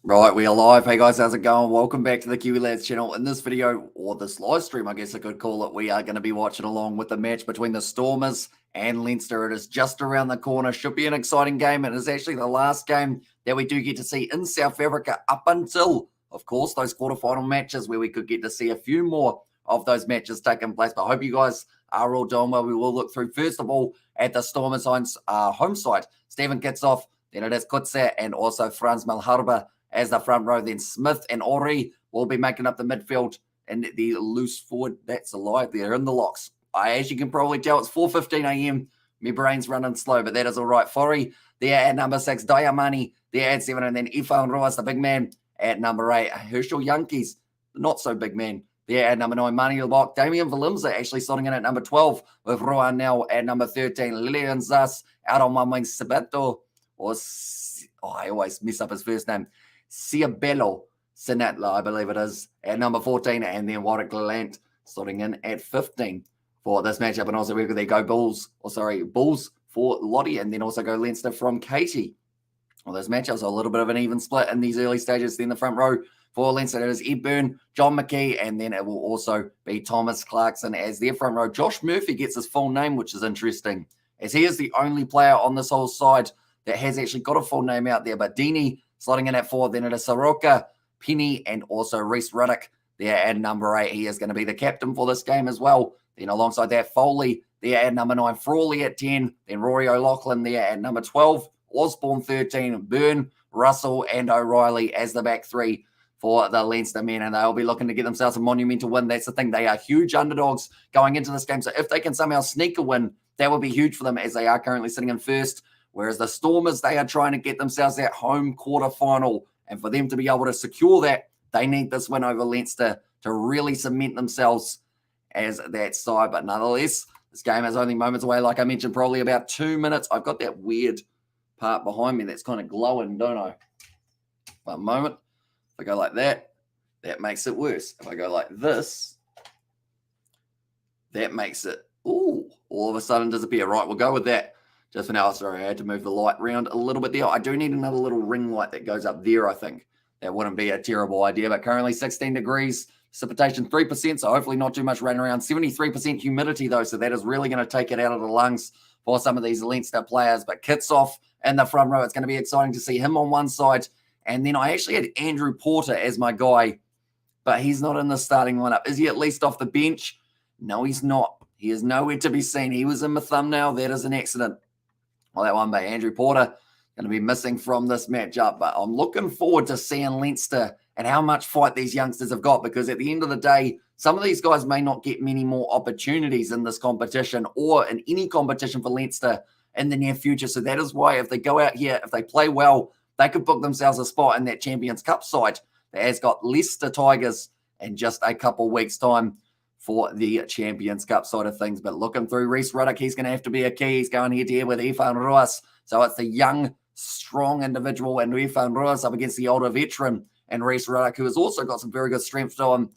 Right, we are live. Hey guys, how's it going? Welcome back to the Kiwi Lads channel. In this video, or this live stream, I guess I could call it, we are going to be watching along with the match between the Stormers and Leinster. It is just around the corner. Should be an exciting game. It is actually the last game that we do get to see in South Africa up until, of course, those quarterfinal matches where we could get to see a few more of those matches taking place. But I hope you guys are all doing well. We will look through, first of all, at the Stormers home side. Stephen Kitsoff, then it is Kutse, and also Franz Malharba as the front row. Then Smith and Ori will be making up the midfield and the loose forward. That's a lie. They're in the locks. As you can probably tell, it's 4:15 a.m. My brain's running slow, but that is all right. Fori there at number 6. Diamani there at 7. And then Ifan Roas, the big man, at number 8. Herschel Yankees, not so big man, there at number 9. Mani Lebok. Damian Valimza actually starting in at number 12 with Rohan now at number 13. Lilian Zas out on one wing. Sabato, I always mess up his first name. Ciabello Sinatla, I believe it is, at number 14, and then Warwick Lant starting in at 15 for this matchup. And also they go Bulls for Lottie, and then also go Leinster from Katie. Well, those matchups are a little bit of an even split in these early stages. Then the front row for Leinster, it is Ed Byrne, John McKee, and then it will also be Thomas Clarkson as their front row. Josh Murphy gets his full name, which is interesting, as he is the only player on this whole side that has actually got a full name out there. But Dini slotting in at 4, then it is Soroka, Penny, and also Reese Ruddock there at number 8. He is going to be the captain for this game as well. Then alongside that, Foley there at number 9, Frawley at 10, then Rory O'Loughlin there at number 12, Osborne 13, Byrne, Russell, and O'Reilly as the back 3 for the Leinster men, and they'll be looking to get themselves a monumental win. That's the thing. They are huge underdogs going into this game, so if they can somehow sneak a win, that would be huge for them, as they are currently sitting in first. Whereas the Stormers, they are trying to get themselves that home quarterfinal. And for them to be able to secure that, they need this win over Leinster to really cement themselves as that side. But nonetheless, this game is only moments away. Like I mentioned, probably about 2 minutes. I've got that weird part behind me that's kind of glowing, don't I? One moment. If I go like that, that makes it worse. If I go like this, that makes it, all of a sudden disappear. Right, we'll go with that. Just for now, sorry, I had to move the light around a little bit there. I do need another little ring light that goes up there, I think. That wouldn't be a terrible idea, but currently 16 degrees, precipitation 3%, so hopefully not too much rain around. 73% humidity, though, so that is really going to take it out of the lungs for some of these Leinster players. But Kitsoff in the front row, it's going to be exciting to see him on one side. And then I actually had Andrew Porter as my guy, but he's not in the starting lineup. Is he at least off the bench? No, he's not. He is nowhere to be seen. He was in my thumbnail. That is an accident. Well, that one by Andrew Porter going to be missing from this matchup. But I'm looking forward to seeing Leinster and how much fight these youngsters have got, because at the end of the day, some of these guys may not get many more opportunities in this competition or in any competition for Leinster in the near future. So that is why if they go out here, if they play well, they could book themselves a spot in that Champions Cup side that has got Leicester Tigers in just a couple weeks' time for the Champions Cup side of things. But looking through Reese Ruddock, he's going to have to be a key. He's going head-to-head with Ifan Roas. So it's the young, strong individual and Ifan Roas up against the older veteran and Reese Ruddock, who has also got some very good strength to him.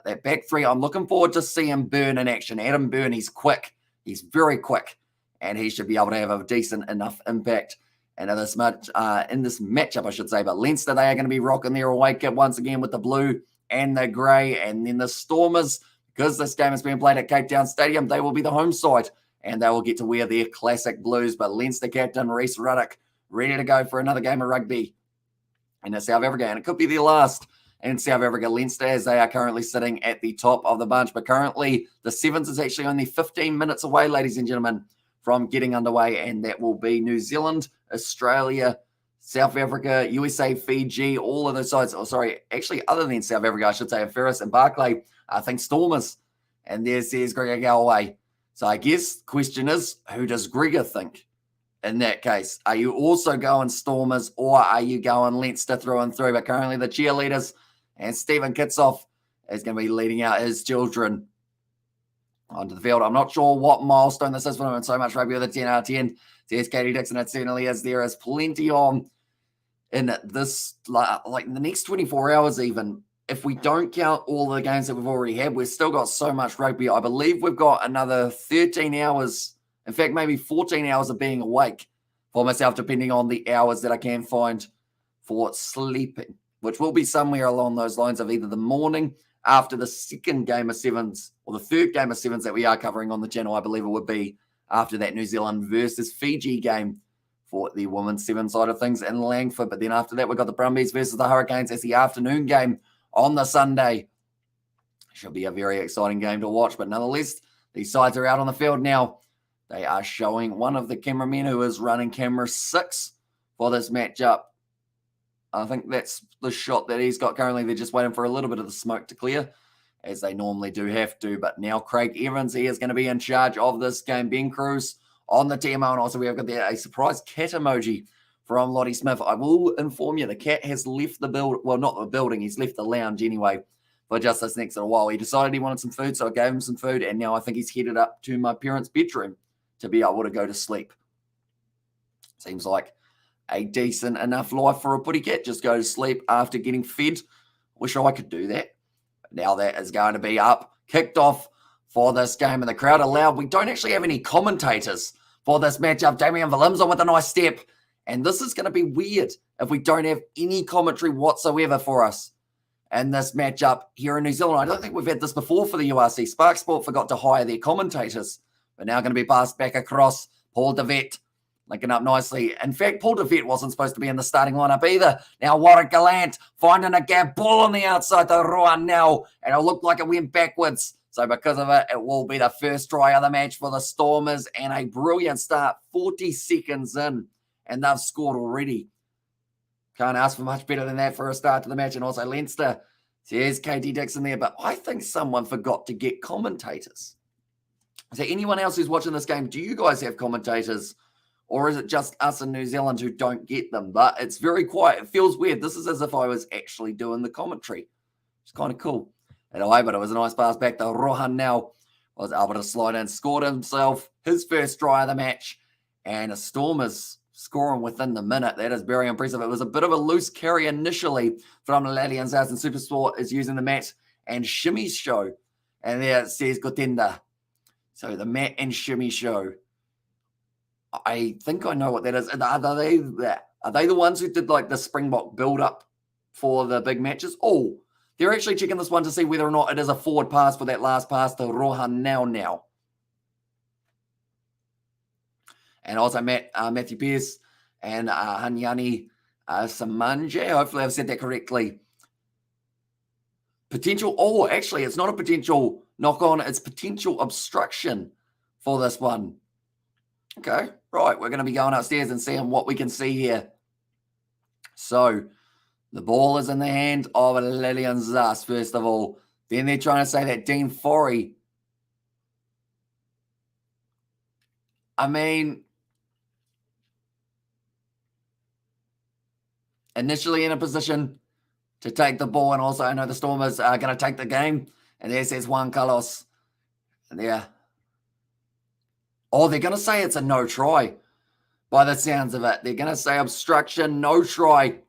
That back 3, I'm looking forward to seeing Byrne in action. Adam Byrne, he's quick. He's very quick. And he should be able to have a decent enough impact in this matchup, I should say. But Leinster, they are going to be rocking their away kit once again with the blue and the grey. And then the Stormers, because this game is being played at Cape Town Stadium, they will be the home side, and they will get to wear their classic blues. But Leinster captain Reese Ruddock ready to go for another game of rugby in South Africa, and it could be their last in South Africa. Leinster, as they are currently sitting at the top of the bunch, but currently the Sevens is actually only 15 minutes away, ladies and gentlemen, from getting underway, and that will be New Zealand, Australia, South Africa, USA, Fiji, all of those sides. Oh, sorry, actually, other than South Africa, I should say, Ferris and Barclay, I think Stormers, and there's Gregor Galloway. So I guess the question is, who does Gregor think in that case? Are you also going Stormers, or are you going Leinster through and through? But currently the cheerleaders and Stephen Kitsoff is going to be leading out his children onto the field. I'm not sure what milestone this is for him in so much rugby with a 10 out of 10. There's Katie Dixon. It certainly is. There is plenty on in this, like in the next 24 hours even. If we don't count all the games that we've already had, we've still got so much rugby. I believe we've got another 13 hours, in fact, maybe 14 hours of being awake for myself, depending on the hours that I can find for sleeping, which will be somewhere along those lines of either the morning after the second game of sevens or the third game of sevens that we are covering on the channel. I believe it would be after that New Zealand versus Fiji game for the women's seven side of things in Langford. But then after that, we've got the Brumbies versus the Hurricanes as the afternoon game on the Sunday. Should be a very exciting game to watch. But nonetheless, these sides are out on the field now. They are showing one of the cameramen who is running camera 6 for this matchup. I think that's the shot that he's got currently. They're just waiting for a little bit of the smoke to clear, as they normally do have to. But now Craig Evans, he is going to be in charge of this game. Ben Cruz on the TMO, and also we have got there a surprise cat emoji from Lottie Smith. I will inform you, the cat has left the building. Well, not the building. He's left the lounge anyway for just this next little while. He decided he wanted some food, so I gave him some food, and now I think he's headed up to my parents' bedroom to be able to go to sleep. Seems like a decent enough life for a putty cat. Just go to sleep after getting fed. Wish I could do that. But now that is going to be up, kicked off for this game, and the crowd are loud. We don't actually have any commentators for this matchup. Damian Valimza with a nice step. And this is going to be weird if we don't have any commentary whatsoever for us in this matchup here in New Zealand. I don't think we've had this before for the URC. Spark Sport forgot to hire their commentators. But now going to be passed back across. Paul DeVette linking up nicely. In fact, Paul DeVette wasn't supposed to be in the starting lineup either. Now Warwick Gallant finding a gap. Ball on the outside to Rohan now. And it looked like it went backwards. So because of it, it will be the first try of the match for the Stormers. And a brilliant start. 40 seconds in. And they've scored already. Can't ask for much better than that for a start to the match. And also Leinster. There's Katie Dixon there. But I think someone forgot to get commentators. Is there anyone else who's watching this game? Do you guys have commentators? Or is it just us in New Zealand who don't get them? But it's very quiet. It feels weird. This is as if I was actually doing the commentary. It's kind of cool. Anyway, but it was a nice pass back to Rohan now. Was able to slide in, scored himself his first try of the match. And the Stormers scoring within the minute. That is very impressive. It was a bit of a loose carry initially from Lalian Zaz, and Supersport is using the mat and shimmy show. And there it says Gotenda. So the mat and shimmy show. I think I know what that is. Are they the ones who did like the Springbok build-up for the big matches? Oh, they're actually checking this one to see whether or not it is a forward pass for that last pass to Rohan now. And also Matthew Pearce and Hanyani Samanje. Hopefully I've said that correctly. Potential. Oh, actually, it's not a potential knock-on. It's potential obstruction for this one. Okay, right. We're going to be going upstairs and seeing what we can see here. So, the ball is in the hand of Lilian Zas, first of all. Then they're trying to say that Dean Forey. I mean, initially in a position to take the ball, and also I know the Stormers are going to take the game. And there says Juan Carlos. And there. Oh, they're going to say it's a no try by the sounds of it. They're going to say obstruction, no try.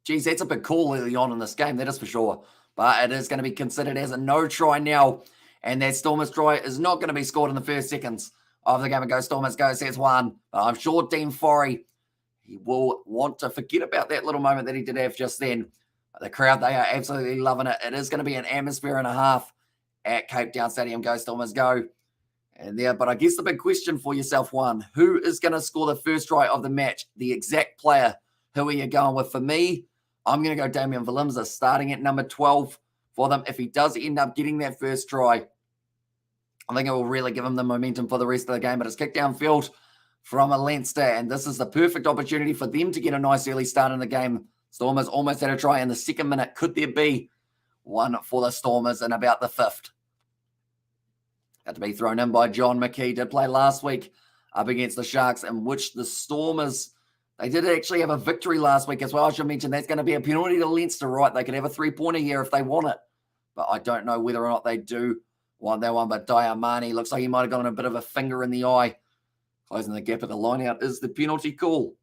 Geez, that's a big call early on in this game, that is for sure. But it is going to be considered as a no try now. And that Stormers try is not going to be scored in the first seconds of the game. It goes Stormers, go, says one. But I'm sure Dean Forey, he will want to forget about that little moment that he did have just then. But the crowd, they are absolutely loving it. It is going to be an atmosphere and a half at Cape Town Stadium. Go Stormers, go. And there, but I guess the big question for yourself, one, who is going to score the first try of the match? The exact player. Who are you going with? For me, I'm going to go Damian Valimza, starting at number 12 for them. If he does end up getting that first try, I think it will really give him the momentum for the rest of the game. But it's kicked downfield from a Leinster, and this is the perfect opportunity for them to get a nice early start in the game. Stormers almost had a try in the second minute. Could there be one for the Stormers in about the 5th? Had to be thrown in by John McKee. Did play last week up against the Sharks, in which the Stormers, they did actually have a victory last week as well. I should mention that's going to be a penalty to Leinster, right? They could have a 3-pointer here if they want it. But I don't know whether or not they do want that one. But Diamani looks like he might have gotten a bit of a finger in the eye. Closing the gap at the line out is the penalty call.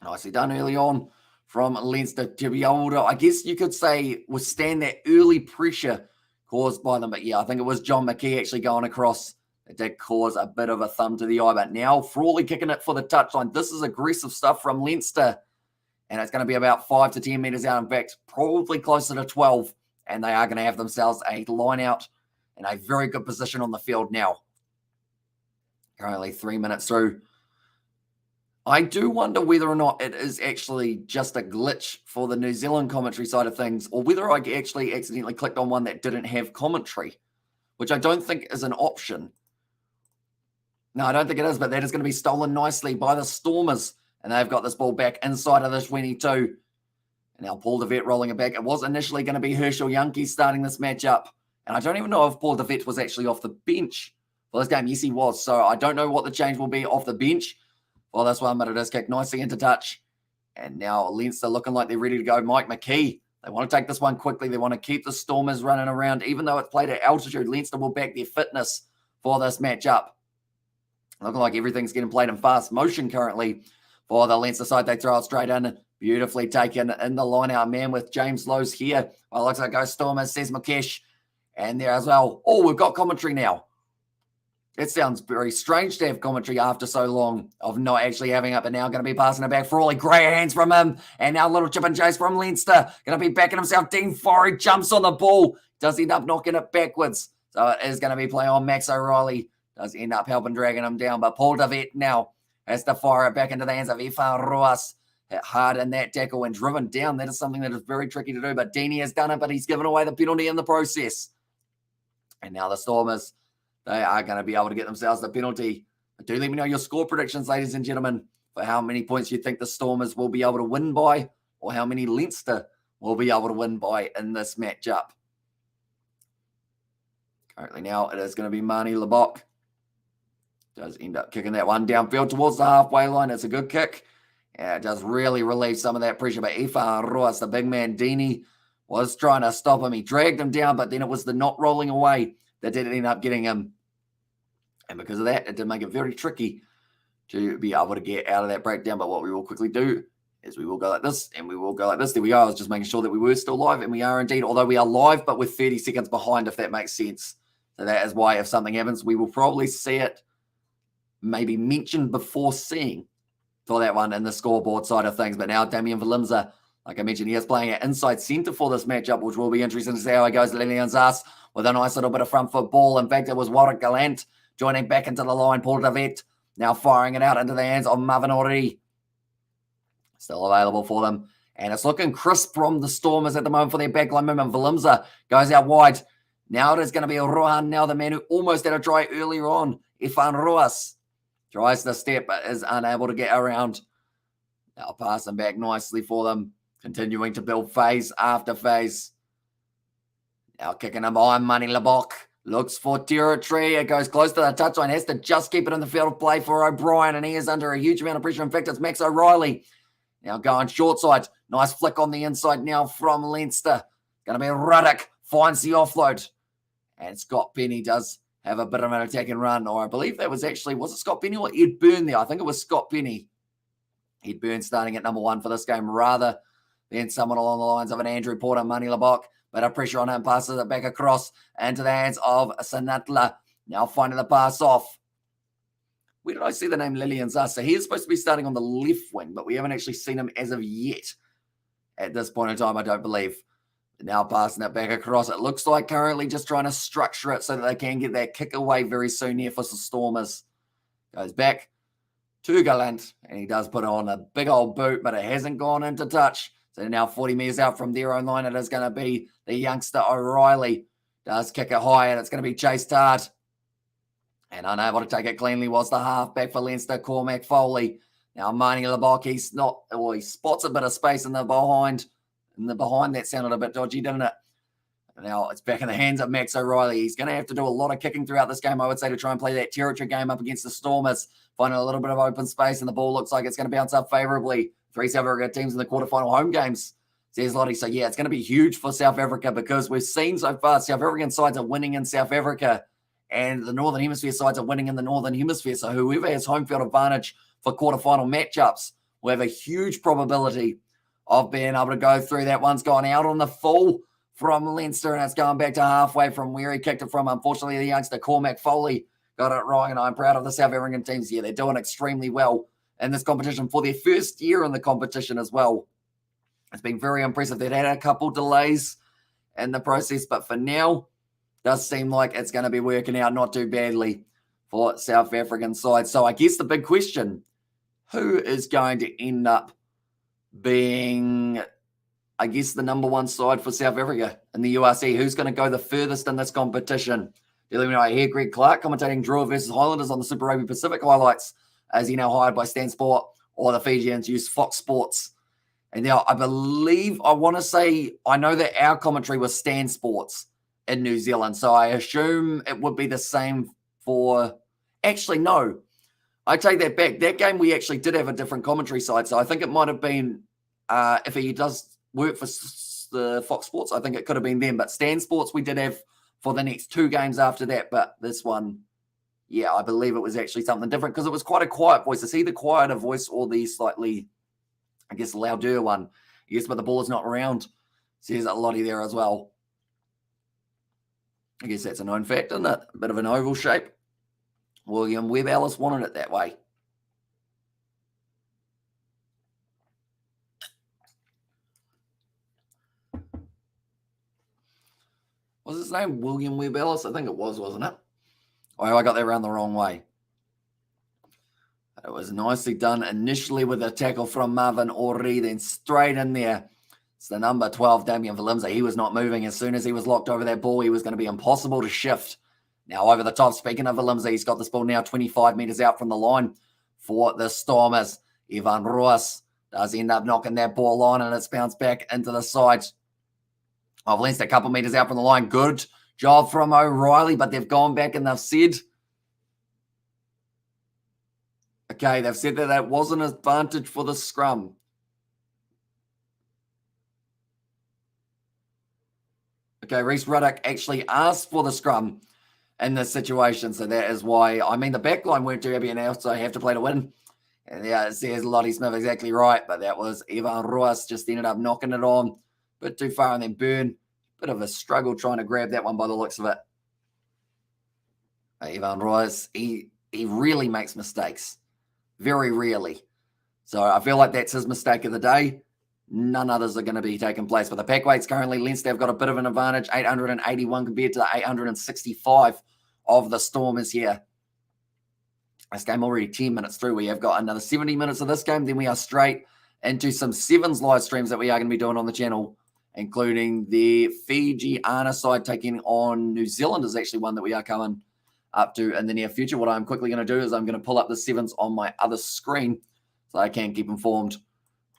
Nicely done early on from Leinster to be able to, I guess you could say, withstand that early pressure caused by them. But yeah, I think it was John McKee actually going across It did cause a bit of a thumb to the eye, but now Frawley kicking it for the touchline. This is aggressive stuff from Leinster, and it's going to be about 5 to 10 metres out. In fact, probably closer to 12, and they are going to have themselves a line out in a very good position on the field now. Currently 3 minutes through. I do wonder whether or not it is actually just a glitch for the New Zealand commentary side of things, or whether I actually accidentally clicked on one that didn't have commentary, which I don't think is an option. No, I don't think it is, but that is going to be stolen nicely by the Stormers, and they've got this ball back inside of the 22. And now Paul de Vet rolling it back. It was initially going to be Herschel Yankee starting this matchup, and I don't even know if Paul de Vet was actually off the bench for this game. Yes, he was, so I don't know what the change will be off the bench. Well, this one, but it is kicked nicely into touch. And now Leinster looking like they're ready to go. Mike McKee, they want to take this one quickly. They want to keep the Stormers running around. Even though it's played at altitude, Leinster will back their fitness for this matchup. Looking like everything's getting played in fast motion currently for the Leinster side. They throw it straight in. Beautifully taken in the line-out man with James Lowe's here. Well, it looks like goes Stormers, says Mukesh. And there as well. Oh, we've got commentary now. It sounds very strange to have commentary after so long of not actually having it, but now going to be passing it back. Frawley, great hands from him. And now a little chip and chase from Leinster. Going to be backing himself. Dean Forey jumps on the ball. Does end up knocking it backwards. So it is going to be play on Max O'Reilly. Does end up helping dragging him down. But Paul de Vet now has to fire it back into the hands of Ifan Ruas. Hit hard in that tackle and driven down. That is something that is very tricky to do. But Deeney has done it, but he's given away the penalty in the process. And now the Stormers, they are going to be able to get themselves the penalty. But do let me know your score predictions, ladies and gentlemen, for how many points you think the Stormers will be able to win by, or how many Leinster will be able to win by in this matchup. Currently now, it is going to be Marnie Lebok. Does end up kicking that one downfield towards the halfway line. It's a good kick. Yeah, it does really relieve some of that pressure. But Ifa Ruas, the big man, Deeney, was trying to stop him. He dragged him down, but then it was the not rolling away that did end up getting him. And because of that, it did make it very tricky to be able to get out of that breakdown. But what we will quickly do is we will go like this, and we will go like this. There we go. I was just making sure that we were still live, and we are indeed, although we are live, but with 30 seconds behind, if that makes sense. So that is why if something happens, we will probably see it maybe mentioned before seeing for that one in the scoreboard side of things. But now Damien Valimza, like I mentioned, he is playing at inside centre for this matchup, which will be interesting to see how he goes. Lillian Zas with a nice little bit of front foot ball. In fact, it was Warwick Gallant joining back into the line. Paul de Vet now firing it out into the hands of Marvin Ori. Still available for them. And it's looking crisp from the Stormers at the moment for their backline movement. Valimza goes out wide. Now it is going to be Rohan, now the man who almost had a try earlier on. Ifan Ruas tries to step, but is unable to get around. Now passing back nicely for them. Continuing to build phase after phase. Now kicking him on, Money Lebok. Looks for territory. It goes close to the touchline. Has to just keep it in the field of play for O'Brien, and he is under a huge amount of pressure. In fact, it's Max O'Reilly. Now going short side. Nice flick on the inside now from Leinster. Going to be Ruddock. Finds the offload. And Scott Penny does have a bit of an attack and run. Or I believe that was actually, was it Scott Penny or Ed Byrne there? I think it was Scott Penny. Ed Byrne starting at number 1 for this game rather than someone along the lines of an Andrew Porter, Money Lebok. But a pressure on him, passes it back across into the hands of Sanatla. Now finding the pass off. Where did I see the name Lillian Zas? So he is supposed to be starting on the left wing, but we haven't actually seen him as of yet. At this point in time, I don't believe. Now passing it back across. It looks like currently just trying to structure it so that they can get that kick away very soon here for the Stormers. Goes back to Gallant, and he does put on a big old boot, but it hasn't gone into touch. So now 40 metres out from their own line, it is going to be the youngster O'Reilly. Does kick it high, and it's going to be chased hard. And unable to take it cleanly was the halfback for Leinster, Cormac Foley. Now Marnie Lebok, he spots a bit of space in the behind. In the behind, that sounded a bit dodgy, didn't it? Now it's back in the hands of Max O'Reilly. He's going to have to do a lot of kicking throughout this game, I would say, to try and play that territory game up against the Stormers. Finding a little bit of open space, and the ball looks like it's going to bounce up favourably. 3 South Africa teams in the quarterfinal home games, says Lottie. So, yeah, it's going to be huge for South Africa because we've seen so far South African sides are winning in South Africa and the Northern Hemisphere sides are winning in the Northern Hemisphere. So whoever has home field advantage for quarterfinal matchups will have a huge probability of being able to go through. That one's gone out on the full from Leinster, and it's going back to halfway from where he kicked it from. Unfortunately, the youngster Cormac Foley got it wrong, and I'm proud of the South African teams. Yeah, they're doing extremely well in this competition for their first year in the competition as well. It's been very impressive. They've had a couple delays in the process, but for now, does seem like it's going to be working out not too badly for South African side. So I guess the big question, who is going to end up being, I guess, the number one side for South Africa in the URC? Who's going to go the furthest in this competition? Let me know. I hear Greg Clark commentating Drua versus Highlanders on the Super Rugby Pacific highlights, as he now hired by Stan Sport, or the Fijians use Fox Sports. And now I believe, I want to say, I know that our commentary was Stan Sports in New Zealand, so I assume it would be the same for, actually, no, I take that back. That game, we actually did have a different commentary side, so I think it might have been, if he does work for the Fox Sports, I think it could have been them, but Stan Sports we did have for the next two games after that, but this one, yeah, I believe it was actually something different, because it was quite a quiet voice. Is he the quieter voice or the slightly, I guess, louder one? Yes, but the ball is not around. Says a Lottie there as well. I guess that's a known fact, isn't it? A bit of an oval shape. William Webb Ellis wanted it that way. Was his name William Webb Ellis? I think it was, wasn't it? Oh, I got that around the wrong way. It was nicely done initially with a tackle from Marvin Ori, then straight in there. It's the number 12, Damian Valimza. He was not moving. As soon as he was locked over that ball, he was going to be impossible to shift. Now over the top, speaking of Valimza, he's got this ball now 25 metres out from the line for the Stormers. Ivan Ruas does end up knocking that ball on, and it's bounced back into the side of Leinster, a couple metres out from the line. Good job from O'Reilly, but they've gone back and they've said, okay, they've said that that was an advantage for the scrum. Okay, Reece Ruddock actually asked for the scrum in this situation, so that is why, I mean, the back line weren't too happy now, so I have to play to win. And yeah, it says Lottie Smith exactly right, but that was Ivan Ruas just ended up knocking it on a bit too far, and then Byrne, bit of a struggle trying to grab that one by the looks of it. Ivan Ruas, he really makes mistakes. Very rarely. So I feel like that's his mistake of the day. None others are going to be taking place. But the pack weights currently, Leinster have got a bit of an advantage, 881 compared to the 865 of the Stormers here. This game already 10 minutes through. We have got another 70 minutes of this game. Then we are straight into some Sevens live streams that we are going to be doing on the channel, including the Fijiana side taking on New Zealand is actually one that we are coming up to in the near future. What I'm quickly going to do is I'm going to pull up the Sevens on my other screen so I can keep informed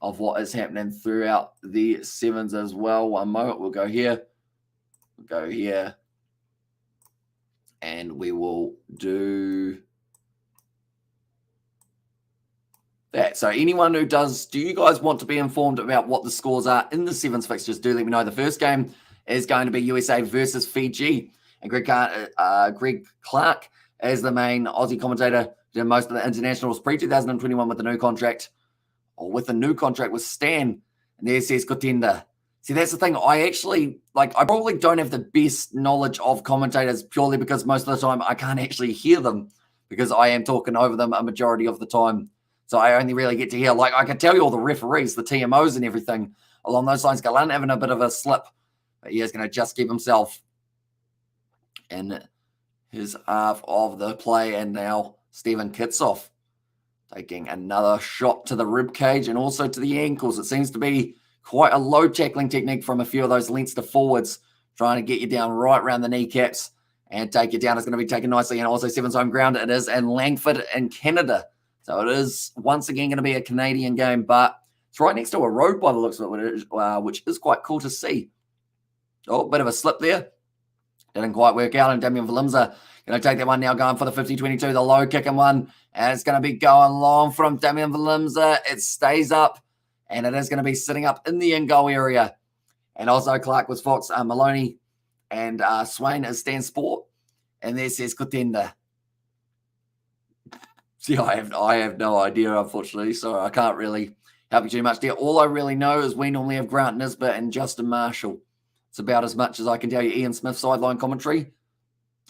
of what is happening throughout the Sevens as well. One moment, we'll go here, and we will do that. So anyone who does you guys want to be informed about what the scores are in the Sevens fixtures, do let me know. The first game is going to be USA versus Fiji, and Greg Clark as the main Aussie commentator, did most of the internationals pre-2021 with the new contract, or with the new contract with Stan, and there says Kotenda. See, that's the thing. I actually, I probably don't have the best knowledge of commentators purely because most of the time I can't actually hear them because I am talking over them a majority of the time. So I only really get to hear, I can tell you all the referees, the TMOs and everything along those lines. Galan having a bit of a slip, but he is going to just keep himself in his half of the play. And now Stephen Kitsoff taking another shot to the rib cage and also to the ankles. It seems to be quite a low tackling technique from a few of those Leinster forwards, trying to get you down right around the kneecaps and take you down. It's going to be taken nicely, and also Sevens home ground it is in Langford in Canada. So it is once again going to be a Canadian game, but it's right next to a road by the looks of it, which is quite cool to see. Oh, bit of a slip there. Didn't quite work out, and Damian Valimza going to take that one now, going for the 50-22, the low kicking one, and it's going to be going long from Damian Valimza. It stays up, and it is going to be sitting up in the in-goal area. And also Clark was Fox, Maloney, and Swain is Stan Sport, and there says Kotenda. See, I have no idea, unfortunately, so I can't really help you too much there. All I really know is we normally have Grant Nisbet and Justin Marshall. It's about as much as I can tell you. Ian Smith sideline commentary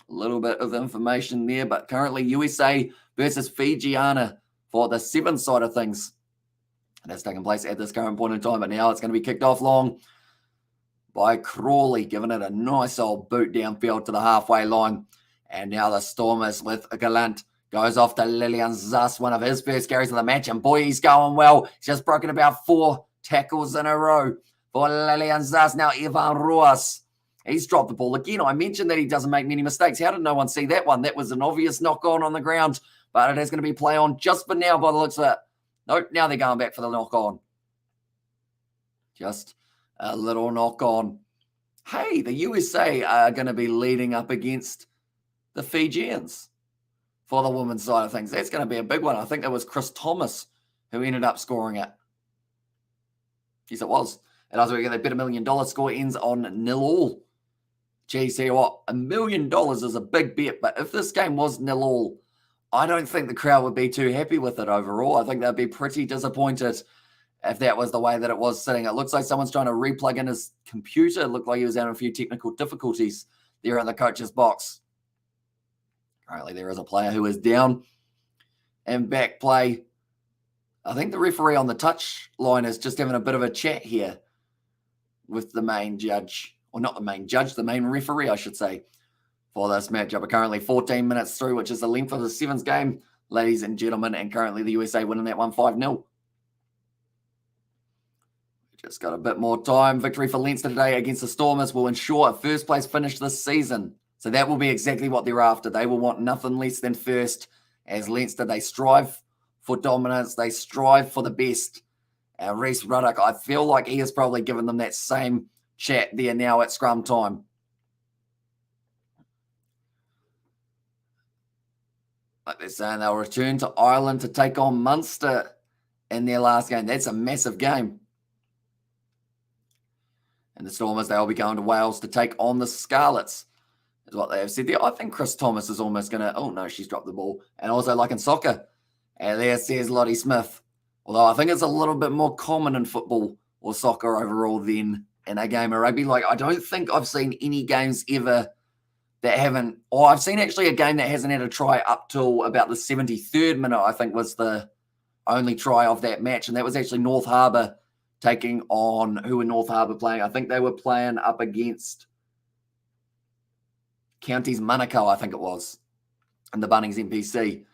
A little bit of information there, but currently USA versus Fijiana for the 7 side of things. And that's taking place at this current point in time, but now it's going to be kicked off long by Crawley, giving it a nice old boot downfield to the halfway line. And now the Stormers with Gallant goes off to Lilian Zas, one of his first carries of the match. And boy, he's going well. He's just broken about 4 tackles in a row for Lilian Zas. Now Ivan Ruas, he's dropped the ball again. I mentioned that he doesn't make many mistakes. How did no one see that one? That was an obvious knock on the ground, but it is going to be play on just for now by the looks of it. Nope, now they're going back for the knock on. Just a little knock on. Hey, the USA are going to be leading up against the Fijians for the women's side of things. That's going to be a big one. I think it was Chris Thomas who ended up scoring it. Yes, it was. And as we get that bet $1 million score ends on 0-0. Geez, tell you what, $1 million is a big bet, but if this game was 0-0, I don't think the crowd would be too happy with it overall. I think they'd be pretty disappointed if that was the way that it was sitting. It looks like someone's trying to replug in his computer. It looked like he was having a few technical difficulties there in the coach's box. Currently, there is a player who is down and back play. I think the referee on the touch line is just having a bit of a chat here with the main judge, or not the main judge, the main referee, I should say, for this matchup. We're currently 14 minutes through, which is the length of the Sevens game, ladies and gentlemen, and currently the USA winning that one 5-0. Just got a bit more time. Victory for Leinster today against the Stormers will ensure a first place finish this season. So that will be exactly what they're after. They will want nothing less than first. As Leinster, they strive for dominance. They strive for the best. And Rhys Ruddock, I feel like he has probably given them that same chat there now at scrum time. Like they're saying, they'll return to Ireland to take on Munster in their last game. That's a massive game. And the Stormers, they'll be going to Wales to take on the Scarlets, is what they have said there. I think Chris Thomas is almost going to... Oh, no, she's dropped the ball. And also, like in soccer, and there says Lottie Smith. Although I think it's a little bit more common in football or soccer overall than in a game of rugby. Like, I don't think I've seen any games ever that haven't... Or I've seen actually a game that hasn't had a try up till about the 73rd minute, I think was the only try of that match. And that was actually North Harbour taking on... Who were North Harbour playing? I think they were playing up against Counties Manukau, I think it was, and the Bunnings NPC.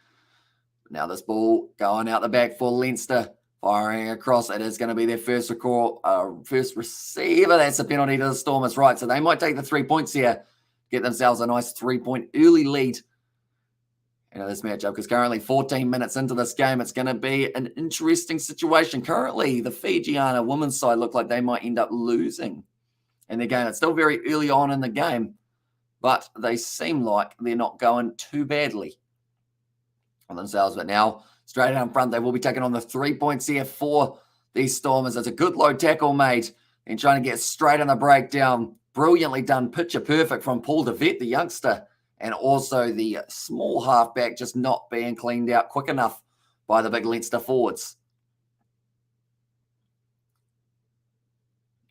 Now this ball going out the back for Leinster, firing across. It is going to be their first receiver. That's a penalty to the Stormers, right? So they might take the 3 points here, get themselves a nice 3-point early lead into this matchup, because currently 14 minutes into this game, it's going to be an interesting situation. Currently, the Fijiana women's side look like they might end up losing in the game. It's still very early on in the game, but they seem like they're not going too badly on themselves. But now, straight out in front, they will be taking on the 3 points here for these Stormers. It's a good low tackle made and trying to get straight on the breakdown. Brilliantly done, picture perfect from Paul DeVette, the youngster, and also the small halfback just not being cleaned out quick enough by the big Leinster forwards.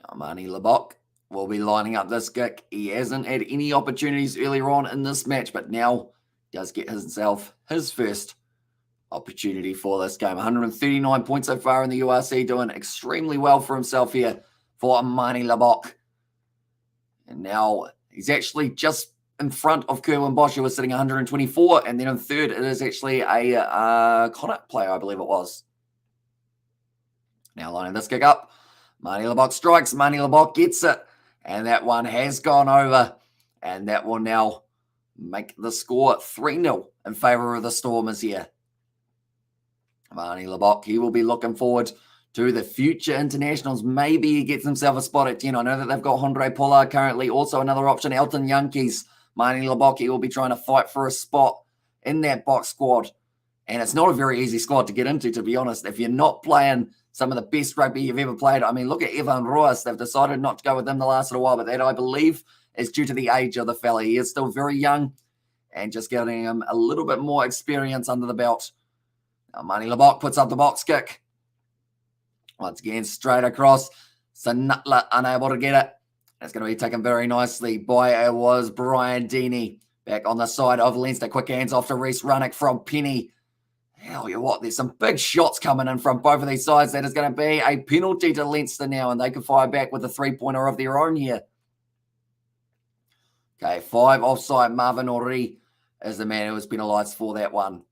Armani Lebock will be lining up this kick. He hasn't had any opportunities earlier on in this match, but now does get himself his first opportunity for this game. 139 points so far in the URC, doing extremely well for himself here for Armani Lebock. And now he's actually just in front of Kerwin Bosch, who was sitting 124, and then in third, it is actually a Connacht player, I believe it was. Now lining this kick up. Marnie Lebock strikes. Marnie Lebock gets it. And that one has gone over. And that will now make the score 3-0 in favour of the Stormers here. Marnie Lebock, he will be looking forward to the future internationals. Maybe he gets himself a spot at 10. I know that they've got Andre Pollard currently. Also another option, Elton Yankees. Marnie Lebock, he will be trying to fight for a spot in that box squad. And it's not a very easy squad to get into, to be honest. If you're not playing some of the best rugby you've ever played. I mean, look at Evan Ruas. They've decided not to go with him the last little while, but that, I believe, is due to the age of the fella. He is still very young and just getting him a little bit more experience under the belt. Now, Marnie Lebock puts up the box kick. Once again, straight across. Sanutla unable to get it. It's going to be taken very nicely by it was Brian Deeney, Back on the side of Leinster. Quick hands off to Reece Runnock from Penny. Hell, you what? There's some big shots coming in from both of these sides. That is going to be a penalty to Leinster now, and they can fire back with a 3-pointer of their own here. Okay, 5 offside. Marvin Ori is the man who was penalised for that one.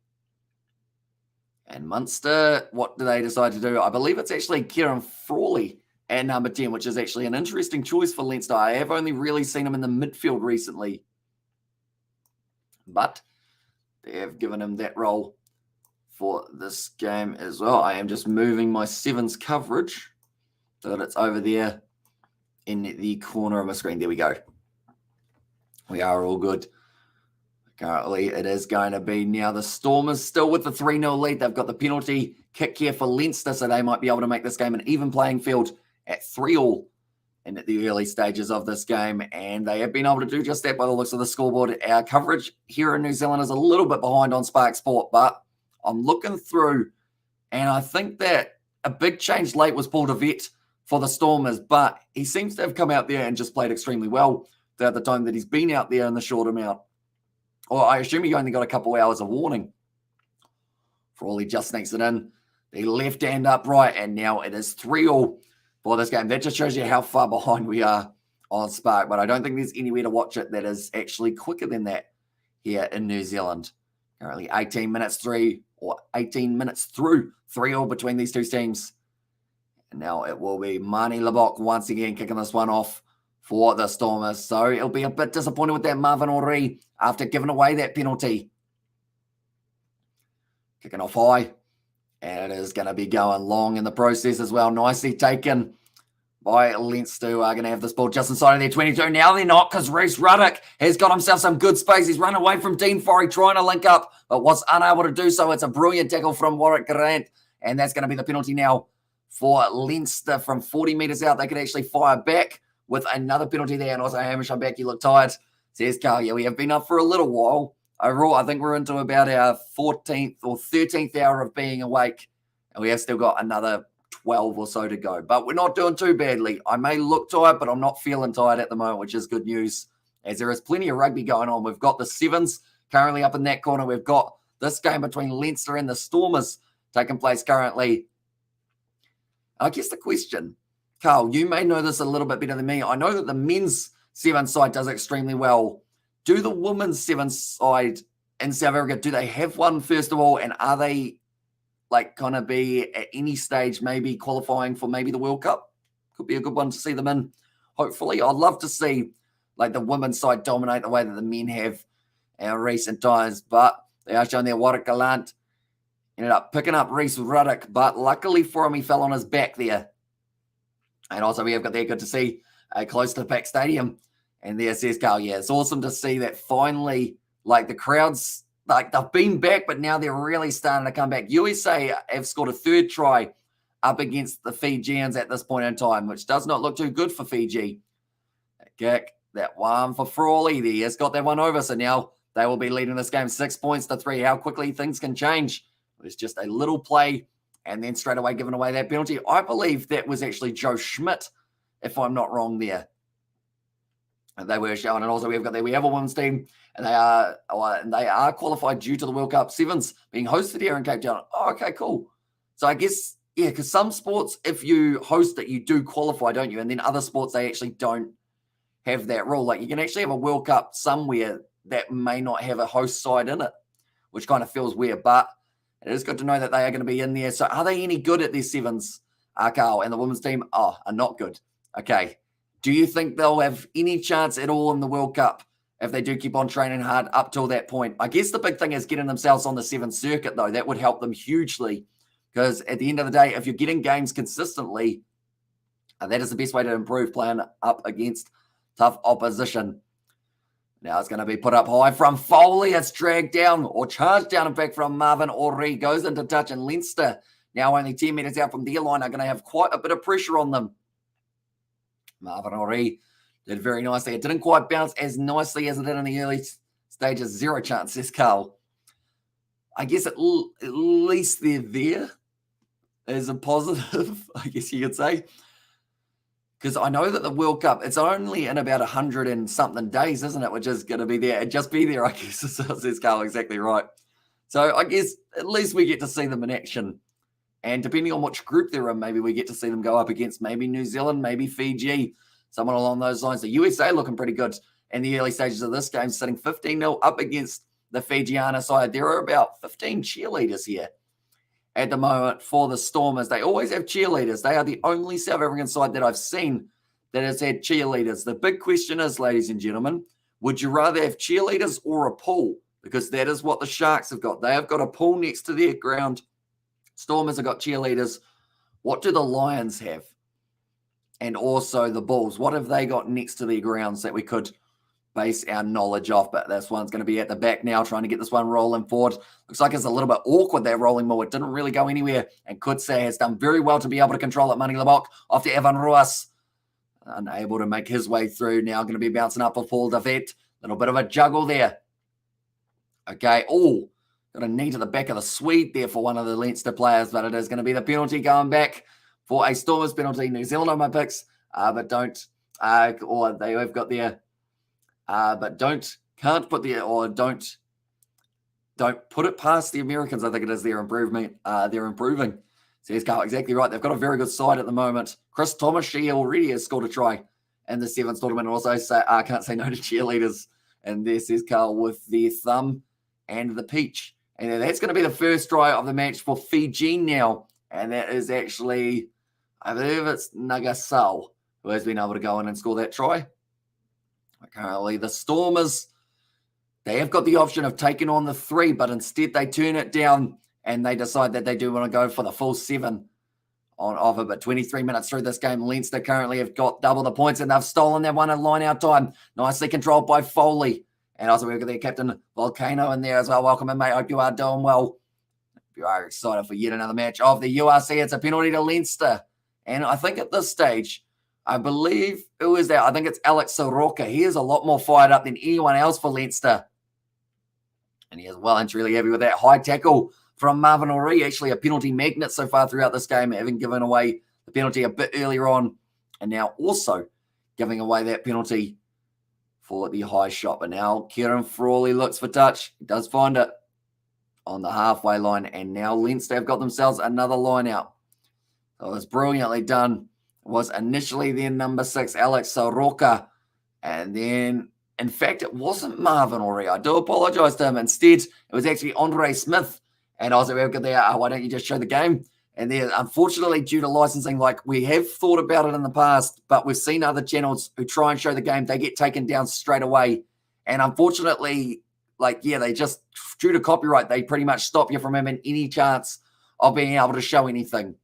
And Munster, what do they decide to do? I believe it's actually Kieran Frawley at number 10, which is actually an interesting choice for Leinster. I have only really seen him in the midfield recently. But they have given him that role for this game as well. I am just moving my sevens coverage so that it's over there in the corner of my screen. There we go. We are all good. Currently, it is going to be now the Stormers still with the 3-0 lead. They've got the penalty kick here for Leinster, so they might be able to make this game an even playing field at 3-3 in the early stages of this game. And they have been able to do just that by the looks of the scoreboard. Our coverage here in New Zealand is a little bit behind on Spark Sport, but I'm looking through, and I think that a big change late was Paul DeVette for the Stormers, but he seems to have come out there and just played extremely well throughout the time that he's been out there in the short amount. Or I assume he only got a couple hours of warning. Frawley just sneaks it in. The left hand upright, and now it is 3-3 for this game. That just shows you how far behind we are on Spark, but I don't think there's anywhere to watch it that is actually quicker than that here in New Zealand. Currently 18 minutes through 3-3 between these two teams. And now it will be Marnie Lebok once again kicking this one off for the Stormers. So it'll be a bit disappointed with that Marvin Ori after giving away that penalty. Kicking off high. And it is going to be going long in the process as well. Nicely taken by Leinster, who are going to have this ball just inside of their 22. Now they're not, because Reece Ruddock has got himself some good space. He's run away from Dean Forey trying to link up, but was unable to do so. It's a brilliant tackle from Warwick Grant, and that's going to be the penalty now for Leinster from 40 metres out. They could actually fire back with another penalty there. And also, Hamish, I'm back. You look tired. Says Carl. Yeah, we have been up for a little while. Overall, I think we're into about our 14th or 13th hour of being awake, and we have still got another 12 or so to go. But we're not doing too badly. I may look tired, but I'm not feeling tired at the moment, which is good news, as there is plenty of rugby going on. We've got the Sevens currently up in that corner. We've got this game between Leinster and the Stormers taking place currently. I guess the question, Carl, you may know this a little bit better than me. I know that the men's Sevens side does extremely well. Do the women's Sevens side in South Africa, do they have one, first of all, and are they like going to be at any stage maybe qualifying for maybe the World Cup? Could be a good one to see them in, hopefully. I'd love to see like the women's side dominate the way that the men have in recent times, but they are showing their Warwick Gallant ended up picking up Reece Ruddock, but luckily for him, he fell on his back there. And also we have got there, good to see, close to the Pack Stadium. And there says Carl, yeah, it's awesome to see that finally, like the crowds, like they've been back, but now they're really starting to come back. USA have scored a third try up against the Fijians at this point in time, which does not look too good for Fiji. That kick, that one for Frawley there, has got that one over. So now they will be leading this game 6-3. How quickly things can change. It was just a little play and then straight away giving away that penalty. I believe that was actually Joe Schmidt, if I'm not wrong there. And they were showing, and also we have a women's team, and they are qualified due to the World Cup Sevens being hosted here in Cape Town. Oh, okay, cool. So I guess, yeah, because some sports, if you host it, you do qualify, don't you? And then other sports, they actually don't have that rule. Like you can actually have a World Cup somewhere that may not have a host side in it, which kind of feels weird. But it is good to know that they are going to be in there. So are they any good at their Sevens, Carl? And the women's team are not good. Okay. Do you think they'll have any chance at all in the World Cup if they do keep on training hard up till that point? I guess the big thing is getting themselves on the Sevens circuit, though. That would help them hugely, because at the end of the day, if you're getting games consistently, that is the best way to improve, playing up against tough opposition. Now it's going to be put up high from Foley. It's dragged down or charged down, in fact, from Marvin Ori. Goes into touch, and Leinster, now only 10 metres out from their line, are going to have quite a bit of pressure on them. Marvin Ori did very nicely. It didn't quite bounce as nicely as it did in the early stages. Zero chance, says Carl. I guess at least they're there as a positive, I guess you could say. because I know that the World Cup, it's only in about 100 and something days, isn't it? Which is going to be there. It'd just be there, I guess, says Carl, exactly right. So I guess at least we get to see them in action. And depending on which group they're in, maybe we get to see them go up against maybe New Zealand, maybe Fiji, someone along those lines. The USA looking pretty good in the early stages of this game, sitting 15-0 up against the Fijiana side. There are about 15 cheerleaders here at the moment for the Stormers. They always have cheerleaders. They are the only South African side that I've seen that has had cheerleaders. The big question is, ladies and gentlemen, would you rather have cheerleaders or a pool? Because that is what the Sharks have got. They have got a pool next to their ground. Stormers have got cheerleaders. What do the Lions have? And also the Bulls. What have they got next to their grounds that we could base our knowledge off? But this one's going to be at the back now, trying to get this one rolling forward. Looks like it's a little bit awkward, that rolling ball. It didn't really go anywhere. And Kutse has done very well to be able to control it. Mani Labok off to Evan Ruas. Unable to make his way through. Now going to be bouncing up for Paul Devet. Little bit of a juggle there. Okay. Oh. Got a knee to the back of the Swede there for one of the Leinster players, but it is going to be the penalty going back for a Stormers penalty. New Zealand on my picks, but don't, or they have got their, but can't put the, or don't put it past the Americans. I think it is their improvement. They're improving. Says Carl, exactly right. They've got a very good side at the moment. Chris Thomas, she already has scored a try in the sevens tournament. Also, I can't say no to cheerleaders. And there says Carl with the thumb and the peach. And that's going to be the first try of the match for Fiji now. And that is actually, I believe it's Nagasau who has been able to go in and score that try. Currently, the Stormers, they have got the option of taking on the 3, but instead they turn it down and they decide that they do want to go for the full 7 on offer. But 23 minutes through this game, Leinster currently have got double the points and they've stolen that one in line-out time. Nicely controlled by Foley. And also we've got their captain Volcano in there as well. Welcome in, mate. Hope you are doing well. If you are excited for yet another match of the URC, it's a penalty to Leinster. And I think at this stage, I believe, who is that? I think it's Alex Soroka. He is a lot more fired up than anyone else for Leinster. And he is well and truly happy with that high tackle from Marvin O'Ree. Actually a penalty magnet so far throughout this game, having given away the penalty a bit earlier on. And now also giving away that penalty for the high shot. But now Kieran Frawley looks for touch. He does find it on the halfway line. And now Leinster have got themselves another line out. So it's brilliantly done. It was initially their number 6, Alex Soroka. And then, in fact, it wasn't Marvin O'Ree. I do apologise to him. Instead, it was actually Andre Smith. And I was like, why don't you just show the game? And then, unfortunately, due to licensing, like we have thought about it in the past, but we've seen other channels who try and show the game, they get taken down straight away. And unfortunately, they just, due to copyright, they pretty much stop you from having any chance of being able to show anything.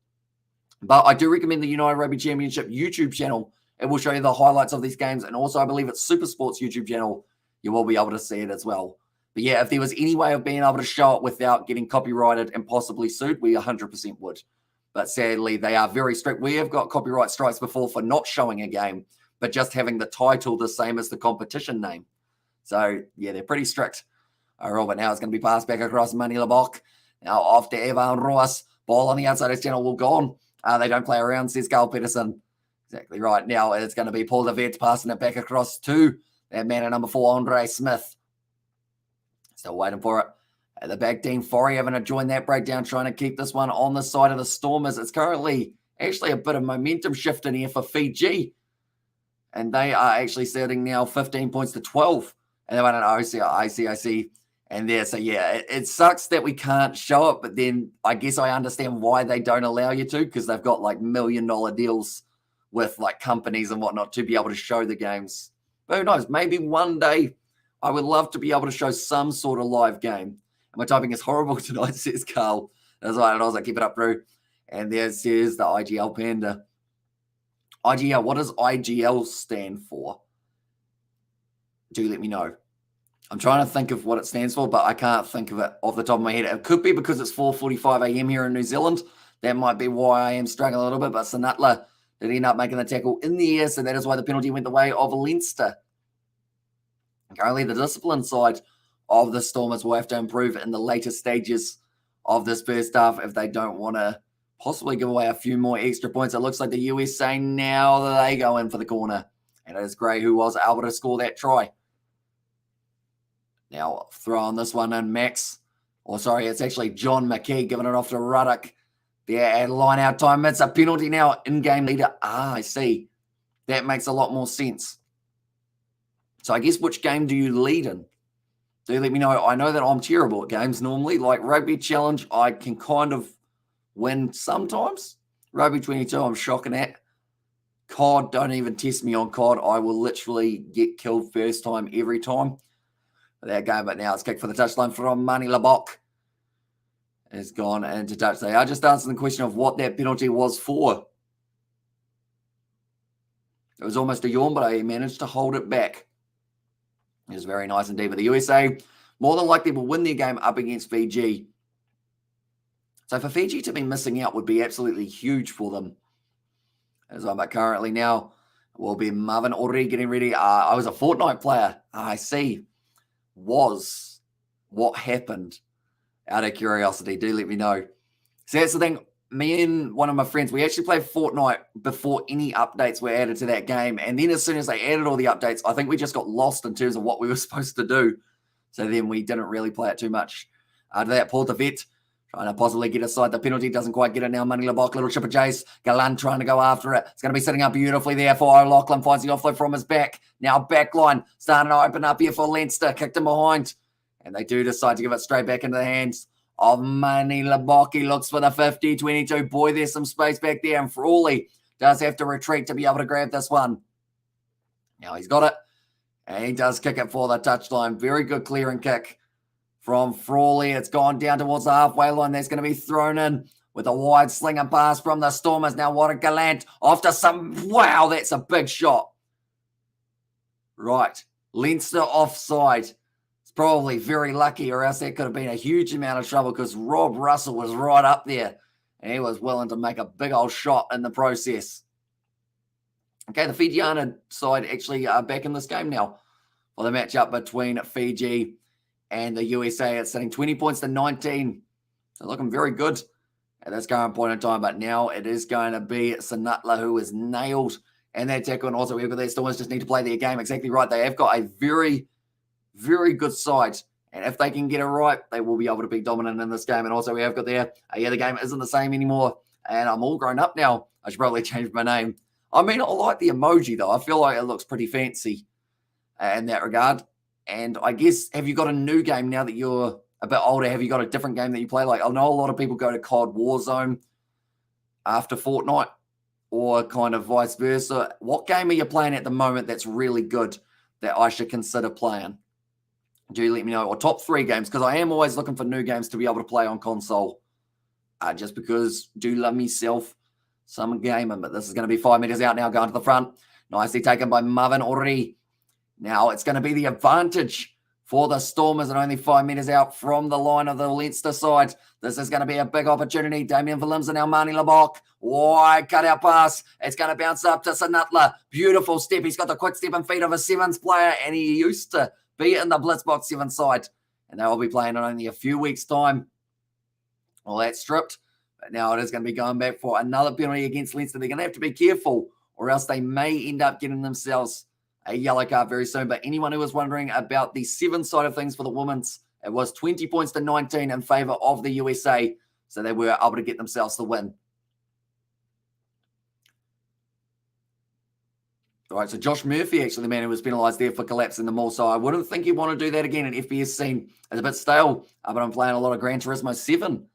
But I do recommend the United Rugby Championship YouTube channel. It will show you the highlights of these games. And also, I believe it's Super Sports YouTube channel. You will be able to see it as well. But yeah, if there was any way of being able to show it without getting copyrighted and possibly sued, we 100% would. But sadly, they are very strict. We have got copyright strikes before for not showing a game, but just having the title the same as the competition name. So yeah, they're pretty strict. All right, but now it's going to be passed back across Mani Labok. Now off to Evan Ruas. Ball on the outside of his channel will go on. They don't play around, says Carl Peterson. Exactly right. Now it's going to be Paul Devet passing it back across to that man at number 4, Andre Smith. Still waiting for it. At the back, Dean Forey having to join that breakdown, trying to keep this one on the side of the Stormers. It's currently actually a bit of momentum shift in here for Fiji. And they are actually sitting now 15 points to 12. And they went an IC. And there, so yeah, it sucks that we can't show it. But then I guess I understand why they don't allow you to, because they've got like $1 million deals with like companies and whatnot to be able to show the games. But who knows? Maybe one day I would love to be able to show some sort of live game. And my typing is horrible tonight, says Carl. That's why I was like, keep it up, bro. And there says the IGL Panda. IGL, what does IGL stand for? Do let me know. I'm trying to think of what it stands for, but I can't think of it off the top of my head. It could be because it's 4:45 a.m. here in New Zealand. That might be why I am struggling a little bit. But Sanatla did end up making the tackle in the air, so that is why the penalty went the way of Leinster. Currently, the discipline side of the Stormers will have to improve in the later stages of this first half if they don't want to possibly give away a few more extra points. It looks like the USA now, they go in for the corner. And it is Gray who was able to score that try. Now, throw on this one in, Max. Or sorry, it's actually John McKee giving it off to Ruddock. There at line out time. It's a penalty now. In-game leader. I see. That makes a lot more sense. So I guess which game do you lead in? Do let me know. I know that I'm terrible at games normally. Like Rugby Challenge, I can kind of win sometimes. Rugby 22, I'm shocking at. COD, don't even test me on COD. I will literally get killed first time every time. That game, but now it's kicked for the touchline from Mani Labok. Has gone into touch. They are just answering the question of what that penalty was for. It was almost a yawn, but I managed to hold it back. It was very nice indeed. But the USA more than likely will win their game up against Fiji. So for Fiji to be missing out would be absolutely huge for them. As I'm currently now, will be Marvin already getting ready. I was a Fortnite player. I see. Was what happened? Out of curiosity, do let me know. So that's the thing. Me and one of my friends, we actually played Fortnite before any updates were added to that game. And then as soon as they added all the updates, I think we just got lost in terms of what we were supposed to do. So then we didn't really play it too much. After that, Paul Vet trying to possibly get aside the penalty. Doesn't quite get it now. Mani Labok, little chipper chase. Galan trying to go after it. It's going to be sitting up beautifully there for O'Loughlin. Finds the offload from his back. Now back line. Starting to open up here for Leinster. Kicked him behind. And they do decide to give it straight back into the hands of Mani Labok. He looks for the 50-22. Boy, there's some space back there. And Frawley does have to retreat to be able to grab this one. Now he's got it. And he does kick it for the touchline. Very good clearing kick from Frawley. It's gone down towards the halfway line. That's going to be thrown in with a wide sling and pass from the Stormers. Now what a Gallant after some... Wow, that's a big shot. Right. Leinster offside. Probably very lucky, or else that could have been a huge amount of trouble because Rob Russell was right up there and he was willing to make a big old shot in the process. Okay, the Fijiana side actually are back in this game now for the matchup between Fiji and the USA. It's sitting 20 points to 19. So looking very good at this current point in time, but now it is going to be Sanatla who is nailed in that tackle. And also we've got their Stormers just need to play their game exactly right. They have got a very good side. And if they can get it right, they will be able to be dominant in this game. And also we have got there, yeah, the game isn't the same anymore. And I'm all grown up now. I should probably change my name. I mean, I like the emoji though. I feel like it looks pretty fancy in that regard. And I guess, have you got a new game now that you're a bit older? Have you got a different game that you play? Like, I know a lot of people go to COD Warzone after Fortnite or kind of vice versa. What game are you playing at the moment that's really good that I should consider playing? Do let me know. Or top 3 games, because I am always looking for new games to be able to play on console. Just because do love myself some gaming. But this is going to be 5 meters out now, going to the front. Nicely taken by Marvin already. Now it's going to be the advantage for the Stormers and only 5 meters out from the line of the Leinster side. This is going to be a big opportunity. Damien Williams and now Mani Labok. Wide cut-out pass. It's going to bounce up to Sanatla. Beautiful step. He's got the quick step and feet of a Sevens player, and he used to be in the Blitzbox 7 side. And they will be playing in only a few weeks' time. Well, that's stripped. But now it is going to be going back for another penalty against Leinster. They're going to have to be careful, or else they may end up getting themselves a yellow card very soon. But anyone who was wondering about the 7 side of things for the women's, it was 20 points to 19 in favour of the USA. So they were able to get themselves the win. All right, so Josh Murphy, actually the man who was penalised there for collapsing the maul. So I wouldn't think he'd want to do that again. An FPS scene is a bit stale, but I'm playing a lot of Gran Turismo 7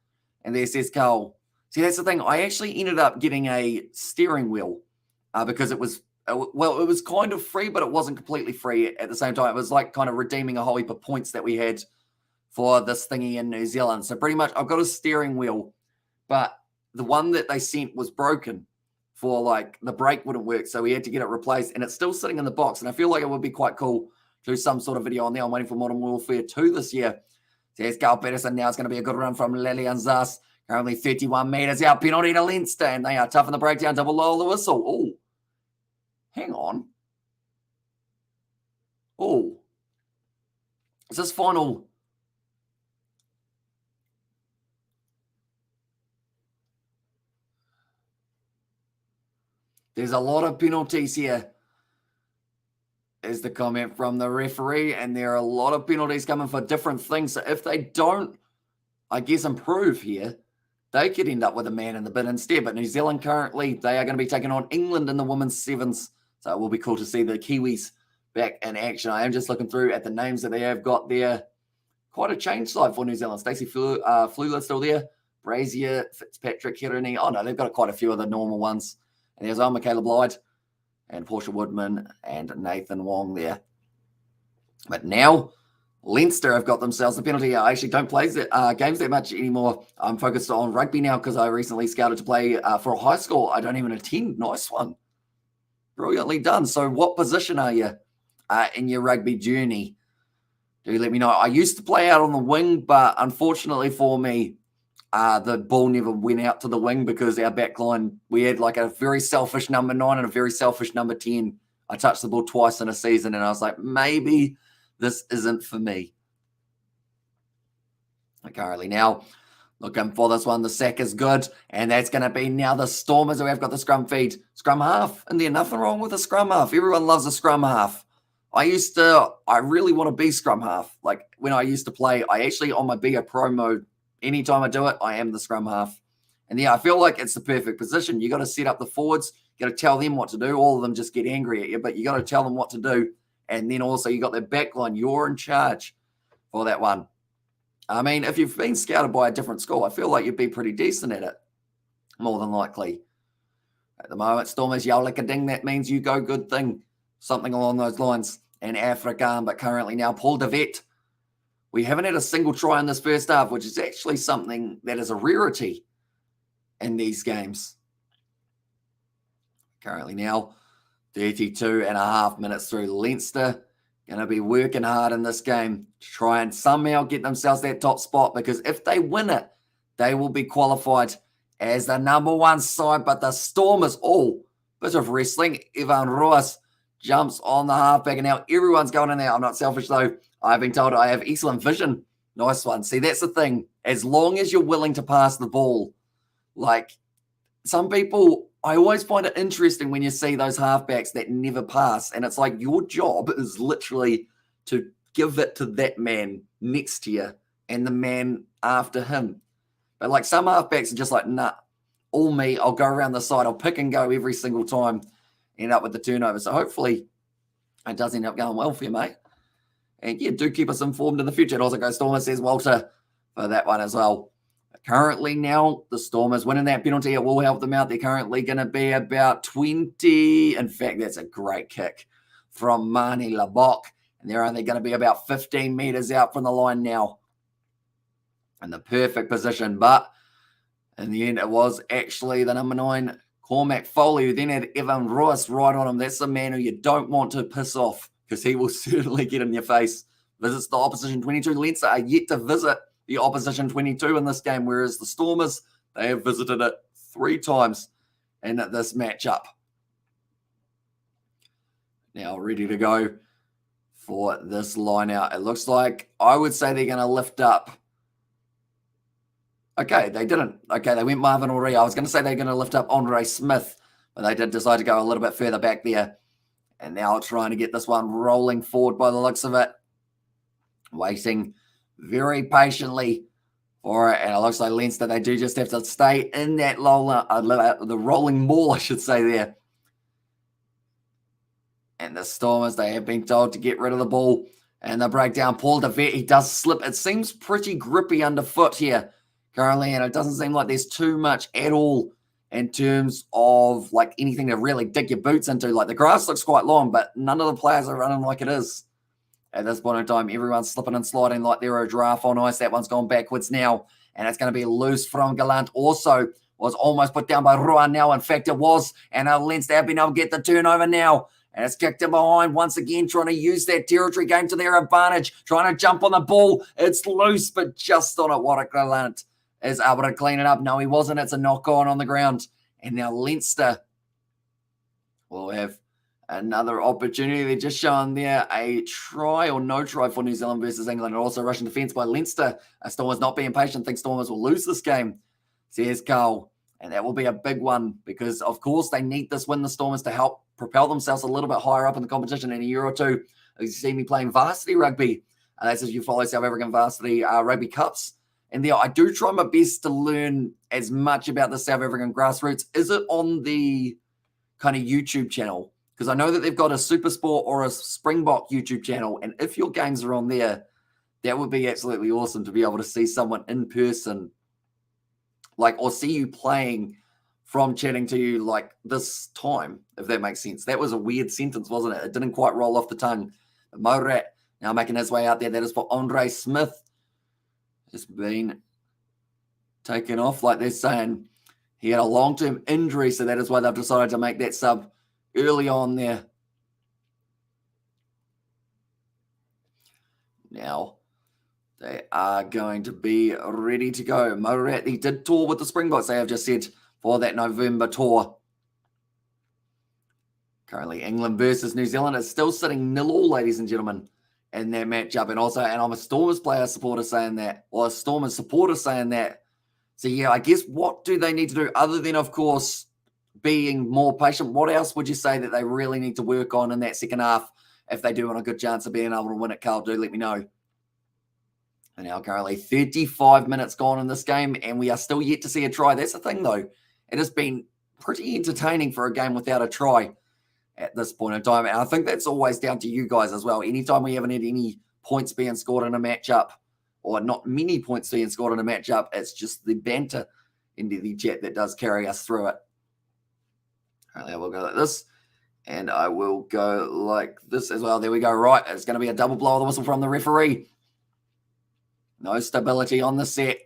and the SS Carl. See, that's the thing. I actually ended up getting a steering wheel because it was, well, it was kind of free, but it wasn't completely free at the same time. It was like kind of redeeming a whole heap of points that we had for this thingy in New Zealand. So pretty much I've got a steering wheel, but the one that they sent was broken. For like the brake wouldn't work, so we had to get it replaced, and it's still sitting in the box. And I feel like it would be quite cool to do some sort of video on there. I'm waiting for Modern Warfare 2 this year. There's Carl Peterson. Now it's going to be a good run from Lelian Zas. Currently 31 meters out. Penalty to Leinster, and they are tough in the breakdown to below the whistle. Oh, hang on. Oh, is this final? There's a lot of penalties here, is the comment from the referee, and there are a lot of penalties coming for different things. So if they don't, I guess, improve here, they could end up with a man in the bin instead. But New Zealand currently, they are going to be taking on England in the women's sevens. So it will be cool to see the Kiwis back in action. I am just looking through at the names that they have got there. Quite a change side for New Zealand. Stacey Fluler still there. Brazier, Fitzpatrick, Hirini. Oh, no, they've got quite a few of the normal ones. And there's Michaela Blyde and Portia Woodman and Nathan Wong there. But now, Leinster have got themselves the penalty. I actually don't play games that much anymore. I'm focused on rugby now because I recently scouted to play for a high school. I don't even attend. Nice one. Brilliantly done. So what position are you in your rugby journey? Do let me know. I used to play out on the wing, but unfortunately for me, the ball never went out to the wing because our back line, we had like a very selfish number 9 and a very selfish number 10. I touched the ball twice in a season, and I was like, maybe this isn't for me. Currently now, looking for this one. The sack is good, and that's going to be now the Stormers who have got the scrum feed. Scrum half, and there's nothing wrong with a scrum half. Everyone loves a scrum half. I really want to be scrum half. Like when I used to play, I actually on my Be a Pro mode, anytime I do it, I am the scrum half. And yeah, I feel like it's the perfect position. You got to set up the forwards. You got to tell them what to do. All of them just get angry at you, but you got to tell them what to do. And then also you got their back line. You're in charge for that one. I mean, if you've been scouted by a different school, I feel like you'd be pretty decent at it, more than likely. At the moment, Stormers yell like a ding. That means you go good thing. Something along those lines. And Afrikaan, but currently now Paul de Vet. We haven't had a single try in this first half, which is actually something that is a rarity in these games. Currently now, 32 and a half minutes through. Leinster going to be working hard in this game to try and somehow get themselves that top spot, because if they win it, they will be qualified as the number 1 side. But the Stormers, bit of wrestling. Ivan Ruas jumps on the halfback, and now everyone's going in there. I'm not selfish, though. I've been told I have excellent vision. Nice one. See, that's the thing. As long as you're willing to pass the ball, like some people, I always find it interesting when you see those halfbacks that never pass, and it's like your job is literally to give it to that man next to you and the man after him. But like some halfbacks are just like, nah, all me. I'll go around the side. I'll pick and go every single time. End up with the turnover. So hopefully it does end up going well for you, mate. And yeah, do keep us informed in the future. It also goes Stormers, says Walter, for that one as well. Currently now, the Stormers winning that penalty. It will help them out. They're currently going to be about 20. In fact, that's a great kick from Mani Labok. And they're only going to be about 15 meters out from the line now. In the perfect position. But in the end, it was actually the number 9, Cormac Foley, who then had Evan Royce right on him. That's the man who you don't want to piss off, because he will certainly get in your face. Visits the opposition 22. Leinster are yet to visit the opposition 22 in this game, whereas the Stormers, they have visited it 3 times in this matchup. Now ready to go for this line out. It looks like, I would say they're going to lift up. Okay, they didn't. Okay, they went Marvin Ori. I was going to say they're going to lift up Andre Smith, but they did decide to go a little bit further back there. And now trying to get this one rolling forward by the looks of it. Waiting very patiently for it. And it looks like Leinster, they do just have to stay in that the rolling ball, I should say there. And the Stormers, they have been told to get rid of the ball. And the breakdown, Paul de Vet, he does slip. It seems pretty grippy underfoot here currently, and it doesn't seem like there's too much at all in terms of like anything to really dig your boots into. Like the grass looks quite long, but none of the players are running like it is. At this point in time, everyone's slipping and sliding like they're a giraffe on ice. That one's gone backwards now, and it's going to be loose from Gallant. Also was almost put down by Ruan now. In fact, it was, and Leinster have been able to get the turnover now. And it's kicked in behind once again, trying to use that territory game to their advantage, trying to jump on the ball. It's loose, but just on it. What a Gallant is able to clean it up. No, he wasn't. It's a knock-on on the ground. And now Leinster will have another opportunity. They're just showing there a try or no try for New Zealand versus England. And also Russian defence by Leinster. Stormers not being patient. Think Stormers will lose this game, says Carl. And that will be a big one because, of course, they need this win, the Stormers, to help propel themselves a little bit higher up in the competition in a year or two. You see me playing varsity rugby. That's if you follow South African varsity rugby cups. And there, I do try my best to learn as much about the South African grassroots. Is it on the kind of YouTube channel? Because I know that they've got a Super Sport or a Springbok YouTube channel. And if your games are on there, that would be absolutely awesome to be able to see someone in person, like, or see you playing from chatting to you like this time, if that makes sense. That was a weird sentence, wasn't it? It didn't quite roll off the tongue. Morat now making his way out there. That is for Andre Smith. Just been taken off, like they're saying. He had a long-term injury, so that is why they've decided to make that sub early on there. Now, they are going to be ready to go. Morat, he did tour with the Springboks, they have just said, for that November tour. Currently, England versus New Zealand is still sitting 0-0, ladies and gentlemen, in that matchup. And also, and I'm a Stormers player supporter saying that, or a Stormers supporter saying that. So, yeah, I guess what do they need to do other than, of course, being more patient? What else would you say that they really need to work on in that second half if they do want a good chance of being able to win it? Carl, do let me know. And now currently 35 minutes gone in this game, and we are still yet to see a try. That's the thing, though. It has been pretty entertaining for a game without a try at this point in time. And I think that's always down to you guys as well. Anytime we haven't had any points being scored in a matchup, or not many points being scored in a matchup, it's just the banter into the chat that does carry us through it. All right, we'll go like this. And I will go like this as well. There we go. Right. It's going to be a double blow of the whistle from the referee. No stability on the set.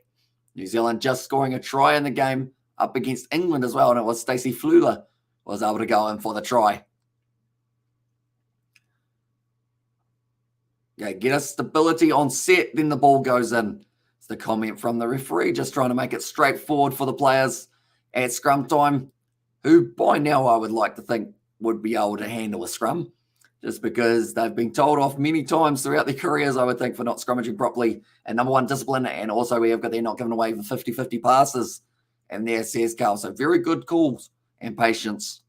New Zealand just scoring a try in the game up against England as well. And it was Stacey Fleuler was able to go in for the try. Okay, get us stability on set, then the ball goes in. It's the comment from the referee, just trying to make it straightforward for the players at scrum time, who by now I would like to think would be able to handle a scrum, just because they've been told off many times throughout their careers, I would think, for not scrummaging properly. And number one, discipline. And also we have got they're not giving away the 50-50 passes. And there says Carl. So very good calls and patience.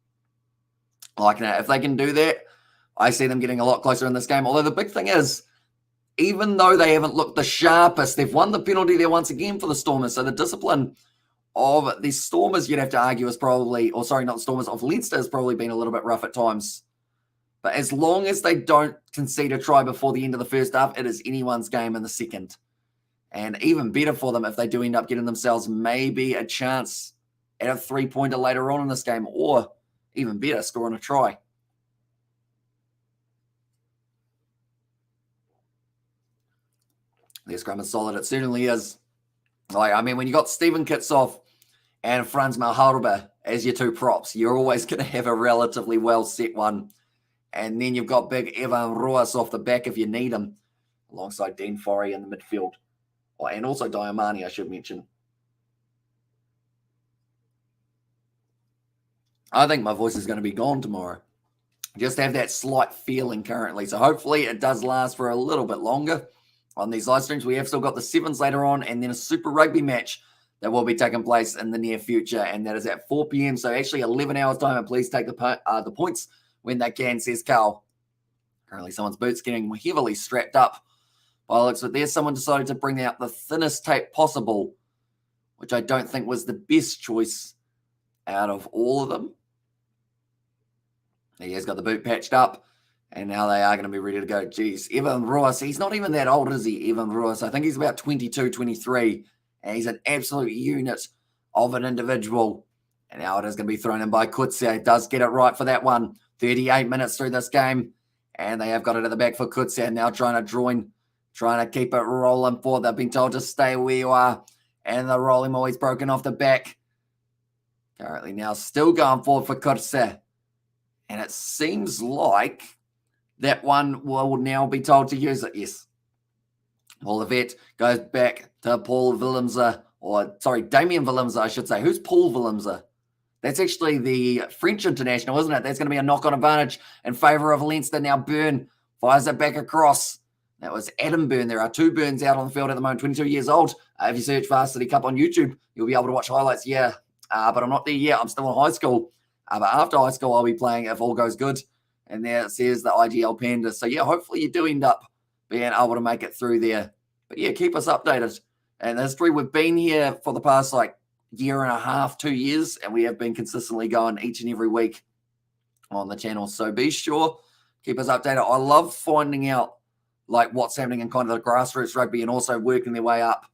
Like that. If they can do that, I see them getting a lot closer in this game. Although the big thing is, even though they haven't looked the sharpest, they've won the penalty there once again for the Stormers. So the discipline of the Stormers, you'd have to argue, is probably, or sorry, not the Stormers, of Leinster has probably been a little bit rough at times. But as long as they don't concede a try before the end of the first half, it is anyone's game in the second. And even better for them if they do end up getting themselves maybe a chance at a 3-pointer later on in this game, or even better, scoring a try. Their scrum is solid. It certainly is. Like, I mean, when you got Stephen Kitsoff and Franz Malharba as your two props, you're always going to have a relatively well-set one. And then you've got big Evan Ruas off the back if you need him, alongside Dean Forey in the midfield. Oh, and also Diamani, I should mention. I think my voice is going to be gone tomorrow. Just have that slight feeling currently. So hopefully it does last for a little bit longer. On these live streams, we have still got the sevens later on, and then a Super Rugby match that will be taking place in the near future, and that is at 4 p.m. So actually 11 hours time, and please take the points when they can, says Carl. Currently someone's boots getting heavily strapped up. By the looks of it, there's someone decided to bring out the thinnest tape possible, which I don't think was the best choice out of all of them. He has got the boot patched up. And now they are going to be ready to go. Geez, Evan Ruas, he's not even that old, is he, Evan Ruas? I think he's about 22, 23. And he's an absolute unit of an individual. And now it is going to be thrown in by Kutsia. He does get it right for that one. 38 minutes through this game. And they have got it at the back for Kutsia. Now trying to join, trying to keep it rolling forward. They've been told to stay where you are. And the rolling always broken off the back. Currently now still going forward for Kutsia. And it seems like that one will now be told to use it, yes. Paul Levette goes back to Paul Willemser, or sorry, Damien Willemser, I should say. Who's Paul Willemser? That's actually the French international, isn't it? That's going to be a knock-on advantage in favour of Leinster. Now Byrne fires it back across. That was Adam Byrne. There are two Byrnes out on the field at the moment, 22 years old. If you search Varsity Cup on YouTube, you'll be able to watch highlights. Yeah, but I'm not there yet. I'm still in high school. But after high school, I'll be playing if all goes good. And there it says the IGL Panda. So, yeah, hopefully you do end up being able to make it through there. But, yeah, keep us updated. And the history, we've been here for the past, year and a half, 2 years, and we have been consistently going each and every week on the channel. So be sure, keep us updated. I love finding out, what's happening in kind of the grassroots rugby and also working their way up.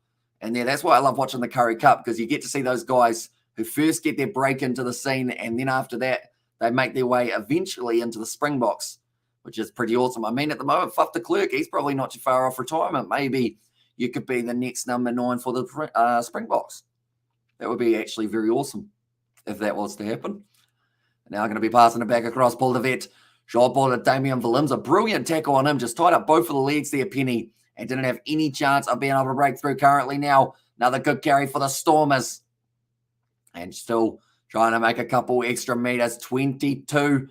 And that's why I love watching the Curry Cup, because you get to see those guys who first get their break into the scene, and then after that, they make their way eventually into the Springboks, which is pretty awesome. I mean, at the moment, Fuff de Klerk, he's probably not too far off retirement. Maybe you could be the next number 9 for the Springboks. That would be actually very awesome if that was to happen. Now I'm going to be passing it back across Paul de Vet. Short ball to Damien Williams. A brilliant tackle on him. Just tied up both of the legs there, Penny, and didn't have any chance of being able to break through currently now. Another good carry for the Stormers. And still trying to make a couple extra meters. 22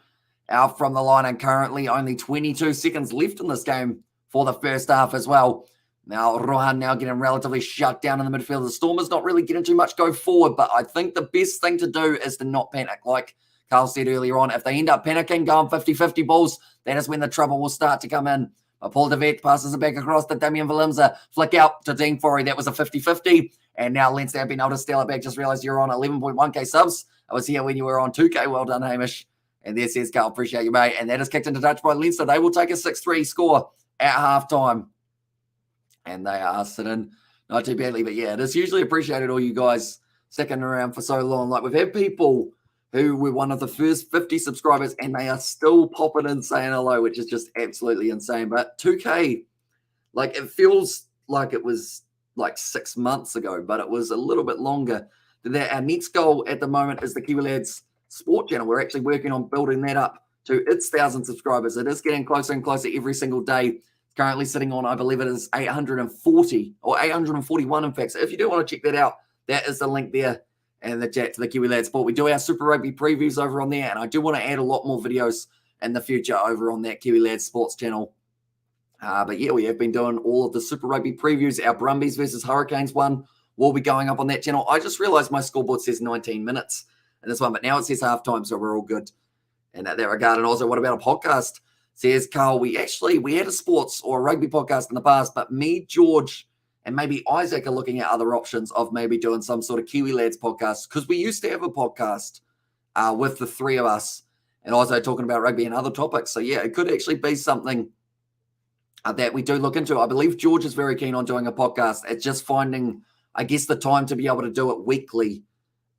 out from the line, and currently only 22 seconds left in this game for the first half as well. Now, Rohan now getting relatively shut down in the midfield. The Stormers not really getting too much go forward, but I think the best thing to do is to not panic. Like Carl said earlier on, if they end up panicking, going 50-50 balls, that is when the trouble will start to come in. But Paul de Vet passes it back across to Damien Williams. A flick out to Dean Forey. That was a 50-50. And now Leinster have been able to steal it back. Just realised you're on 11.1k subs. I was here when you were on 2k. Well done, Hamish. And there says Carl, appreciate you, mate. And that is kicked into touch by Leinster. They will take a 6-3 score at halftime. And they are sitting not too badly. But yeah, it is hugely appreciated, all you guys sticking around for so long. We've had people who were one of the first 50 subscribers, and they are still popping in saying hello, which is just absolutely insane. But 2K, it feels like it was 6 months ago, but it was a little bit longer than that. Our next goal at the moment is the Kiwi Lads Sport channel. We're actually working on building that up to its 1,000 subscribers. It is getting closer and closer every single day. Currently sitting on, I believe it is 840 or 841, in fact. So if you do want to check that out, that is the link there and the chat to the Kiwi Lads Sport. We do our Super Rugby previews over on there, and I do want to add a lot more videos in the future over on that Kiwi Lads Sports channel. But yeah, we have been doing all of the Super Rugby previews. Our Brumbies versus Hurricanes one will be going up on that channel. I just realized my scoreboard says 19 minutes in this one, but now it says halftime, so we're all good in that regard. And also, what about a podcast? Says Carl, we had a sports or a rugby podcast in the past, but me, George, and maybe Isaac are looking at other options of maybe doing some sort of Kiwi Lads podcast, because we used to have a podcast with the three of us and also talking about rugby and other topics. So yeah, it could actually be something that we do look into. I believe George is very keen on doing a podcast. It's just finding, I guess, the time to be able to do it weekly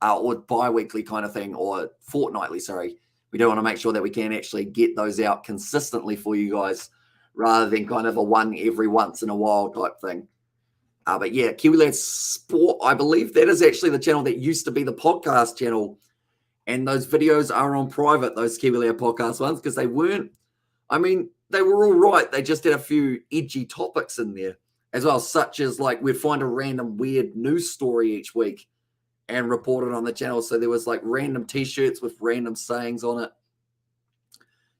or bi-weekly kind of thing, or fortnightly, sorry. We do want to make sure that we can actually get those out consistently for you guys, rather than kind of a one every once in a while type thing. But yeah, Kiwi Lads Sport, I believe that is actually the channel that used to be the podcast channel. And those videos are on private, those Kiwi Lads podcast ones, because they weren't, they were all right. They just had a few edgy topics in there as well, such as we'd find a random weird news story each week and report it on the channel. So there was random t-shirts with random sayings on it.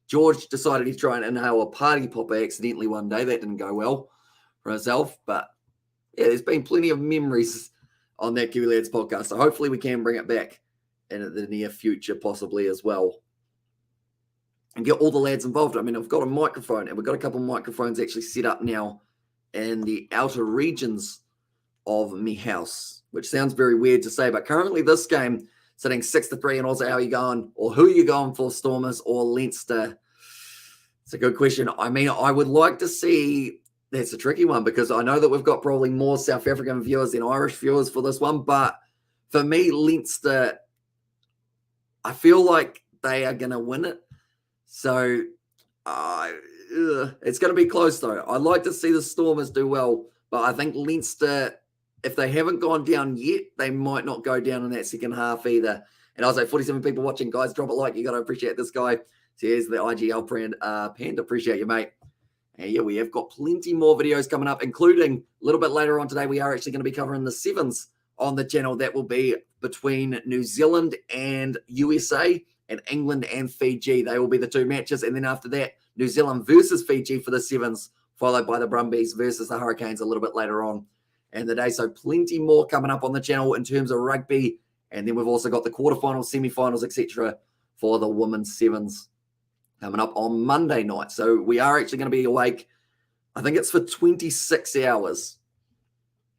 George decided he'd try and inhale a party popper accidentally one day. That didn't go well for himself. But yeah, there's been plenty of memories on that Kiwi Lads podcast. So hopefully we can bring it back in the near future possibly as well, and get all the lads involved. I've got a microphone, and we've got a couple of microphones actually set up now in the outer regions of me house, which sounds very weird to say, but currently this game sitting 6-3, and also how are you going, or who are you going for, Stormers or Leinster? It's a good question. I would like to see, that's a tricky one, because I know that we've got probably more South African viewers than Irish viewers for this one, but for me, Leinster, I feel like they are going to win it. So it's going to be close, though. I'd like to see the Stormers do well, but I think Leinster, if they haven't gone down yet, they might not go down in that second half either. And I was 47 people watching. Guys, drop a like. You got to appreciate this guy. So here's the IGL Panda. Appreciate you, mate. And yeah, we have got plenty more videos coming up, including a little bit later on today, we are actually going to be covering the sevens on the channel. That will be between New Zealand and USA, and England and Fiji. They will be the two matches. And then after that, New Zealand versus Fiji for the sevens, followed by the Brumbies versus the Hurricanes a little bit later on in the day. So plenty more coming up on the channel in terms of rugby And then we've also got the quarterfinals, semi-finals, etc. for the women's sevens coming up on Monday night. So we are actually going to be awake, I think it's for 26 hours.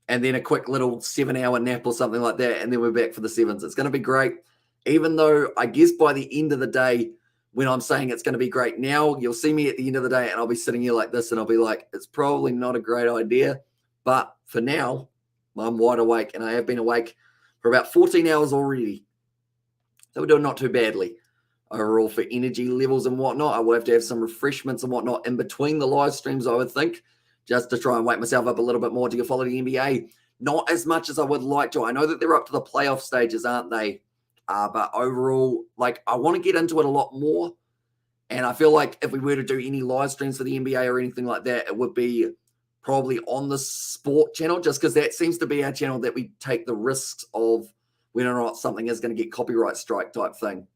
And then a quick little 7-hour nap or something like that. And then we're back for the sevens. It's going to be great. Even though I guess by the end of the day, when I'm saying it's going to be great now, you'll see me at the end of the day and I'll be sitting here like this and I'll be like, it's probably not a great idea. But for now, I'm wide awake and I have been awake for about 14 hours already. So we're doing not too badly overall for energy levels and whatnot. I will have to have some refreshments and whatnot in between the live streams, I would think, just to try and wake myself up a little bit more to follow the NBA. Not as much as I would like to. I know that they're up to the playoff stages, aren't they? But overall, like, I want to get into it a lot more. And I feel like if we were to do any live streams for the NBA or anything like that, it would be probably on the sport channel, just because that seems to be our channel that we take the risks of whether or not something is going to get copyright strike type thing.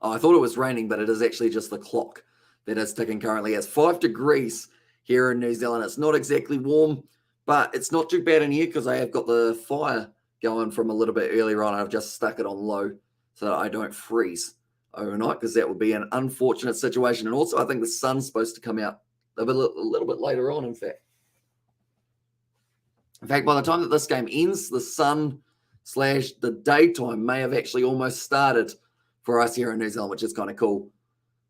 Oh, I thought it was raining, but it is actually just the clock that is ticking currently. It's 5 degrees here in New Zealand. It's not exactly warm, but it's not too bad in here because I have got the fire going from a little bit earlier on. I've just stuck it on low so that I don't freeze overnight, because that would be an unfortunate situation. And also, I think the sun's supposed to come out a little bit later on, in fact. In fact, by the time that this game ends, the sun/the daytime may have actually almost started for us here in New Zealand, which is kind of cool.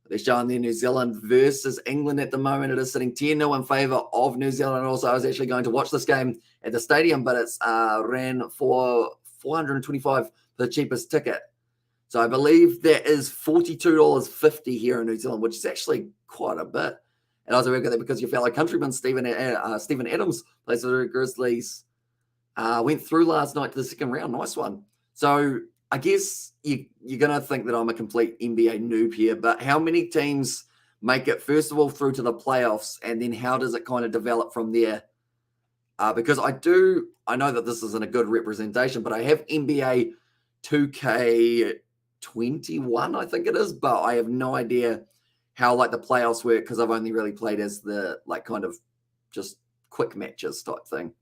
They're showing there New Zealand versus England at the moment. It is sitting 10-0 in favour of New Zealand. Also, I was actually going to watch this game at the stadium, but it's ran for $425 for the cheapest ticket. So I believe that is $42.50 here in New Zealand, which is actually quite a bit. And I was aware of that because your fellow countryman, Stephen Adams, plays for the Grizzlies, went through last night to the second round. Nice one. So I guess you're going to think that I'm a complete NBA noob here, but how many teams make it, first of all, through to the playoffs, and then how does it kind of develop from there? Because I know that this isn't a good representation, but I have NBA 2K21, I think it is, but I have no idea how like the playoffs work because I've only really played as the like kind of just quick matches type thing.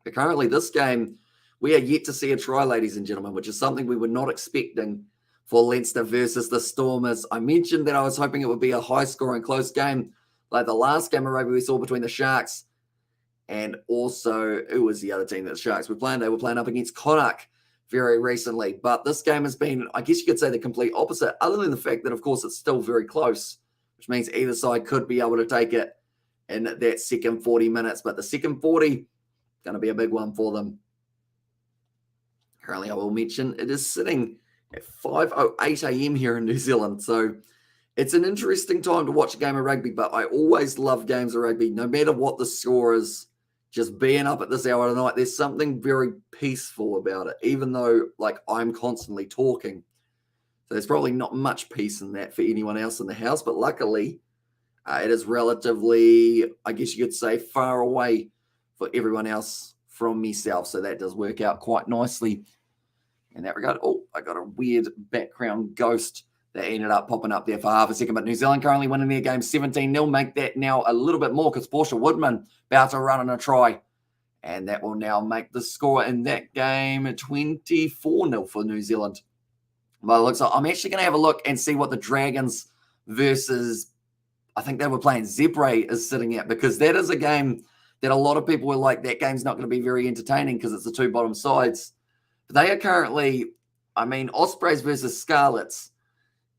But currently this game, we are yet to see a try, ladies and gentlemen, which is something we were not expecting for Leinster versus the Stormers. I mentioned that I was hoping it would be a high-scoring, close game, like the last game of rugby we saw between the Sharks and also, who was the other team that the Sharks were playing? They were playing up against Connacht very recently. But this game has been, I guess you could say, the complete opposite, other than the fact that, of course, it's still very close, which means either side could be able to take it in that second 40 minutes. But the second 40, going to be a big one for them. Currently, I will mention it is sitting at 5:08 a.m. here in New Zealand. So it's an interesting time to watch a game of rugby, but I always love games of rugby, no matter what the score is. Just being up at this hour of the night, there's something very peaceful about it, even though like I'm constantly talking. So there's probably not much peace in that for anyone else in the house, but luckily it is relatively, I guess you could say, far away for everyone else from myself. So that does work out quite nicely in that regard. Oh, I got a weird background ghost that ended up popping up there for half a second. But New Zealand currently winning their game 17-0. Make that now a little bit more because Portia Woodman about to run on a try. And that will now make the score in that game 24-0 for New Zealand. Well, it looks like I'm actually going to have a look and see what the Dragons versus, I think they were playing Zebra is sitting at, because that is a game that a lot of people were like, that game's not going to be very entertaining because it's the two bottom sides. But they are currently, I mean, Ospreys versus Scarlets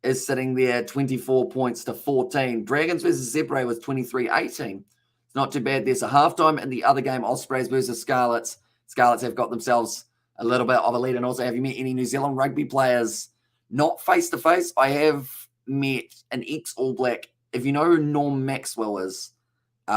is sitting there 24 points to 14. Dragons versus Zebra was 23-18. It's not too bad. There's a halftime in the other game, Ospreys versus Scarlets. Scarlets have got themselves a little bit of a lead. And also, have you met any New Zealand rugby players? Not face-to-face. I have met an ex-All Black. If you know who Norm Maxwell is,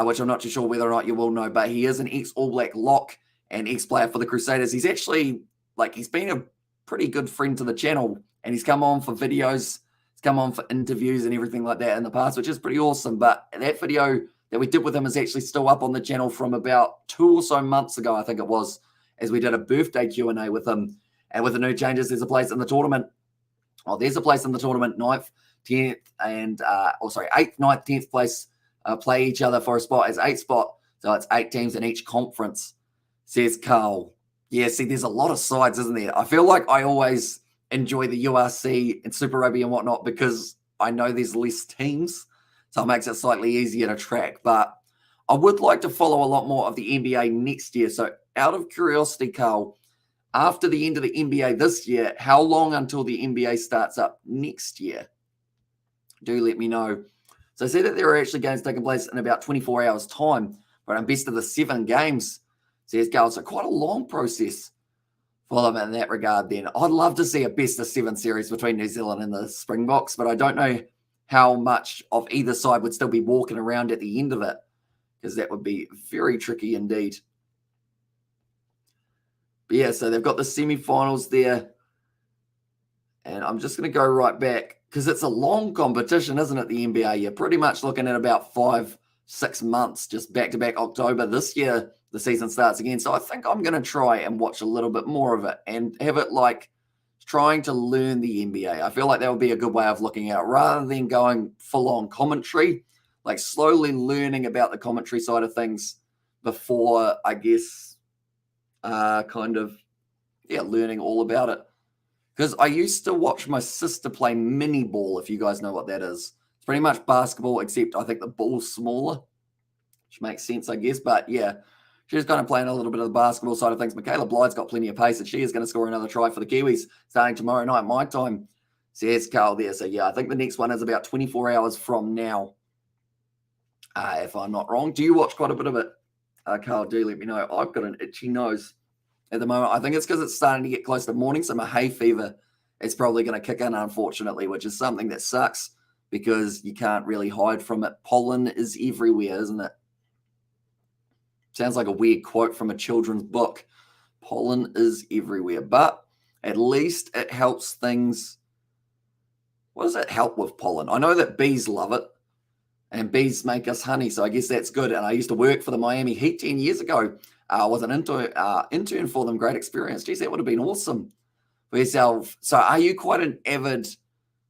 which I'm not too sure whether or not you will know, but he is an ex-All Black lock and ex-player for the Crusaders. He's actually, like, he's been a pretty good friend to the channel, and he's come on for videos, he's come on for interviews and everything like that in the past, which is pretty awesome. But that video that we did with him is actually still up on the channel from about 2 or so months ago, I think it was, as we did a birthday Q&A with him. And with the new changes, there's a place in the tournament. Oh, there's a place in the tournament, 9th, 10th, and, 8th, 9th, 10th place play each other for a spot as 8th spot. So it's 8 teams in each conference. says Carl. Yeah, see, there's a lot of sides, isn't there? I feel like I always enjoy the URC and Super Rugby and whatnot because I know there's less teams, so it makes it slightly easier to track. But I would like to follow a lot more of the NBA next year. So out of curiosity, Carl, after the end of the NBA this year, how long until the NBA starts up next year? Do let me know. So I said that there are actually games taking place in about 24 hours' time, but I'm best of the 7 games, says Carl. So quite a long process for them in that regard then. I'd love to see a best of 7 series between New Zealand and the Springboks, but I don't know how much of either side would still be walking around at the end of it, because that would be very tricky indeed. But yeah, so they've got the semi-finals there. And I'm just going to go right back because it's a long competition, isn't it, the NBA? You're pretty much looking at about 5-6 months, just back-to-back October. This year, the season starts again. So I think I'm going to try and watch a little bit more of it and have it like trying to learn the NBA. I feel like that would be a good way of looking at it rather than going full-on commentary, like slowly learning about the commentary side of things before, I guess, learning all about it. Because I used to watch my sister play mini ball, if you guys know what that is. It's pretty much basketball, except I think the ball's smaller, which makes sense, I guess. But yeah, she's kind of playing a little bit of the basketball side of things. Michaela Blythe's got plenty of pace, and she is going to score another try for the Kiwis starting tomorrow night, my time. Says Carl there. So yeah, I think the next one is about 24 hours from now, if I'm not wrong. Do you watch quite a bit of it, Carl? Do let me know. I've got an itchy nose at the moment. I think it's because it's starting to get close to morning, so my hay fever is probably going to kick in, unfortunately, which is something that sucks because you can't really hide from it. Pollen is everywhere, isn't it? Sounds like a weird quote from a children's book. Pollen is everywhere, but at least it helps things. What does it help with pollen? I know that bees love it, and bees make us honey, so I guess that's good. And I used to work for the Miami Heat 10 years ago. I was an intern for them. Great experience. Geez, that would have been awesome for yourself. So are you quite an avid,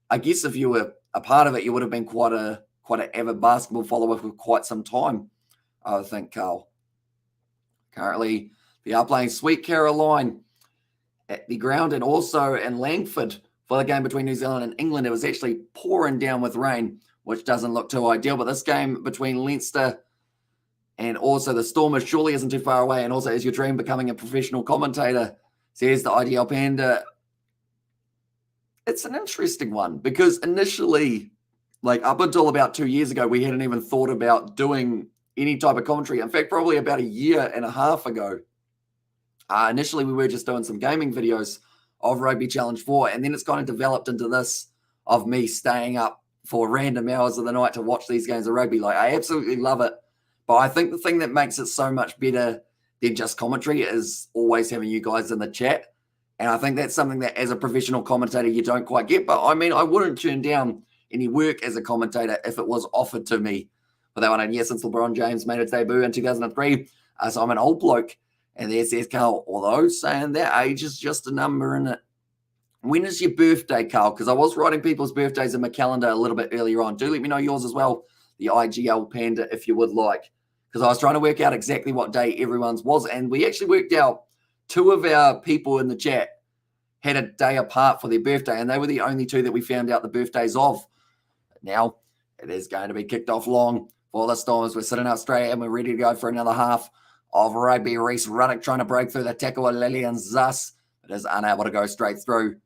I guess if you were a part of it, you would have been quite an avid basketball follower for quite some time, I would think, Carl. Currently, they are playing Sweet Caroline at the ground and also in Langford for the game between New Zealand and England. It was actually pouring down with rain, which doesn't look too ideal. But this game between Leinster and also the Stormers surely isn't too far away. And also, is your dream becoming a professional commentator? Says the Ideal Panda. It's an interesting one because initially, like up until about 2 years ago, we hadn't even thought about doing any type of commentary. In fact, probably about a year and a half ago. Initially, we were just doing some gaming videos of Rugby Challenge 4, and then it's kind of developed into this of me staying up for random hours of the night to watch these games of rugby. Like, I absolutely love it. But I think the thing that makes it so much better than just commentary is always having you guys in the chat. And I think that's something that as a professional commentator, you don't quite get. But I mean, I wouldn't turn down any work as a commentator if it was offered to me for that one. And yes, since LeBron James made its debut in 2003, so I'm an old bloke. And there says Carl, although saying that age is just a number in it. When is your birthday, Carl? Because I was writing people's birthdays in my calendar a little bit earlier on. Do let me know yours as well, the IGL Panda, if you would like. Because I was trying to work out exactly what day everyone's was. And we actually worked out 2 of our people in the chat had a day apart for their birthday. And they were the only 2 that we found out the birthdays of. Now, it is going to be kicked off long for the Stormers. We're sitting up straight and we're ready to go for another half of rugby. Reese Ruddock trying to break through the tackle of Lillian Zuss. It is unable to go straight through.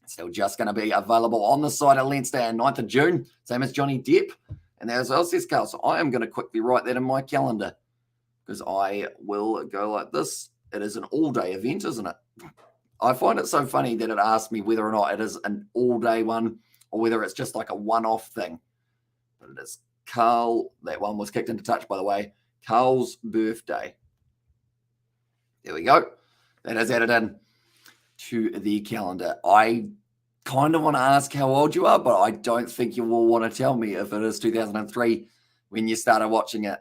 Still just going to be available on the side of Leinster on 9th of June. Same as Johnny Depp. And there as well says Carl. So I am going to quickly write that in my calendar because I will go like this. It is an all-day event, isn't it? I find it so funny that it asks me whether or not it is an all-day one or whether it's just like a one-off thing. But it is Carl. That one was kicked into touch, by the way. Carl's birthday. There we go. That is added in to the calendar. I kind of want to ask how old you are, but I don't think you will want to tell me if it is 2003 when you started watching it.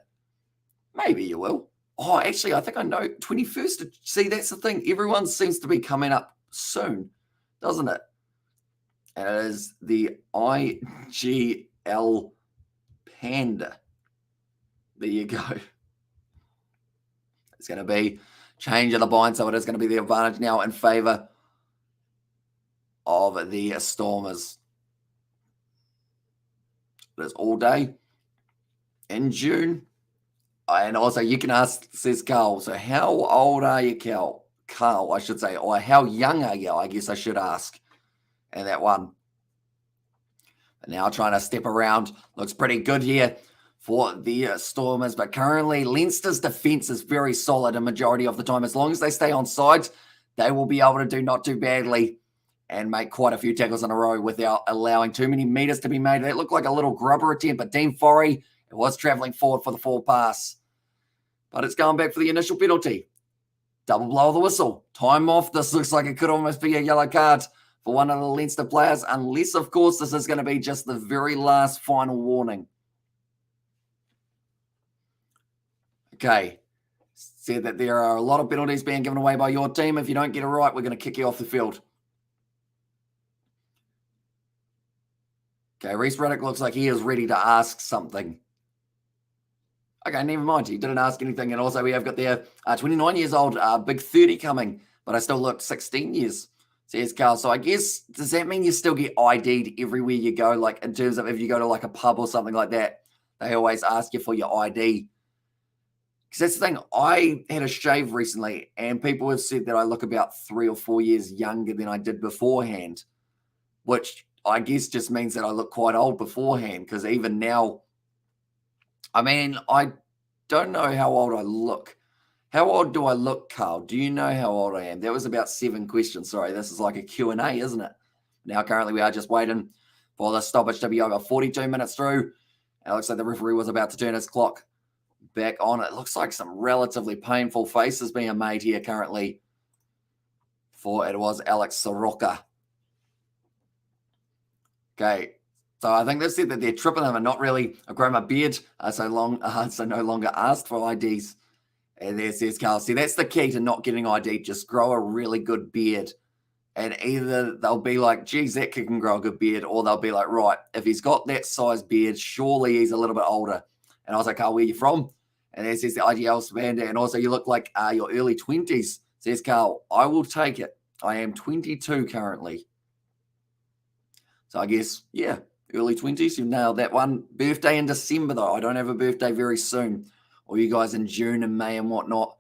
Maybe you will. Oh, actually, I think I know. 21st. See, that's the thing. Everyone seems to be coming up soon, doesn't it? And it is the IGL Panda. There you go. It's going to be change of the bind, so it is going to be the advantage now in favour of the Stormers. It is all day in June. And also, you can ask, says Carl, so how old are you, Carl, I should say, or how young are you, I guess I should ask. And that one. And now trying to step around. Looks pretty good here for the Stormers. But currently, Leinster's defence is very solid a majority of the time. As long as they stay on sides, they will be able to do not too badly and make quite a few tackles in a row without allowing too many meters to be made. That looked like a little grubber attempt, but Dean Forey was travelling forward for the forward pass. But it's going back for the initial penalty. Double blow of the whistle. Time off. This looks like it could almost be a yellow card for one of the Leinster players, unless, of course, this is going to be just the very last final warning. Okay. Said that there are a lot of penalties being given away by your team. If you don't get it right, we're going to kick you off the field. Okay, Reece Ruddock looks like he is ready to ask something. Okay, never mind. He didn't ask anything. And also we have got there 29 years old, big 30 coming, but I still look 16 years, says Carl. So I guess, does that mean you still get ID'd everywhere you go? Like in terms of if you go to like a pub or something like that, they always ask you for your ID. Because that's the thing. I had a shave recently and people have said that I look about 3 or 4 years younger than I did beforehand, which I guess just means that I look quite old beforehand, because even now, I mean, I don't know how old I look. How old do I look, Carl? Do you know how old I am? That was about 7 questions. Sorry, this is like a Q&A, isn't it? Now, currently, we are just waiting for the stoppage to be over 42 minutes through. It looks like the referee was about to turn his clock back on. It looks like some relatively painful faces being made here currently. For it was Alex Soroka. Okay, so I think they've said that they're tripping them and not really growing my beard so no longer asked for IDs. And there says Carl, see, that's the key to not getting ID. Just grow a really good beard. And either they'll be like, geez, that kid can grow a good beard, or they'll be like, right, if he's got that size beard, surely he's a little bit older. And I was like, Carl, where are you from? And there says the IGL Spanda, and also you look like your early 20s, says Carl. I will take it. I am 22 currently. So I guess, yeah, early 20s, you nailed that one. Birthday in December, though. I don't have a birthday very soon. Or you guys in June and May and whatnot.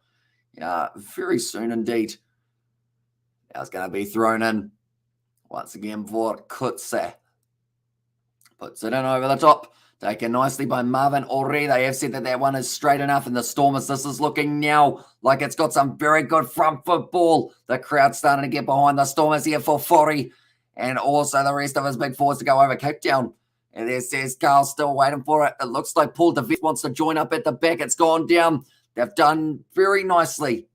Very soon indeed. Now it's going to be thrown in once again for Kutse. Puts it in over the top. Taken nicely by Marvin Ori. They have said that that one is straight enough. And the Stormers, this is looking now like it's got some very good front football. The crowd's starting to get behind the Stormers here for Fori. And also the rest of his big forwards to go over Cape Town. And there says Carl still waiting for it. It looks like Paul DeVette wants to join up at the back. It's gone down. They've done very nicely.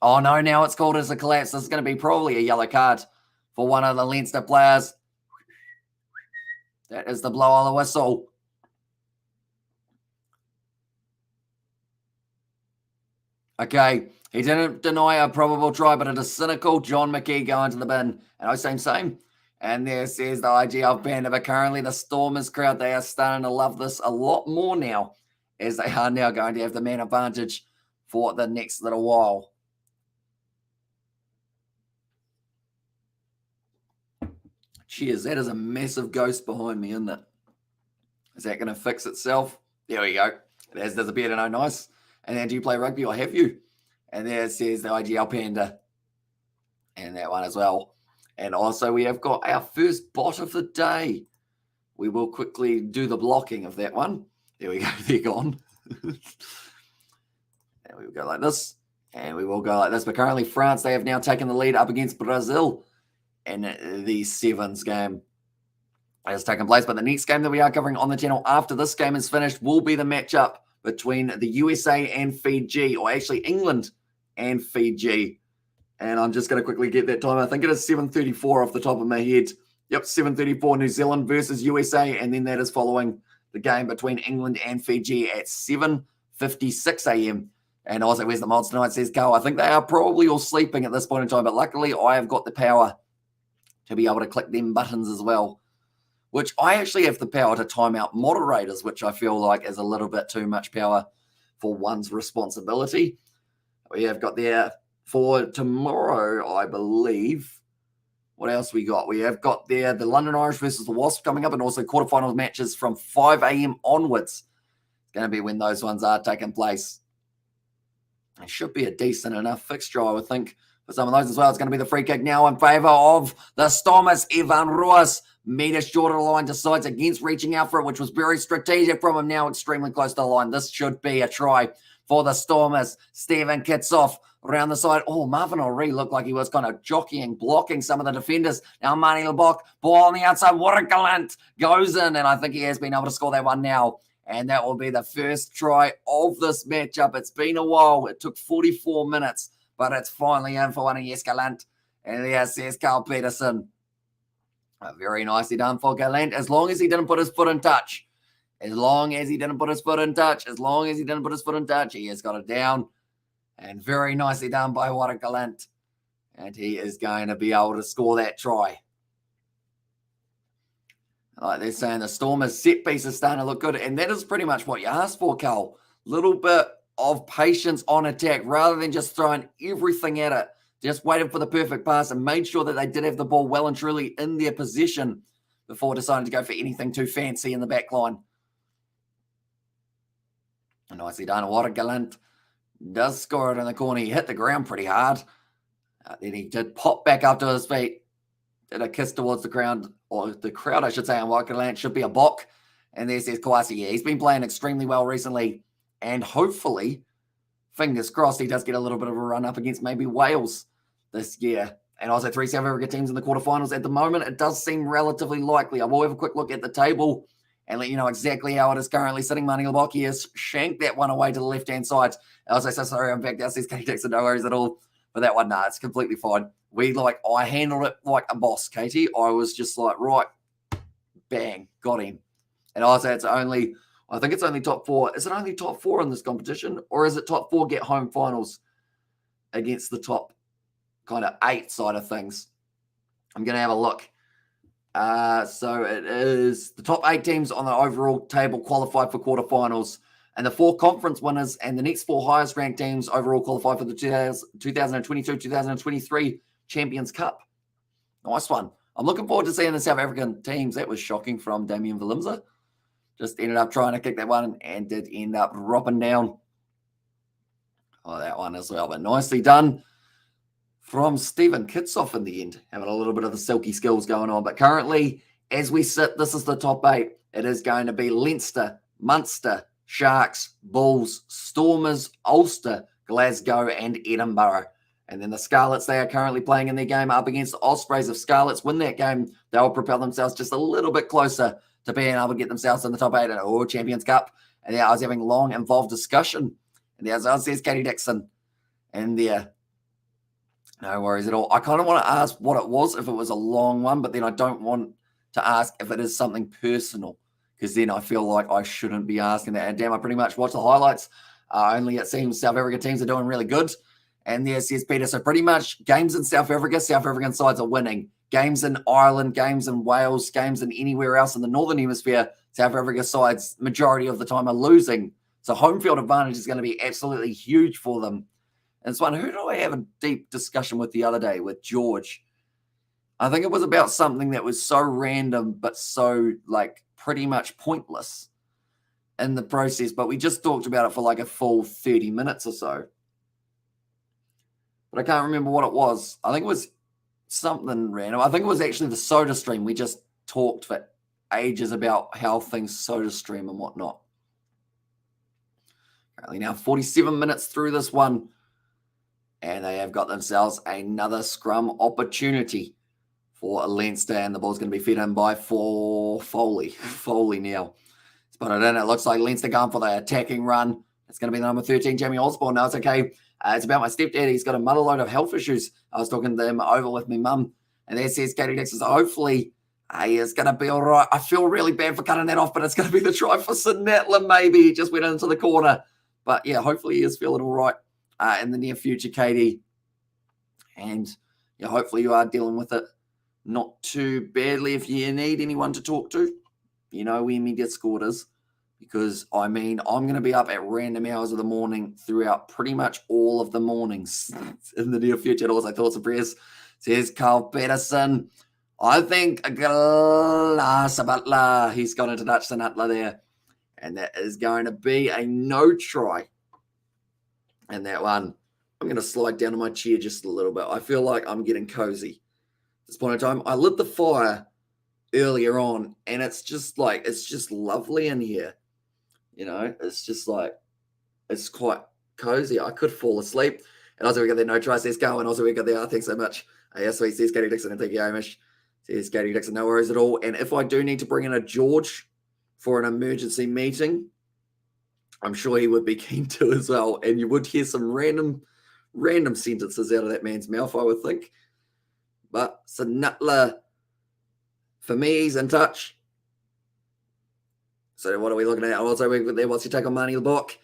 Oh no, now it's called as a collapse. This is going to be probably a yellow card for one of the Leinster players. That is the blow on the whistle. Okay, he didn't deny a probable try, but it is cynical. John McKee going to the bin. And same. And there says the IGL Panda, but currently the Stormers crowd, they are starting to love this a lot more now, as they are now going to have the man advantage for the next little while. Cheers, that is a massive ghost behind me, isn't it? Is that going to fix itself? There we go. It has disappeared, and nice. And then, do you play rugby or have you? And there it says the IGL Panda. And that one as well. And also we have got our first bot of the day. We will quickly do the blocking of that one. There we go. They're gone. And we will go like this. And we will go like this. But currently France, they have now taken the lead up against Brazil in the sevens game that has taken place. But the next game that we are covering on the channel after this game is finished will be the matchup between the USA and Fiji, or actually England and Fiji. And I'm just going to quickly get that time. I think it is 7:34 off the top of my head. Yep, 7:34 New Zealand versus USA. And then that is following the game between England and Fiji at 7:56 a.m. And also, where's the mods tonight, says Carl. I think they are probably all sleeping at this point in time. But luckily, I have got the power to be able to click them buttons as well, which I actually have the power to time out moderators, which I feel like is a little bit too much power for one's responsibility. We have got there for tomorrow, I believe. What else we got? We have got there the London Irish versus the Wasps coming up, and also quarterfinals matches from 5 a.m. onwards. It's going to be when those ones are taking place. It should be a decent enough fixture, I would think, for some of those as well. It's going to be the free kick now in favour of the Stormers. Ivan Ruas, metres short of the line, decides against reaching out for it, which was very strategic from him, now extremely close to the line. This should be a try for the Stormers. Stephen Kitsoff around the side. Oh, Marvin O'Ree looked like he was kind of jockeying, blocking some of the defenders. Now Marnie Lebok, ball on the outside. What a gallant goes in, and I think he has been able to score that one now. And that will be the first try of this matchup. It's been a while. It took 44 minutes, but it's finally in for one of Gallant. And there says Carl Peterson. Very nicely done for Gallant, as long as he didn't put his foot in touch. As long as he didn't put his foot in touch. As long as he didn't put his foot in touch, he has got it down. And very nicely done by Wara Gallant. And he is going to be able to score that try. Like they're saying, the Stormers set piece is starting to look good. And that is pretty much what you asked for, Carl. Little bit of patience on attack rather than just throwing everything at it. Just waited for the perfect pass and made sure that they did have the ball well and truly in their possession before deciding to go for anything too fancy in the back line. Nicely done. Wara Gallant does score it in the corner. He hit the ground pretty hard. Then he did pop back up to his feet. Did a kiss towards the ground, or the crowd, I should say, and Wara Gallant should be a block. And there says Kawasi. Yeah, he's been playing extremely well recently. And hopefully, fingers crossed, he does get a little bit of a run up against maybe Wales this year. And also 3 South Africa teams in the quarterfinals. At the moment, it does seem relatively likely. I will have a quick look at the table and let you know exactly how it is currently sitting. Marnie Lebok has shanked that one away to the left-hand side. I was so sorry, I'm back down. Says Katie Dixon, no worries at all for that one. Nah, it's completely fine. I handled it like a boss, Katie. I was just like, right, bang, got him. And also I think it's only top 4. Is it only top 4 in this competition? Or is it top 4 get home finals against the top kind of 8 side of things? I'm going to have a look. So it is the top 8 teams on the overall table qualified for quarterfinals. And the 4 conference winners and the next 4 highest ranked teams overall qualified for the 2022-2023 Champions Cup. Nice one. I'm looking forward to seeing the South African teams. That was shocking from Damien Valimza. Just ended up trying to kick that one and did end up dropping down. Oh, that one as well. But nicely done from Stephen Kitsoff in the end. Having a little bit of the silky skills going on. But currently, as we sit, this is the top 8. It is going to be Leinster, Munster, Sharks, Bulls, Stormers, Ulster, Glasgow, and Edinburgh. And then the Scarlets, they are currently playing in their game up against the Ospreys. If Scarlets win that game, they'll propel themselves just a little bit closer to being able to get themselves in the top 8 in the Champions Cup. And there I was having long, involved discussion. And there says Katie Dixon. And there, no worries at all. I kind of want to ask what it was, if it was a long one, but then I don't want to ask if it is something personal, because then I feel like I shouldn't be asking that. And damn, I pretty much watched the highlights. Only it seems South Africa teams are doing really good. And there says Peter, so pretty much games in South Africa, South African sides are winning. Games in Ireland, games in Wales, games in anywhere else in the Northern Hemisphere, South Africa sides, majority of the time, are losing. So home field advantage is going to be absolutely huge for them. And it's one, who did I have a deep discussion with the other day with George? I think it was about something that was so random, but so pretty much pointless in the process. But we just talked about it for a full 30 minutes or so. But I can't remember what it was. I think it was something random. I think it was actually the Soda Stream. We just talked for ages about how things Soda Stream and whatnot. Currently now 47 minutes through this one. And they have got themselves another scrum opportunity for Leinster. And the ball's going to be fed in by Foley. Foley now. It's put it in. It looks like Leinster going for the attacking run. It's going to be number 13, Jamie Osborne. No, it's okay. It's about my stepdad. He's got a mother load of health issues. I was talking to them over with my mum. And there says Katie Dixon, so hopefully it's going to be all right. I feel really bad for cutting that off, but it's going to be the try for St. Natlan, maybe. He just went into the corner. But, yeah, hopefully he is feeling all right in the near future, Katie. And, yeah, hopefully you are dealing with it not too badly. If you need anyone to talk to, you know where media squad is. because, I mean, I'm going to be up at random hours of the morning throughout pretty much all of the mornings in the near future. And also, thoughts and prayers, says Carl Peterson. I think a glass of Butler. He's gone into Dutch Sinatla there. And that is going to be a no try. And that one, I'm going to slide down to my chair just a little bit. I feel like I'm getting cozy at this point in time. I lit the fire earlier on, and it's just lovely in here. You know, it's just like, it's quite cozy. I could fall asleep. And also we got the no try, says Go. And also we got the thanks so much. Yes, sweet, says Katie Dixon. And thank you, Hamish. Says Katie Dixon, no worries at all. And if I do need to bring in a George for an emergency meeting, I'm sure he would be keen to as well. And you would hear some random sentences out of that man's mouth, I would think. But Sinatla, for me, he's in touch. So what are we looking at? Also, what's your take on Marnie LeBock?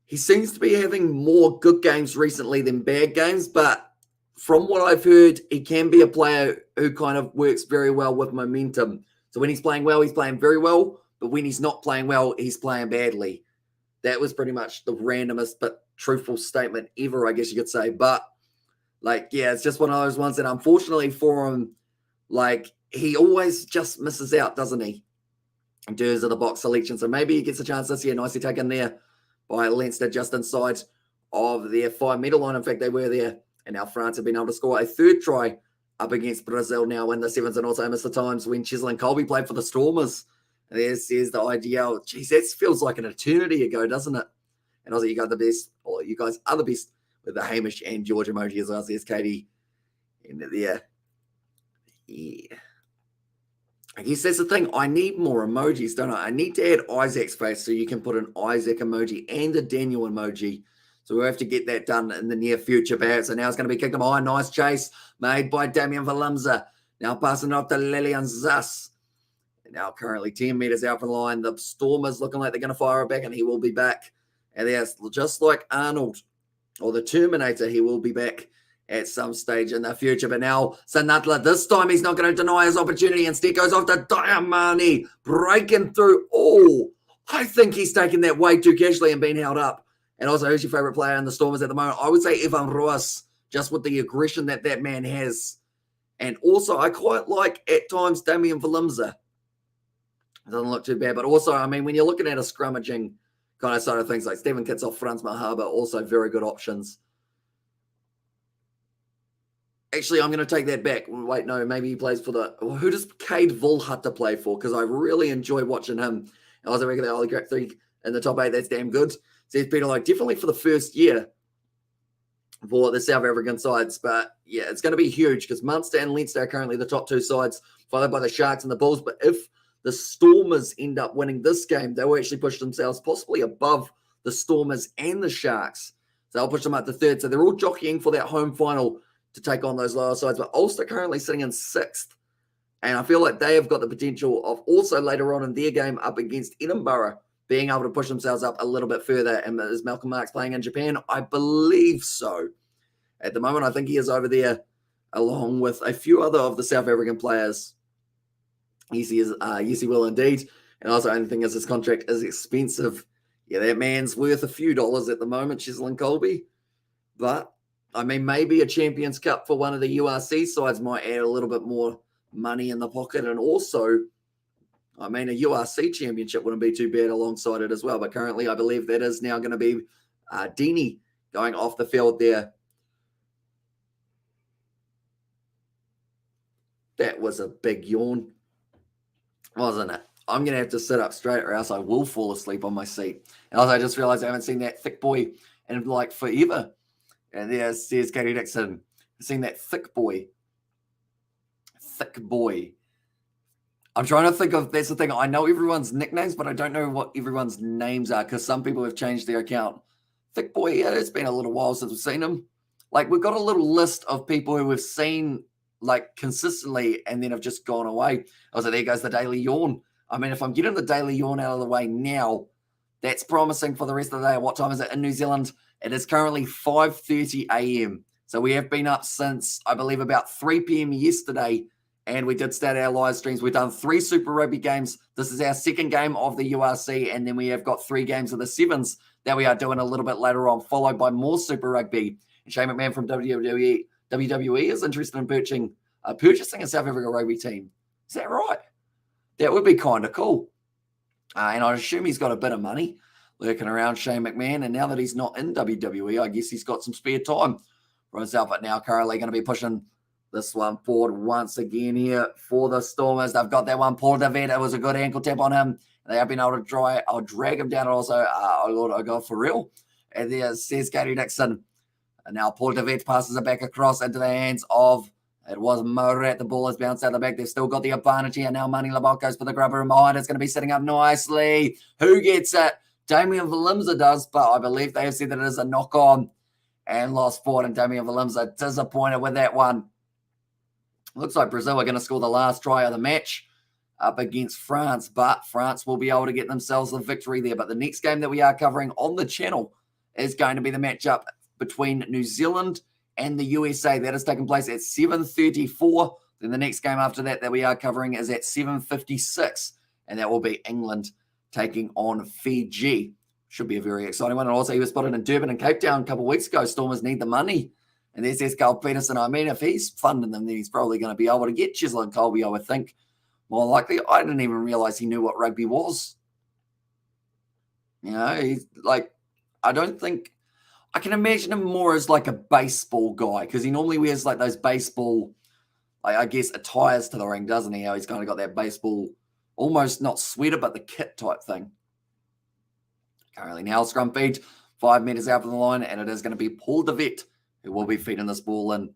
He seems to be having more good games recently than bad games, but from what I've heard, he can be a player who kind of works very well with momentum. So when he's playing well, he's playing very well. But when he's not playing well, he's playing badly. That was pretty much the randomest but truthful statement ever, I guess you could say. But, like, yeah, it's just one of those ones that unfortunately for him, like, he always just misses out, doesn't he? In terms of the box selection. So maybe he gets a chance this year. Nicely taken there by Leinster just inside of their 5-metre line. In fact, they were there. And now France have been able to score a third try up against Brazil now in the sevens, and also missed the times when Cheslin Colby played for the Stormers. And there's the IDL. Geez, that feels like an eternity ago, doesn't it? And also, you got the best, or you guys are the best with the Hamish and George emoji as well. There's Katie in there. Yeah. I guess that's the thing. I need more emojis, don't I? I need to add Isaac's face so you can put an Isaac emoji and a Daniel emoji. So we'll have to get that done in the near future, perhaps. And now it's going to be kicked behind. Nice chase made by Damien Valimza. Now passing it off to Lillian Zass. And now currently 10 metres out from the line. The Stormers looking like they're going to fire it back, and he will be back. And there's just like Arnold or the Terminator, he will be back at some stage in the future. But now Sinatla, this time he's not going to deny his opportunity. Instead goes off to Diamani, breaking through. Oh, I think he's taken that way too casually and been held up. And also, who's your favourite player in the Stormers at the moment? I would say Ivan Ruas, just with the aggression that that man has. And also, I quite like, at times, Damien Valimza. Doesn't look too bad. But also, I mean, when you're looking at a scrummaging kind of side of things, like Stephen Kitsoff, Franz Mahaba, also very good options. Actually, I'm going to take that back. Wait, no, maybe he plays for the... Who does Cade Volhutter play for? Because I really enjoy watching him. I was a regular Ollie Crack 3 in the top 8. That's damn good. Says Peter, like, definitely for the first year for the South African sides. But, yeah, it's going to be huge because Munster and Leinster are currently the top two sides, followed by the Sharks and the Bulls. But if the Stormers end up winning this game, they will actually push themselves possibly above the Stormers and the Sharks. So they'll push them up to third. So they're all jockeying for that home final to take on those lower sides. But Ulster currently sitting in sixth. And I feel like they have got the potential of also later on in their game up against Edinburgh being able to push themselves up a little bit further. And is Malcolm Marx playing in Japan? I believe so. At the moment, I think he is over there along with a few other of the South African players. Yes, he will indeed. And also, the only thing is his contract is expensive. Yeah, that man's worth a few dollars at the moment, Cheslin Colby. But, I mean, maybe a Champions Cup for one of the URC sides might add a little bit more money in the pocket. And also, I mean, a URC championship wouldn't be too bad alongside it as well. But currently, I believe that is now going to be Dini going off the field there. That was a big yawn, wasn't it? I'm going to have to sit up straight or else I will fall asleep on my seat. And also, I just realized I haven't seen that thick boy in like forever. And there's Katie Dixon. I've seen that thick boy. Thick boy. I'm trying to think of, that's the thing, I know everyone's nicknames, but I don't know what everyone's names are because some people have changed their account. Thick boy, yeah, it's been a little while since we've seen him. Like, we've got a little list of people who we've seen, like, consistently and then have just gone away. Also, there goes the daily yawn. I mean, if I'm getting the daily yawn out of the way now, that's promising for the rest of the day. What time is it in New Zealand? It is currently 5:30 a.m. So we have been up since, I believe, about 3 p.m. yesterday, And we did start our live streams. We've done 3 Super Rugby games. This is our second game of the URC, and then we have got 3 games of the sevens that we are doing a little bit later on, followed by more Super Rugby. And Shane McMahon from WWE is interested in purchasing a South Africa rugby team. Is that right? That would be kind of cool. And I assume he's got a bit of money lurking around, Shane McMahon. And now that he's not in WWE, I guess he's got some spare time for himself. But now currently going to be pushing this one forward once again here for the Stormers. They've got that one. Paul David, it was a good ankle tap on him. They have been able to drag him down. Also, oh God, for real. And there says Gary Dixon. And now Paul David passes it back across into the hands of, it was Morat. The ball has bounced out the back. They've still got the advantage here. Now Manny Labok goes for the grubber and behind. It's going to be sitting up nicely. Who gets it? Damien Valimza does, but I believe they have said that it is a knock on and lost forward. And Damien Valimza disappointed with that one. Looks like Brazil are going to score the last try of the match up against France, but France will be able to get themselves the victory there. But the next game that we are covering on the channel is going to be the matchup between New Zealand and the USA. That is taking place at 7:34. Then the next game after that we are covering is at 7:56, and that will be England taking on Fiji. Should be a very exciting one. And also, he was spotted in Durban and Cape Town a couple of weeks ago. Stormers need the money. And there's Carl Peterson. I mean, if he's funding them, then he's probably going to be able to get Chisel and Colby, I would think. More likely. I didn't even realize he knew what rugby was. You know, he's like, I don't think, I can imagine him more as like a baseball guy, because he normally wears like those baseball, I guess, attires to the ring, doesn't he? How he's kind of got that baseball, almost not sweater, but the kit type thing. Currently now scrum feed, 5 meters out from the line, and it is going to be Paul DeVette who will be feeding this ball in.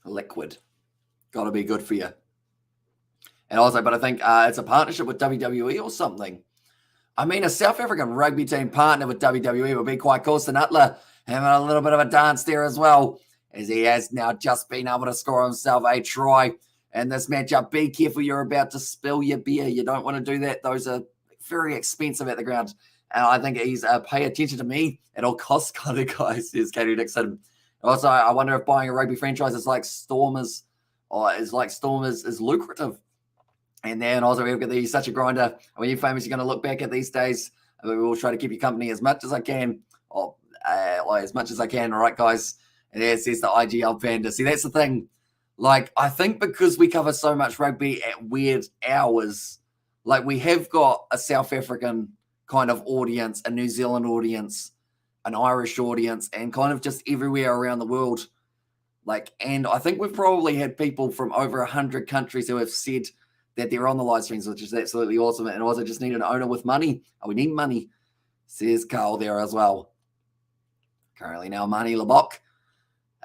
Liquid. Got to be good for you. And also, but I think it's a partnership with WWE or something. I mean, a South African rugby team partner with WWE would be quite cool. Nutler having a little bit of a dance there as well, as he has now just been able to score himself a try. And this matchup, be careful, you're about to spill your beer. You don't want to do that. Those are very expensive at the ground. And I think he's pay attention to me at all costs kind of guy, says Katie Dixon. Also, I wonder if buying a rugby franchise is like Stormers, or is like Stormers is lucrative. And then also we've got the Such a Grinder. When you're famous, you're going to look back at these days. We will try to keep you company as much as I can. Or as much as I can, all right, guys? And there's the IGL Panda. See, that's the thing. Like, I think because we cover so much rugby at weird hours, like we have got a South African kind of audience, a New Zealand audience, an Irish audience, and kind of just everywhere around the world. Like, and I think we've probably had people from over 100 countries who have said that they're on the live streams, which is absolutely awesome. And also just need an owner with money. Oh, we need money, says Carl there as well. Currently now Manny Labok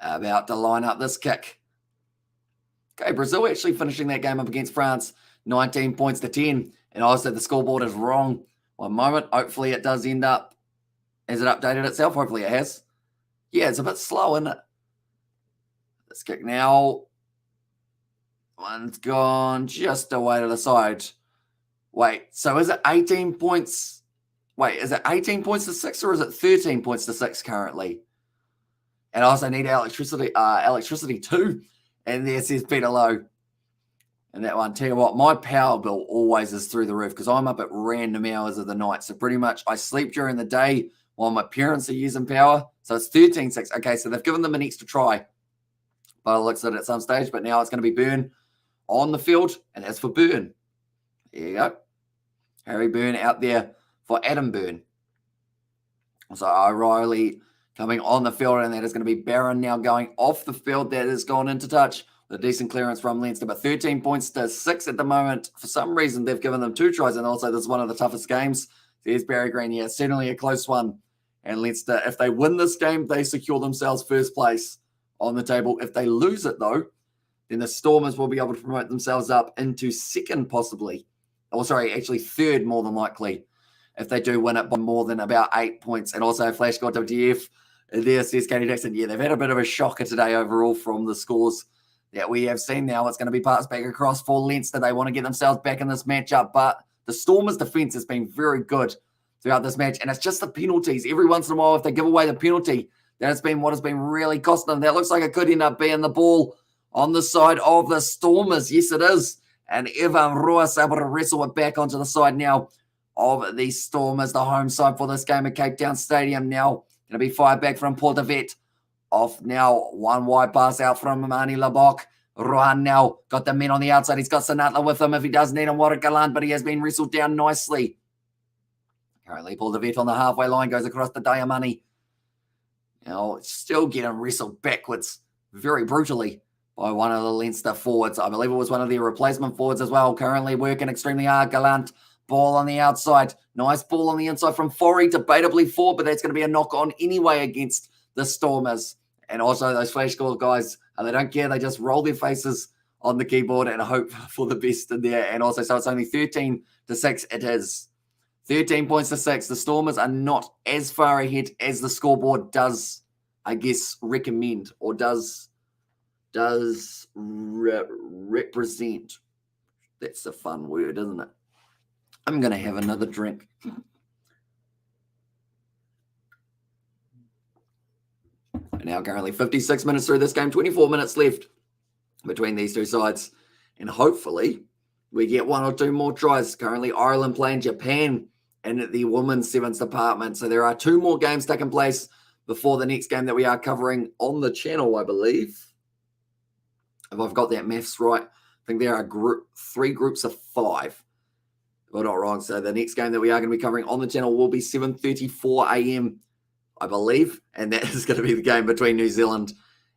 about to line up this kick. Okay, Brazil actually finishing that game up against France, 19 points to 10. And also the scoreboard is wrong. One moment. Hopefully it does end up. Has it updated itself? Hopefully it has. Yeah, it's a bit slow, isn't it? This kick now. One's gone just away to the side. Wait, so is it 18 points? Wait, is it 18 points to 6 or is it 13 points to 6 currently? And I also need electricity too. And there says Peter Lowe. And that one, tell you what, my power bill always is through the roof because I'm up at random hours of the night. So pretty much I sleep during the day while my parents are using power. So it's 13.6. Okay, so they've given them an extra try. But it looks at some stage. But now it's going to be Byrne on the field. And that's for Byrne. There you go. Harry Byrne out there for Adam Byrne. So O'Reilly coming on the field, and that is going to be Barron now going off the field. That has gone into touch. A decent clearance from Leinster, but 13 points to 6 at the moment. For some reason, they've given them 2 tries, and also this is one of the toughest games. There's Barry Green. Yeah, certainly a close one. And Leinster, if they win this game, they secure themselves first place on the table. If they lose it, though, then the Stormers will be able to promote themselves up into second, possibly. Or sorry, actually third, more than likely, if they do win it by more than about 8 points. And also Flash got WTF. There says Katie Dixon. Yeah, they've had a bit of a shocker today overall from the scores that we have seen now. It's going to be passed back across for Leinster. They want to get themselves back in this matchup, but the Stormers' defense has been very good. throughout this match. And it's just the penalties. Every once in a while, if they give away the penalty, that's been what has been really costing them. That looks like it could end up being the ball on the side of the Stormers. Yes, it is. And Evan Ruas able to wrestle it back onto the side now of the Stormers, the home side for this game at Cape Town Stadium. Now going to be fired back from Portavet. Off now, one wide pass out from Mani Labok. Rohan now got the men on the outside. He's got Sinatla with him if he does need him. Warakaland, but he has been wrestled down nicely. Currently, Portavet on the halfway line goes across the Diamani. Now, still getting wrestled backwards very brutally by one of the Leinster forwards. I believe it was one of their replacement forwards as well. Currently working extremely hard. Gallant ball on the outside. Nice ball on the inside from Forey, debatably forward, but that's going to be a knock on anyway against the Stormers. And also those flash score guys, they don't care. They just roll their faces on the keyboard and hope for the best in there. And also, so it's only 13-6. It is 13 points to 6. The Stormers are not as far ahead as the scoreboard does, I guess, recommend or does represent. That's a fun word, isn't it? I'm going to have another drink. Now currently 56 minutes through this game, 24 minutes left between these two sides. And hopefully we get one or two more tries. Currently Ireland playing Japan in the women's sevens department. So there are 2 more games taking place before the next game that we are covering on the channel, I believe. If I've got that maths right, I think there are 3 groups of 5. Well, not wrong. So the next game that we are going to be covering on the channel will be 7:34 a.m., I believe, and that is going to be the game between New Zealand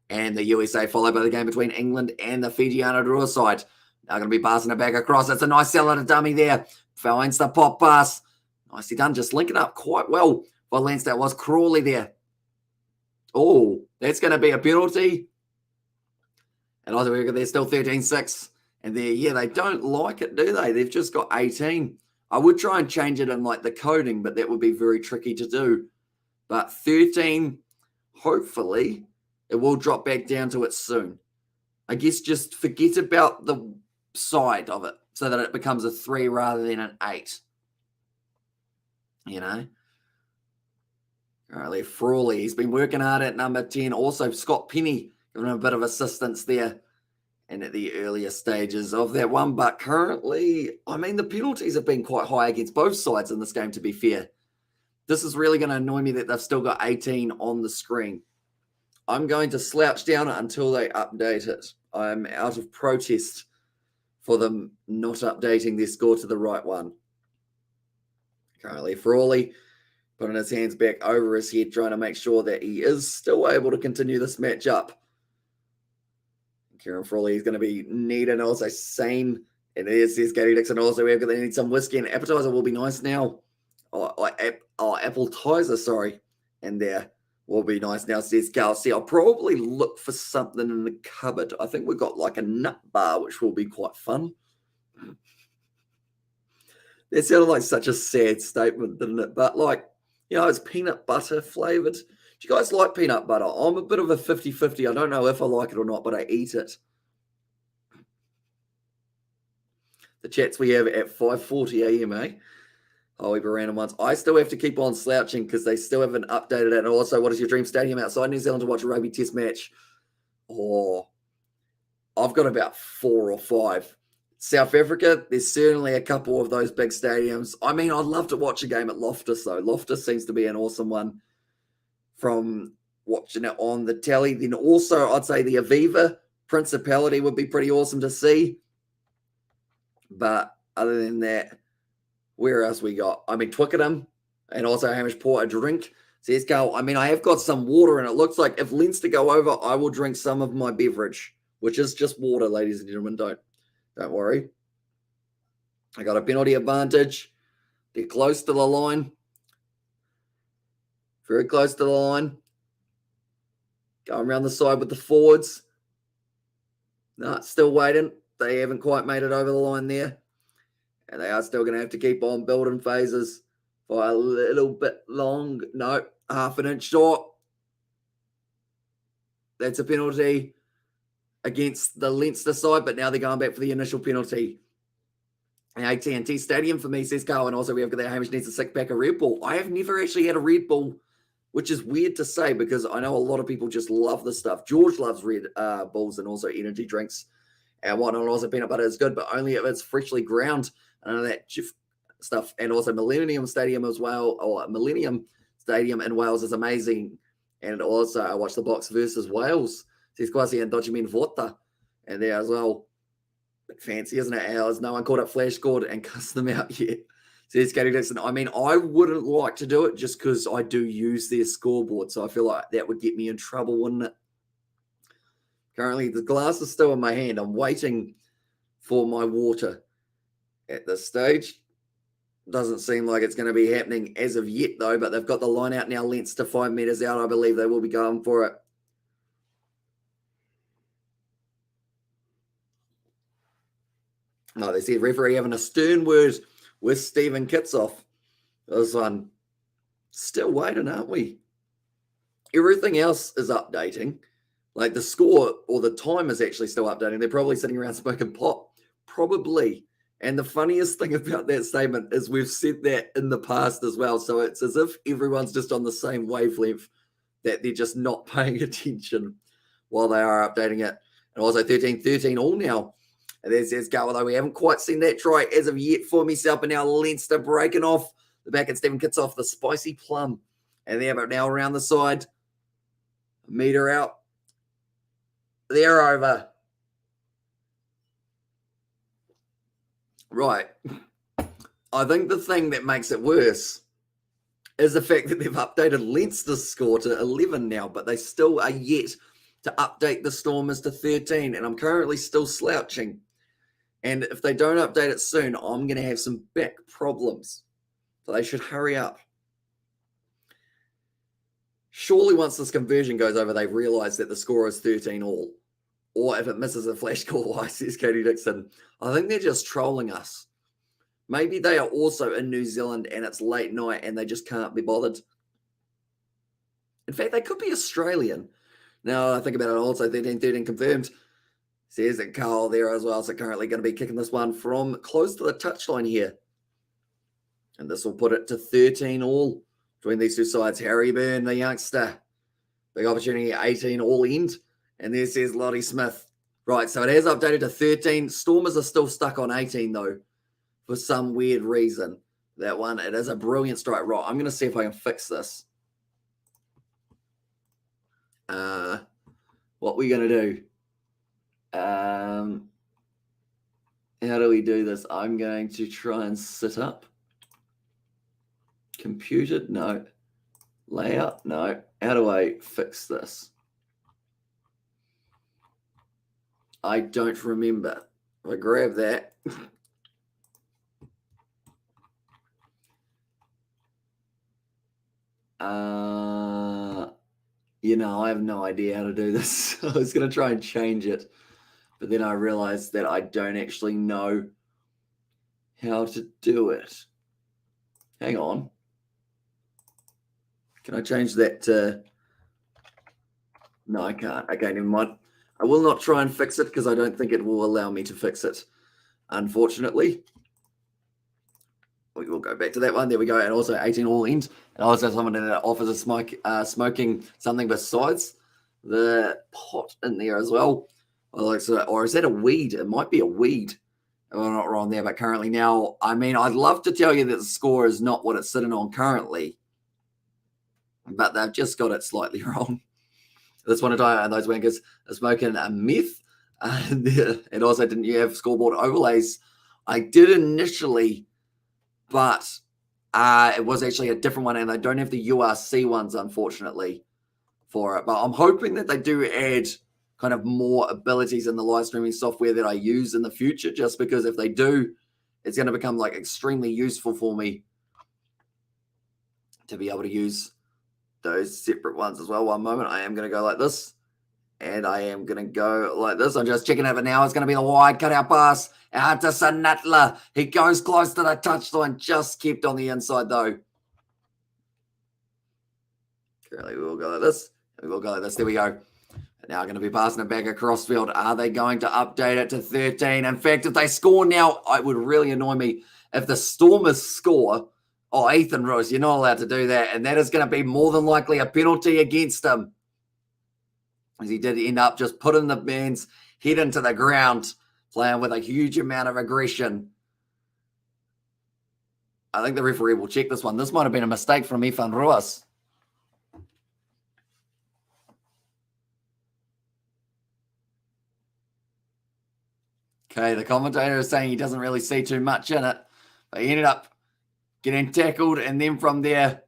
and the USA, followed by the game between England and the Fijiana draw side. Now going to be passing it back across. It's a nice seller to dummy there. Finds the pop pass. Nicely done, just linking up quite well for Leinster. It was Crawley there. Oh, that's going to be a penalty. And I think they're still 13-6. And they don't like it, do they? They've just got 18. I would try and change it in like the coding, but that would be very tricky to do. But 13, hopefully, it will drop back down to it soon. I guess just forget about the side of it so that it becomes a 3 rather than an 8. You know? Currently, Frawley, he's been working hard at number 10. Also, Scott Penny giving him a bit of assistance there and at the earlier stages of that one. But currently, I mean, the penalties have been quite high against both sides in this game, to be fair. This is really going to annoy me that they've still got 18 on the screen. I'm going to slouch down until they update it. I'm out of protest for them not updating their score to the right one. Currently, Frawley putting his hands back over his head, trying to make sure that he is still able to continue this match up. Kieran Frawley is going to be needed. Also, same. And there's Gary Dixon also. We're going to need some whiskey and appetizer will be nice now. Appetizer, sorry. And there will be nice now, says Gal. See, I'll probably look for something in the cupboard. I think we've got like a nut bar, which will be quite fun. That sounded like such a sad statement, didn't it? But like, you know, it's peanut butter flavored. Do you guys like peanut butter? I'm a bit of a 50-50. I don't know if I like it or not, but I eat it. The chats we have at 5:40 a.m., eh? Oh, we random ones. I still have to keep on slouching because they still haven't updated it. And also, what is your dream stadium outside New Zealand to watch a rugby test match? Oh, I've got about 4 or 5. South Africa, there's certainly a couple of those big stadiums. I mean, I'd love to watch a game at Loftus, though. Loftus seems to be an awesome one from watching it on the telly. Then also, I'd say the Aviva Principality would be pretty awesome to see. But other than that, where else we got? I mean, Twickenham and also Hamish Port, a drink. Says Carl, I mean, I have got some water, and it looks like if Leinster go over, I will drink some of my beverage, which is just water, ladies and gentlemen. Don't worry. I got a penalty advantage. They're close to the line. Very close to the line. Going around the side with the forwards. No, still waiting. They haven't quite made it over the line there. And they are still going to have to keep on building phases for a little bit long. No, half an inch short. That's a penalty against the Leinster side, but now they're going back for the initial penalty. AT&T Stadium for me, says Carl. And also we have got that Hamish needs a 6-pack of Red Bull. I have never actually had a Red Bull, which is weird to say because I know a lot of people just love this stuff. George loves Red Bulls and also energy drinks and whatnot. And also peanut butter is good, but only if it's freshly ground. I know that stuff. And also Millennium Stadium as well, or Millennium Stadium in Wales is amazing. And also I watched the Box versus Wales. Says Kwasi and Dodgemin Vorta. And there as well. Bit fancy, isn't it? Ours. No one called it flash scored and cussed them out yet. Says Katie Dixon. I mean, I wouldn't like to do it just because I do use their scoreboard. So I feel like that would get me in trouble, wouldn't it? Currently, the glass is still in my hand. I'm waiting for my water at this stage. Doesn't seem like it's going to be happening as of yet, though. But they've got the line out now. Leinster 5 meters out. I believe they will be going for it. No, they said referee having a stern word with Stephen Kitsoff. This one, still waiting, aren't we? Everything else is updating. Like the score or the time is actually still updating. They're probably sitting around smoking pot. Probably. And the funniest thing about that statement is we've said that in the past as well. So it's as if everyone's just on the same wavelength, that they're just not paying attention while they are updating it. And also 13-13 all now. And there says Go, although we haven't quite seen that try as of yet for myself. And now Leinster breaking off the back and Stephen Kitsoff, the spicy plum. And they have it now around the side. A meter out. They're over. Right. I think the thing that makes it worse is the fact that they've updated Leinster's score to 11 now, but they still are yet to update the Stormers to 13. And I'm currently still slouching. And if they don't update it soon, I'm going to have some back problems. So they should hurry up. Surely once this conversion goes over, they've realised that the score is 13 all. Or if it misses a flash call, I says Katie Dixon. I think they're just trolling us. Maybe they are also in New Zealand and it's late night and they just can't be bothered. In fact, they could be Australian. Now I think about it, also 13-13 confirmed. Says that Carl there as well. So currently going to be kicking this one from close to the touchline here. And this will put it to 13 all between these two sides. Harry Byrne, the youngster. Big opportunity, 18 all end. And there says Lottie Smith. Right, so it has updated to 13. Stormers are still stuck on 18, though, for some weird reason. That one, it is a brilliant strike. Right, I'm going to see if I can fix this. What we're going to do. How do we do this? I'm going to try and sit up. Computed? No. Layout? No. How do I fix this? I don't remember. If I grab that. I have no idea how to do this. I was going to try and change it. But then I realized that I don't actually know how to do it. Hang on. Can I change that to... No, I can't. Okay, never mind. I will not try and fix it because I don't think it will allow me to fix it, unfortunately. We will go back to that one. There we go. And also 18 all end. And also someone that offers a smoking something besides the pot in there as well. Or is that a weed? It might be a weed. If I'm not wrong there. But currently now, I mean, I'd love to tell you that the score is not what it's sitting on currently. But they've just got it slightly wrong. This one and those wankers are smoking a meth. And also, didn't you have scoreboard overlays? I did initially, but it was actually a different one, and they don't have the URC ones, unfortunately, for it. But I'm hoping that they do add kind of more abilities in the live streaming software that I use in the future, just because if they do, it's going to become like extremely useful for me to be able to use those separate ones as well. One moment, I am going to go like this, and I am going to go like this. I'm just checking over now. It's going to be the wide cutout pass out to Sanatla. He goes close to the touchline, just kept on the inside though. Currently, we will go like this. We will go like this. There we go. Now going to be passing it back across field. Are they going to update it to 13? In fact, if they score now, it would really annoy me if the Stormers score. Oh, Ethan Rose, you're not allowed to do that. And that is going to be more than likely a penalty against him. As he did end up just putting the man's head into the ground, playing with a huge amount of aggression. I think the referee will check this one. This might have been a mistake from Ethan Ruas. Okay, the commentator is saying he doesn't really see too much in it, but he ended up getting tackled, and then from there,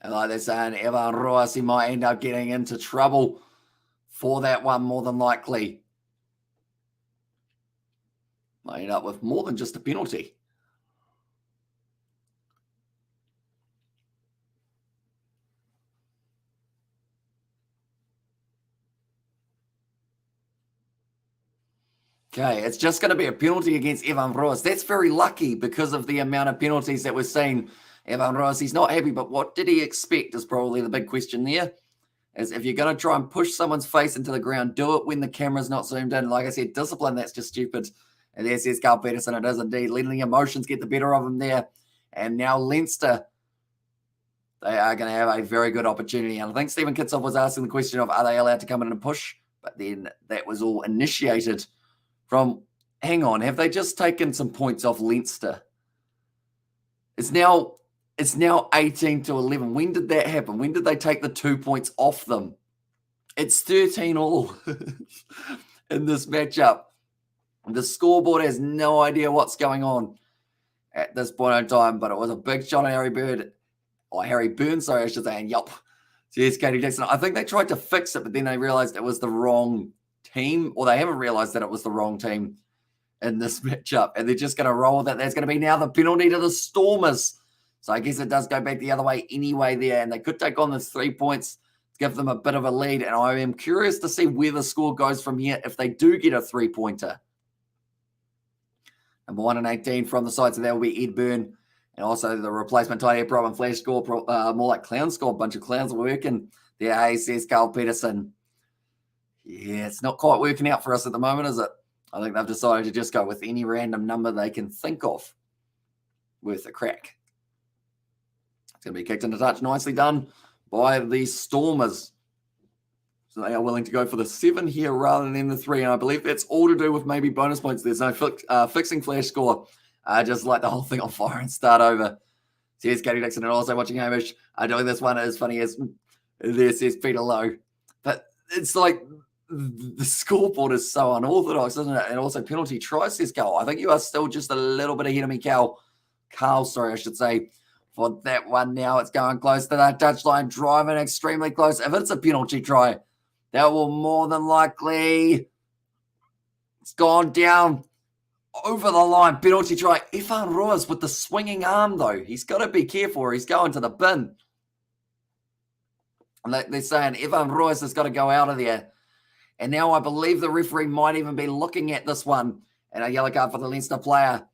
and like they're saying, Evan Ruas, he might end up getting into trouble for that one more than likely. Might end up with more than just a penalty. Okay, it's just going to be a penalty against Evan Ruas. That's very lucky because of the amount of penalties that we're seeing. Evan Ruas, he's not happy, but what did he expect is probably the big question there. Is if you're going to try and push someone's face into the ground, do it when the camera's not zoomed in. Like I said, discipline, that's just stupid. And there says Carl Peterson, it is indeed. Letting the emotions get the better of him there. And now Leinster, they are going to have a very good opportunity. And I think Stephen Kitsoff was asking the question of, are they allowed to come in and push? But then that was all initiated from, hang on, have they just taken some points off Leinster? It's now 18-11. When did that happen? When did they take the 2 points off them? It's 13-all in this matchup. The scoreboard has no idea what's going on at this point in time, but it was a big shot on Harry Burns, sorry, I should say, and yup. Here's Katie Dixon. I think they tried to fix it, but then they realized it was the wrong team, or they haven't realized that it was the wrong team in this matchup, and they're just going to roll with it. That's going to be now the penalty to the Stormers. So I guess it does go back the other way anyway there, and they could take on the 3 points to give them a bit of a lead, and I am curious to see where the score goes from here if they do get a 3-pointer. Number 1 and 18 from the side, so that will be Ed Byrne, and also the replacement tight head problem flash score, more like clown score, a bunch of clowns working there. Hey, says Carl Peterson. Yeah, it's not quite working out for us at the moment, is it? I think they've decided to just go with any random number they can think of worth a crack. It's going to be kicked into touch. Nicely done by the Stormers. So they are willing to go for the 7 here rather than the 3. And I believe that's all to do with maybe bonus points. There's no fixing flash score. Just light the whole thing on fire and start over. So here's Katie Dixon and also watching Hamish. Doing this one as funny as there says Peter Lowe. But it's like the scoreboard is so unorthodox, isn't it? And also penalty try, says Carl. I think you are still just a little bit ahead of me, Carl. Sorry, I should say. For that one now, it's going close to that touchline, driving extremely close. If it's a penalty try, that will more than likely, it's gone down over the line. Penalty try. Ifan Ruas with the swinging arm, though. He's got to be careful or he's going to the bin. And they're saying Ifan Ruas has got to go out of there. And now I believe the referee might even be looking at this one. And a yellow card for the Leinster player.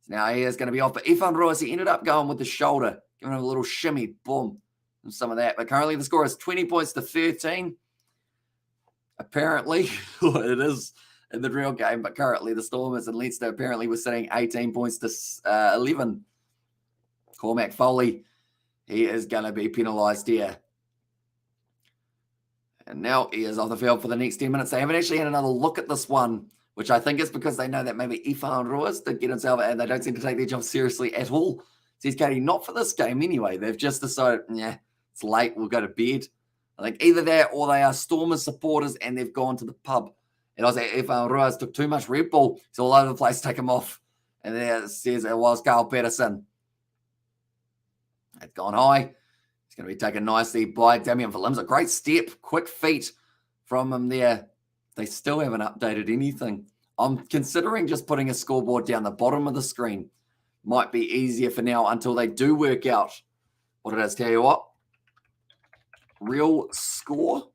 Now he is going to be off. But Ifan Ruas, he ended up going with the shoulder, giving him a little shimmy, boom, and some of that. But currently the score is 20 points to 13. Apparently, it is in the real game, but currently the Stormers and Leinster apparently were sitting 18 points to 11. Cormac Foley, he is going to be penalised here. And now he is off the field for the next 10 minutes. They haven't actually had another look at this one, which I think is because they know that maybe Ifan Ruas did get himself, and they don't seem to take their job seriously at all. Says Katie, not for this game anyway. They've just decided, yeah, it's late, we'll go to bed. I think either that or they are Stormers supporters and they've gone to the pub. And I was like, Ifan Ruas took too much Red Bull, he's all over the place, take him off. And there it says it was Carl Peterson. It's gone high. It's going to be taken nicely by Damien Williams. A great step, quick feet from him there. They still haven't updated anything. I'm considering just putting a scoreboard down the bottom of the screen. Might be easier for now until they do work out what it is. Tell you what, real score.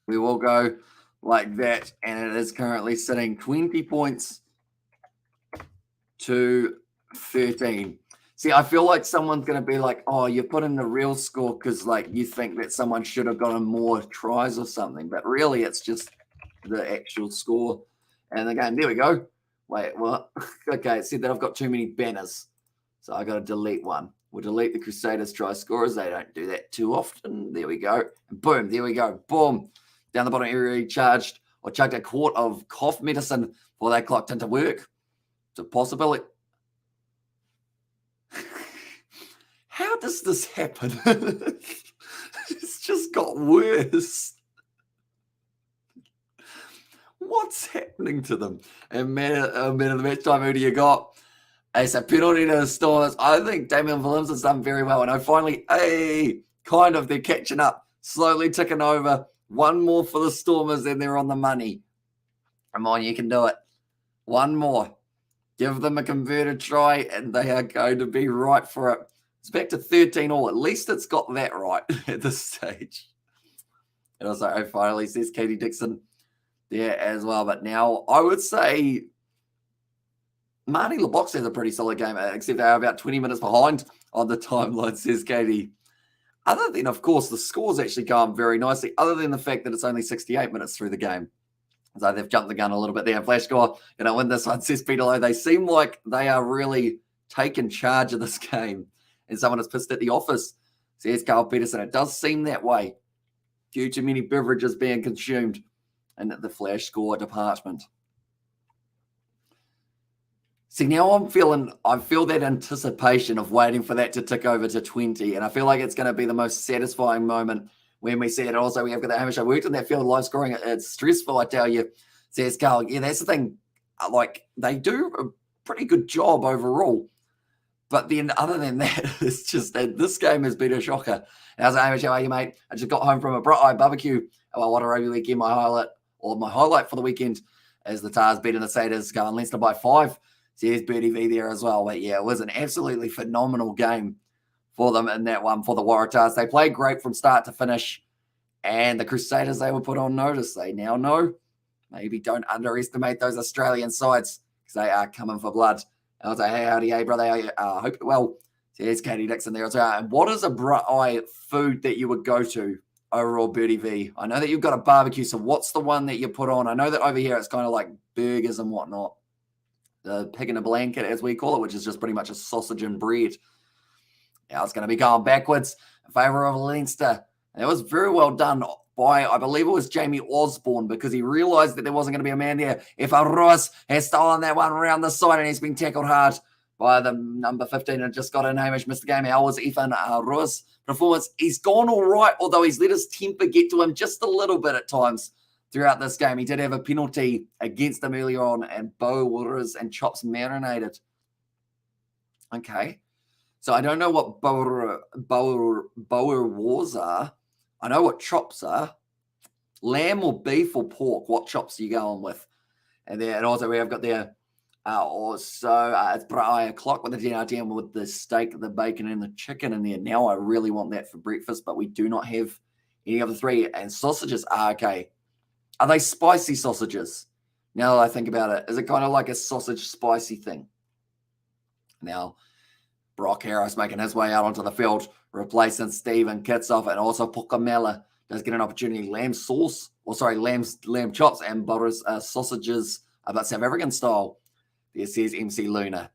We will go like that, and it is currently sitting 20 points to 13. See, I feel like someone's going to be like, oh, you put in the real score because, like, you think that someone should have gotten more tries or something. But really, it's just the actual score. And the game, there we go. Wait, what? Okay, it said that I've got too many banners. So I got to delete one. We'll delete the Crusaders try scorers. They don't do that too often. There we go. And boom, there we go. Boom. Down the bottom area, charged or chugged a quart of cough medicine before they clocked into work. It's a possibility. How does this happen? It's just got worse. What's happening to them? And man of the match time, who do you got? It's a penalty to the Stormers. I think Damien Williams has done very well. And I finally, kind of, they're catching up. Slowly ticking over. One more for the Stormers and they're on the money. Come on, you can do it. One more. Give them a converted try and they are going to be right for it. It's back to 13-all. At least it's got that right at this stage. And also, finally, says Katie Dixon there as well. But now I would say Marty LeBox has a pretty solid game, except they are about 20 minutes behind on the timeline, says Katie. Other than, of course, the score's actually gone very nicely, other than the fact that it's only 68 minutes through the game. So they've jumped the gun a little bit there. Flash score, win this one, says Peter Lowe. They seem like they are really taking charge of this game. And someone has pissed at the office, says Carl Peterson. It does seem that way. Due to many beverages being consumed in the flash score department. See, now I feel that anticipation of waiting for that to tick over to 20. And I feel like it's going to be the most satisfying moment when we see it. Also, we have got the Hamish. I worked in that field live scoring. It's stressful, I tell you, says Carl. Yeah, that's the thing. Like, they do a pretty good job overall. But then other than that, it's just that this game has been a shocker. How's it, Hamish? How are you, mate? I just got home from a bright eye barbecue. Oh, what a rugby weekend. My highlight for the weekend is the Tars beating the Satyrs, going Leinster by 5. So here's Birdie V there as well. But yeah, it was an absolutely phenomenal game for them in that one for the Waratahs. They played great from start to finish. And the Crusaders, they were put on notice. They now know. Maybe don't underestimate those Australian sides because they are coming for blood. I was like, hey, howdy, hey, brother. I hope you're well. So here's Katie Dixon there as well. And what is a bright eye food that you would go to overall, Birdie V? I know that you've got a barbecue, so what's the one that you put on? I know that over here it's kind of like burgers and whatnot. The pig in a blanket, as we call it, which is just pretty much a sausage and bread. Now it's going to be going backwards in favour of Leinster. And it was very well done by, I believe it was Jamie Osborne, because he realised that there wasn't going to be a man there. If Ross has stolen that one around the side and he's been tackled hard by the number 15 and just got a Hamish, missed the game. How was Ethan Ross' performance? He's gone all right, although he's let his temper get to him just a little bit at times throughout this game. He did have a penalty against him earlier on, and Bo Waters and chops marinated. Okay. So I don't know what Boer wars are. I know what chops are. Lamb or beef or pork? What chops are you going with? And also we have got there it's probably o'clock with the DRTM with the steak, the bacon, and the chicken in there. Now I really want that for breakfast, but we do not have any of the three. And sausages are okay. Are they spicy sausages? Now that I think about it, is it kind of like a sausage spicy thing? Now, Brock Harris making his way out onto the field, replacing Stephen Kitsoff, and also Pukamela does get an opportunity. Lamb chops and butters sausages, but South African style. There says MC Luna.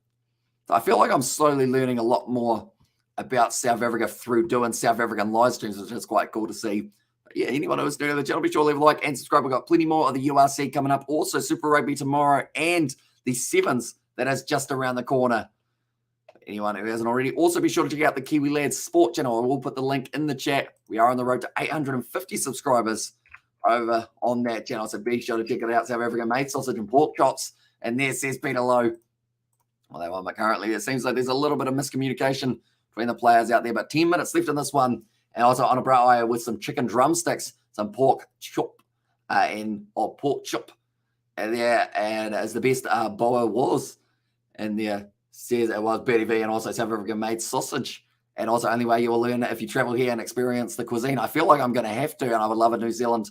So I feel like I'm slowly learning a lot more about South Africa through doing South African live streams, which is quite cool to see. But yeah, anyone who's new to the channel, be sure to leave a like and subscribe. We've got plenty more of the URC coming up. Also, Super Rugby tomorrow and the Sevens that is just around the corner. Anyone who hasn't already, also be sure to check out the Kiwi Lads Sport channel. I will put the link in the chat. We are on the road to 850 subscribers over on that channel, so be sure to check it out. South Africa made sausage and pork chops. And there says Peter Lowe. Well, they won, but currently it seems like there's a little bit of miscommunication between the players out there. But 10 minutes left in this one. And also on a brow with some chicken drumsticks, some pork chop, pork chop. And there, and as the best Boa was. And there says it was Bertie V and also South African made sausage. And also only way you will learn it if you travel here and experience the cuisine. I feel like I'm going to have to, and I would love a New Zealand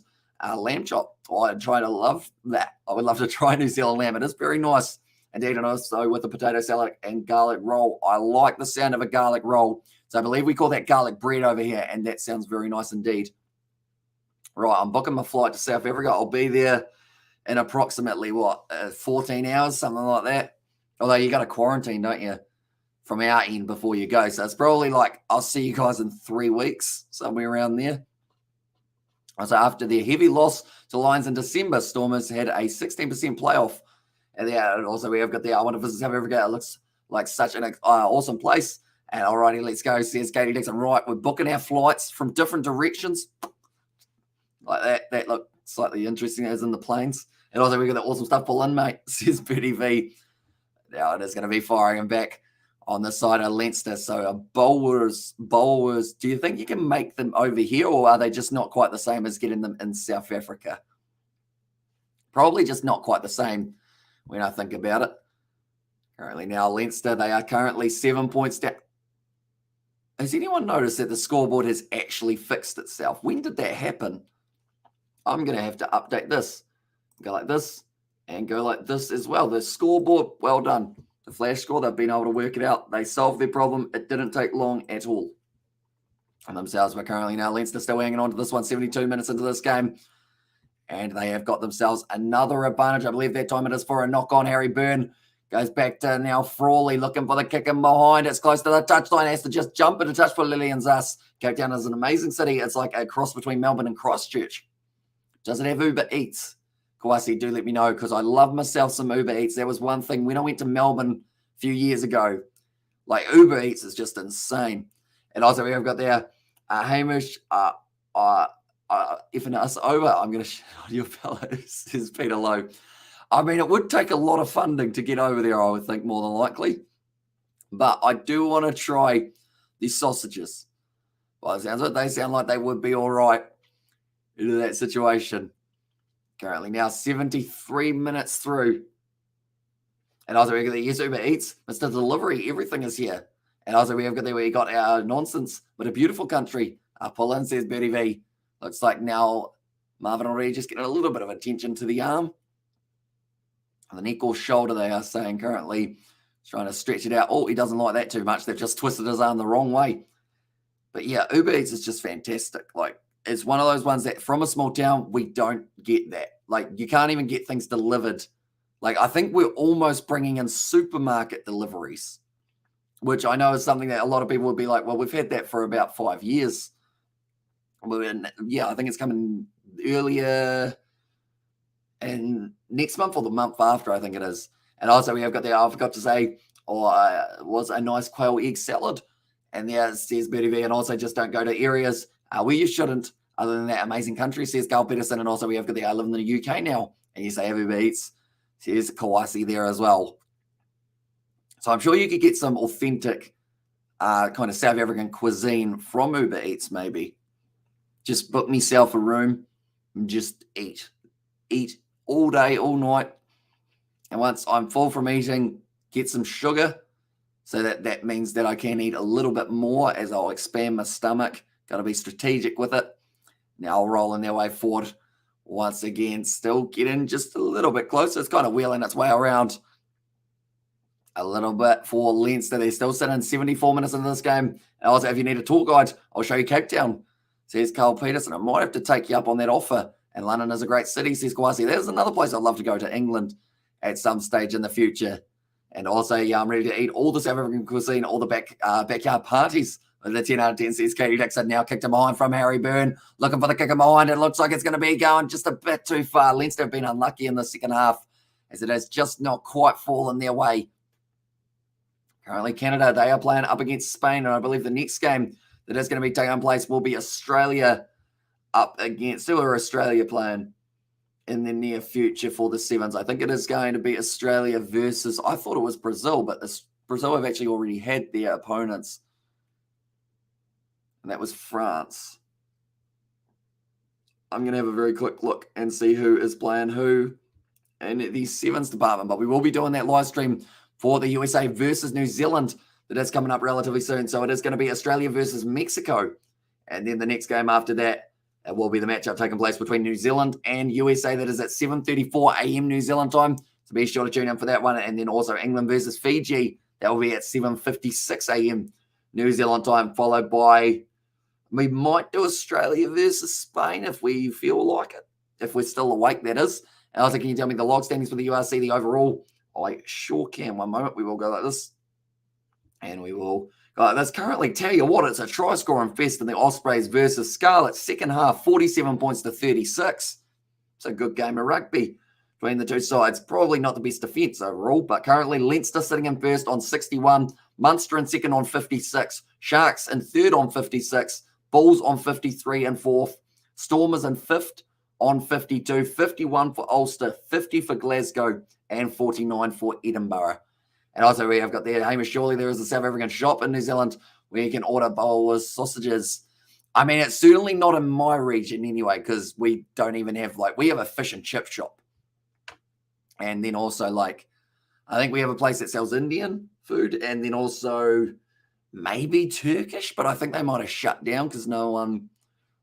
lamb chop. I would love that. I would love to try New Zealand lamb. It is very nice Indeed, and also with a potato salad and garlic roll. I like the sound of a garlic roll. So I believe we call that garlic bread over here, and that sounds very nice indeed. Right, I'm booking my flight to South Africa. I'll be there in approximately, 14 hours, something like that. Although you got to quarantine, don't you, from our end before you go. So it's probably like I'll see you guys in 3 weeks, somewhere around there. So after their heavy loss to Lions in December, Stormers had a 16% playoff. And also we have got the I want to visit South Africa. It looks like such an awesome place. And alrighty, let's go. Says Katie Dixon. Right, we're booking our flights from different directions. Like that. That looked slightly interesting as in the planes. And also we got that awesome stuff pull in, mate. Says Betty V. Now it is going to be firing him back on the side of Leinster. So bowlers, do you think you can make them over here, or are they just not quite the same as getting them in South Africa? Probably just not quite the same when I think about it. Currently now Leinster, they are currently 7 points down. Has anyone noticed that the scoreboard has actually fixed itself? When did that happen? I'm going to have to update this. Go like this and go like this as well. The scoreboard, well done. The flash score, they've been able to work it out. They solved their problem. It didn't take long at all. And themselves, but currently now Leinster still hanging on to this one, 72 minutes into this game. And they have got themselves another advantage. I believe that time it is for a knock on. Harry Byrne goes back to now Frawley looking for the kick in behind. It's close to the touchline. Has to just jump into touch for Lillian's us. Cape Town is an amazing city. It's like a cross between Melbourne and Christchurch. Does it have Uber Eats? Kawasi, do let me know, because I love myself some Uber Eats. That was one thing when I went to Melbourne a few years ago. Like, Uber Eats is just insane. And also we have got there Hamish effing us over. I'm going to shout on your fellows, says Peter Lowe. I mean, it would take a lot of funding to get over there, I would think, more than likely. But I do want to try these sausages. By the sounds of it, they sound like they would be all right into that situation. Currently now 73 minutes through. And also we have got the yes, Uber Eats, Mr. Delivery, everything is here. And also we have got there, we got our nonsense, but a beautiful country. Pull in, says Betty V. Looks like now Marvin already just getting a little bit of attention to the arm. And the neck or shoulder, they are saying currently. He's trying to stretch it out. Oh, he doesn't like that too much. They've just twisted his arm the wrong way. But yeah, Uber Eats is just fantastic. Like, it's one of those ones that from a small town, we don't get that. Like, you can't even get things delivered. Like, I think we're almost bringing in supermarket deliveries, which I know is something that a lot of people would be like, well, we've had that for about 5 years. Yeah, I think it's coming earlier and next month or the month after, I think it is. And also we have got there, I forgot to say, was a nice quail egg salad. And there it says Betty V, and also just don't go to areas where you shouldn't, other than that amazing country, says Carl Peterson. And also we have got there, I live in the UK now, and you say Uber Eats, says Kawasi there as well. So I'm sure you could get some authentic kind of South African cuisine from Uber Eats maybe. Just book myself a room and just eat. Eat all day, all night. And once I'm full from eating, get some sugar. So that means that I can eat a little bit more as I'll expand my stomach. Got to be strategic with it. Now I'll roll in their way forward. Once again, still getting just a little bit closer. It's kind of wheeling its way around a little bit for Leinster. They're still sitting 74 minutes into this game. And also, if you need a tour guide, I'll show you Cape Town, says Carl Peterson. I might have to take you up on that offer. And London is a great city, says Kawasi. There's another place I'd love to go to, England, at some stage in the future. And also, yeah, I'm ready to eat all the South African cuisine, all the backyard parties. The 10 out of 10 says Katie Dixon now kicked him behind from Harry Byrne. Looking for the kick him behind. It looks like it's going to be going just a bit too far. Leinster have been unlucky in the second half, as it has just not quite fallen their way. Currently, Canada, they are playing up against Spain. And I believe the next game that is going to be taking place will be Australia up against, who are Australia playing in the near future for the Sevens? I think it is going to be Australia versus, I thought it was Brazil, but Brazil have actually already had their opponents. And that was France. I'm going to have a very quick look and see who is playing who in the Sevens department. But we will be doing that live stream for the USA versus New Zealand that is coming up relatively soon. So it is going to be Australia versus Mexico. And then the next game after that, will be the matchup taking place between New Zealand and USA. That is at 7:34 a.m. New Zealand time. It's be sure to tune in for that one. And then also England versus Fiji. That will be at 7:56 a.m. New Zealand time, followed by, we might do Australia versus Spain if we feel like it. If we're still awake, that is. And also, can you tell me the log standings for the URC, the overall? I sure can. One moment. We will go like this. And we will go like this. Currently, tell you what, it's a try scoring fest in the Ospreys versus Scarlets. Second half, 47 points to 36. It's a good game of rugby between the two sides. Probably not the best defence overall, but currently Leinster sitting in first on 61, Munster in second on 56, Sharks in third on 56, Bulls on 53 and fourth, Stormers in fifth on 52, 51 for Ulster, 50 for Glasgow, and 49 for Edinburgh. And also we have got there, Hamish, surely there is a South African shop in New Zealand where you can order bowlers, sausages. I mean, it's certainly not in my region anyway, because we don't even have, we have a fish and chip shop. And then also, I think we have a place that sells Indian food, and then also maybe Turkish, but I think they might have shut down because no one,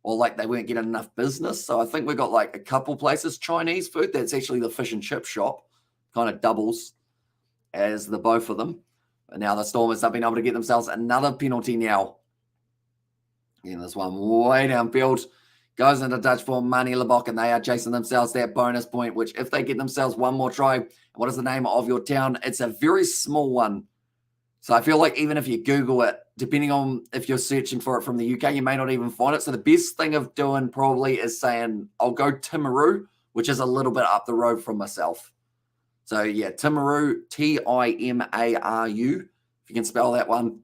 or they weren't getting enough business. So I think we've got a couple places, Chinese food, that's actually the fish and chip shop, kind of doubles as the both of them. And now the Stormers have been able to get themselves another penalty now. And this one way downfield goes into touch for Mani Labok, and they are chasing themselves that bonus point, which if they get themselves one more try, what is the name of your town? It's a very small one. So I feel like even if you Google it, depending on if you're searching for it from the UK, you may not even find it. So the best thing of doing probably is saying, I'll go Timaru, which is a little bit up the road from myself. So yeah, Timaru, Timaru. If you can spell that one,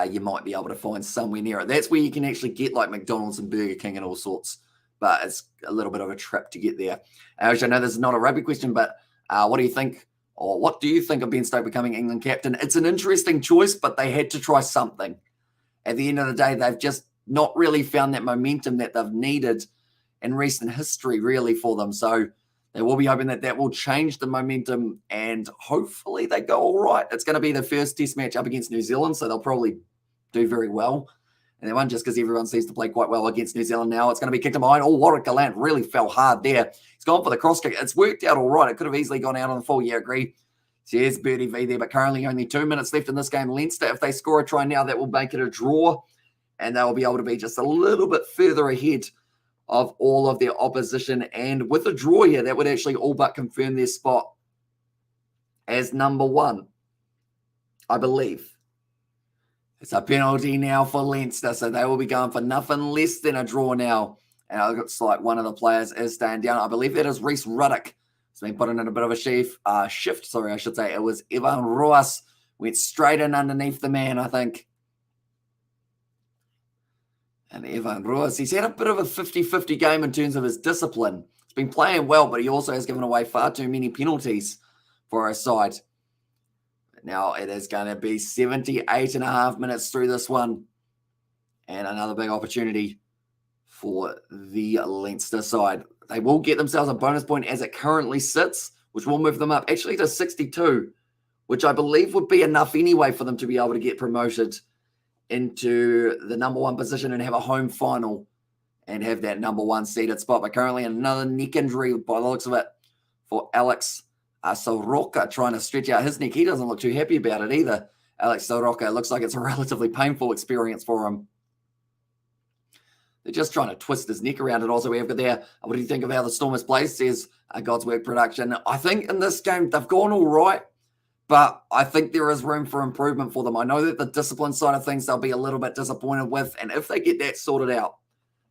you might be able to find somewhere near it. That's where you can actually get McDonald's and Burger King and all sorts, but it's a little bit of a trip to get there. Which I know this is not a rugby question, but what do you think, or what do you think of Ben Stokes becoming England captain? It's an interesting choice, but they had to try something. At the end of the day, they've just not really found that momentum that they've needed in recent history, really, for them. So they will be hoping that that will change the momentum, and hopefully they go all right. It's going to be the first test match up against New Zealand, so they'll probably do very well. And they won just because everyone seems to play quite well against New Zealand now. It's going to be kicked to behind. Oh, Warwick Gallant really fell hard there. He's gone for the cross kick. It's worked out all right. It could have easily gone out on the full. Yeah, agree. So here's Birdie V there, but currently only 2 minutes left in this game. Leinster, if they score a try now, that will make it a draw, and they'll be able to be just a little bit further ahead of all of their opposition. And with a draw here, that would actually all but confirm their spot as number one, I believe. It's a penalty now for Leinster, so they will be going for nothing less than a draw now. And it looks like one of the players is staying down. I believe that is Reece Ruddock. It's been put in a bit of a shift. It was Evan Ruas. Went straight in underneath the man, I think. And Evan Ruas, he's had a bit of a 50-50 game in terms of his discipline. He's been playing well, but he also has given away far too many penalties for his side. But now it is going to be 78 and a half minutes through this one. And another big opportunity for the Leinster side. They will get themselves a bonus point as it currently sits, which will move them up actually to 62, which I believe would be enough anyway for them to be able to get promoted into the number one position and have a home final and have that number one seeded spot. But currently another neck injury by the looks of it for Alex Soroka, trying to stretch out his neck. He doesn't look too happy about it either. Alex Soroka, it looks like it's a relatively painful experience for him. They're just trying to twist his neck around. And also we have got there, what do you think of how the Stormers play? Says God's Work Production. I think in this game they've gone all right, but I think there is room for improvement for them. I know that the discipline side of things they'll be a little bit disappointed with, and if they get that sorted out,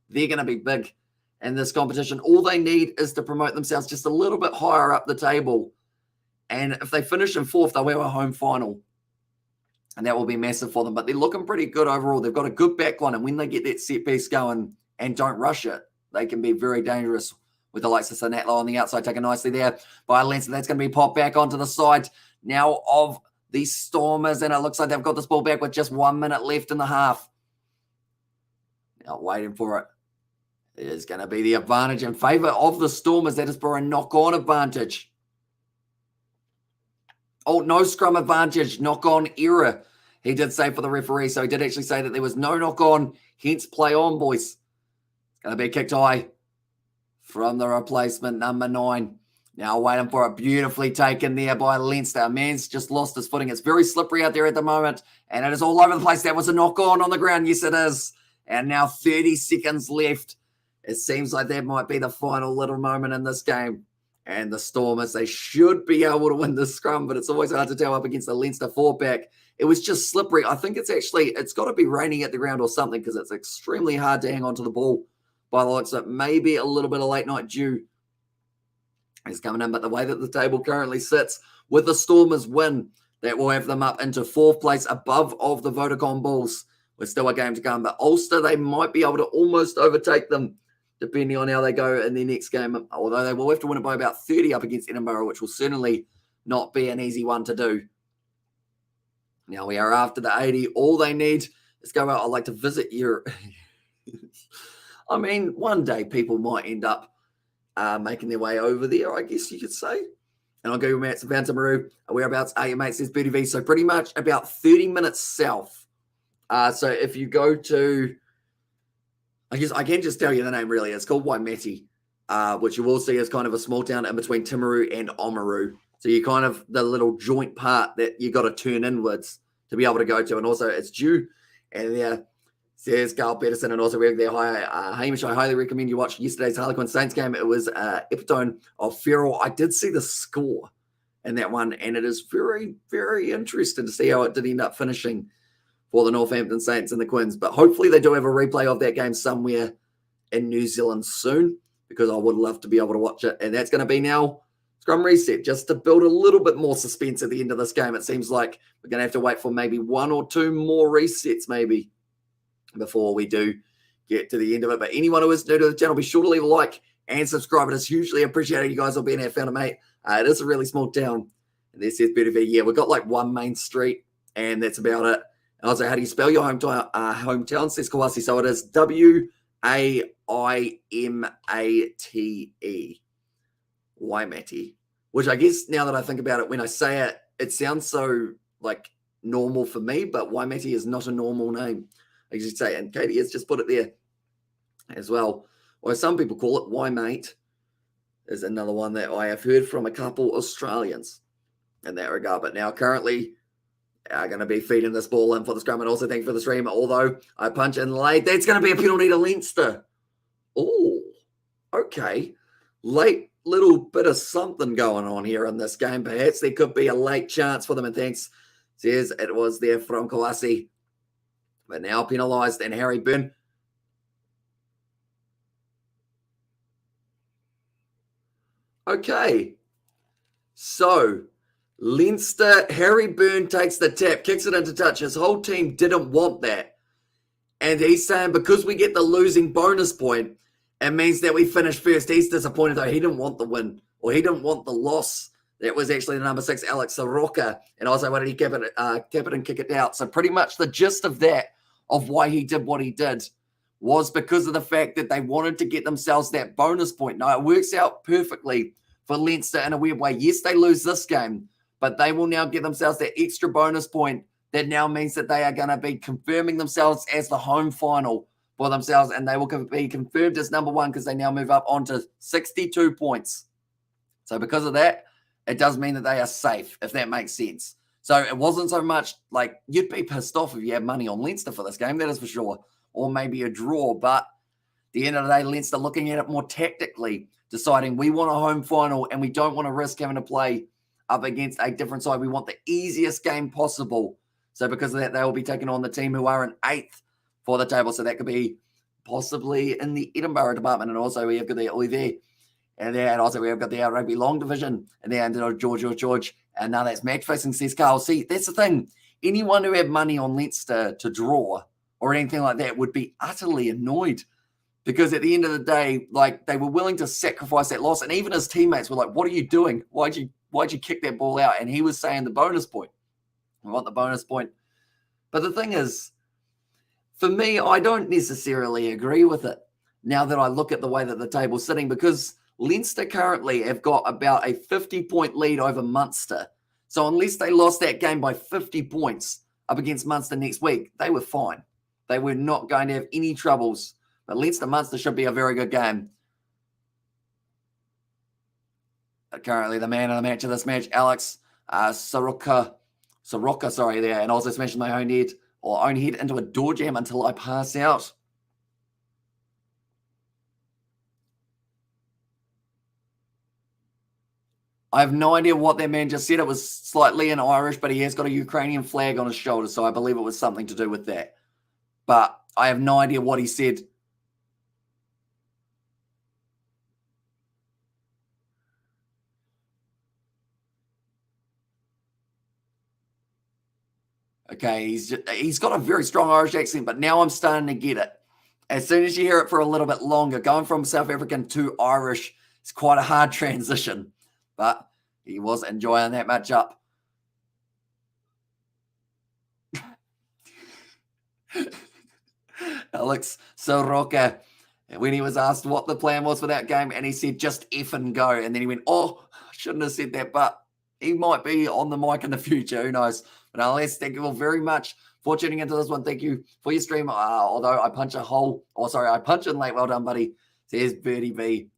they're going to be big in this competition. All they need is to promote themselves just a little bit higher up the table, and if they finish in fourth, they'll have a home final, and that will be massive for them. But they're looking pretty good overall. They've got a good backline, and when they get that set piece going and don't rush it, they can be very dangerous with the likes of Sinatlo on the outside, taken nicely there by Leinster. That's going to be popped back onto the side now of the Stormers, and it looks like they've got this ball back with just 1 minute left in the half. Now waiting for it. It is going to be the advantage in favour of the Stormers. That is for a knock-on advantage. Oh, no scrum advantage, knock-on error. He did say for the referee, so he did actually say that there was no knock-on, hence play on, boys. It's going to be a kicked high from the replacement, number 9. Now waiting for it, beautifully taken there by Leinster. Man's just lost his footing. It's very slippery out there at the moment, and it is all over the place. That was a knock on the ground. Yes, it is. And now 30 seconds left. It seems like that might be the final little moment in this game. And the Stormers, they should be able to win this scrum, but it's always hard to tell up against the Leinster four-pack. It was just slippery. I think it's got to be raining at the ground or something, because it's extremely hard to hang on to the ball by the looks of it. Maybe a little bit of late night dew is coming in, but the way that the table currently sits, with the Stormers win, that will have them up into 4th place above of the Vodacom Bulls. With still a game to come, but Ulster, they might be able to almost overtake them, depending on how they go in their next game, although they will have to win it by about 30 up against Edinburgh, which will certainly not be an easy one to do. Now we are after the 80. All they need is go out. I'd like to visit your... I mean, one day people might end up making their way over there, I guess you could say. And I'll go with Matt's about to Maru. Whereabouts are you, mate? Says BTV. So pretty much about 30 minutes south. So if you go to... I guess I can just tell you the name, really. It's called Waimate, which you will see is kind of a small town in between Timaru and Oamaru. So you're kind of the little joint part that you got to turn inwards to be able to go to. And also it's due. And there says Carl Peterson, and also we're there. Hi, Hamish, I highly recommend you watch yesterday's Harlequin Saints game. It was epitome of feral. I did see the score in that one, and it is very, very interesting to see how it did end up finishing for the Northampton Saints and the Quins. But hopefully they do have a replay of that game somewhere in New Zealand soon, because I would love to be able to watch it. And that's going to be now Scrum Reset, just to build a little bit more suspense at the end of this game. It seems like we're going to have to wait for maybe 1 or 2 more resets maybe before we do get to the end of it. But anyone who is new to the channel, be sure to leave a like and subscribe. It is hugely appreciated. You guys will be in our found, mate. It is a really small town. And this is BTV. Yeah, we've got like one main street, and that's about it. And also, how do you spell your hometown? Says Kawasi. So it is Waimate. Waimate. Which I guess now that I think about it, when I say it, it sounds so like normal for me, but Waimate is not a normal name. I should say, and Katie has just put it there as well. Or some people call it Waimate. Is another one that I have heard from a couple Australians in that regard. But now currently are going to be feeding this ball in for the scrum, and also thank you for the stream. Although I punch in late, that's going to be a penalty to Leinster. Oh, okay. Late little bit of something going on here in this game. Perhaps there could be a late chance for them, and thanks, says it was there from Kawasi. But now penalised, and Harry Byrne. Okay. So Leinster, Harry Byrne takes the tap, kicks it into touch. His whole team didn't want that. And he's saying because we get the losing bonus point, it means that we finish first. He's disappointed, though. He didn't want the win, or he didn't want the loss. That was actually the number 6, Alex Soroka. And also, why did he cap it and kick it out? So pretty much the gist of that, of why he did what he did, was because of the fact that they wanted to get themselves that bonus point. Now, it works out perfectly for Leinster in a weird way. Yes, they lose this game, but they will now get themselves that extra bonus point that now means that they are going to be confirming themselves as the home final for themselves, and they will be confirmed as number 1 because they now move up onto 62 points. So because of that, it does mean that they are safe, if that makes sense. So it wasn't so much like you'd be pissed off if you had money on Leinster for this game, that is for sure, or maybe a draw. But at the end of the day, Leinster looking at it more tactically, deciding we want a home final and we don't want to risk having to play up against a different side. We want the easiest game possible. So because of that, they will be taking on the team who are in 8th for the table. So that could be possibly in the Edinburgh department. And also we have got the Olivier. And then also we have got the rugby long division. And then George. And now that's match fixing, says Carl. See, that's the thing. Anyone who had money on Leinster to draw or anything like that would be utterly annoyed. Because at the end of the day, like, they were willing to sacrifice that loss. And even his teammates were like, what are you doing? Why'd you kick that ball out? And he was saying the bonus point. We want the bonus point. But the thing is, for me, I don't necessarily agree with it now that I look at the way that the table's sitting, because Leinster currently have got about a 50-point lead over Munster. So unless they lost that game by 50 points up against Munster next week, they were fine. They were not going to have any troubles. But Leinster-Munster should be a very good game. currently the man of the match of this match, Alex Soroka, sorry, there, and also smashing my own head into a door jam until I pass out. I have no idea what that man just said. It was slightly in Irish, but he has got a Ukrainian flag on his shoulder, so I believe it was something to do with that. But I have no idea what he said. Okay, he's got a very strong Irish accent, but now I'm starting to get it. As soon as you hear it for a little bit longer, going from South African to Irish, it's quite a hard transition. But he was enjoying that matchup. Alex Soroka, when he was asked what the plan was for that game, and he said, just F and go. And then he went, oh, I shouldn't have said that, but he might be on the mic in the future. Who knows? But nonetheless, thank you all very much for tuning into this one. Thank you for your stream. Although I punch I punch in late. Well done, buddy. Says Birdie B.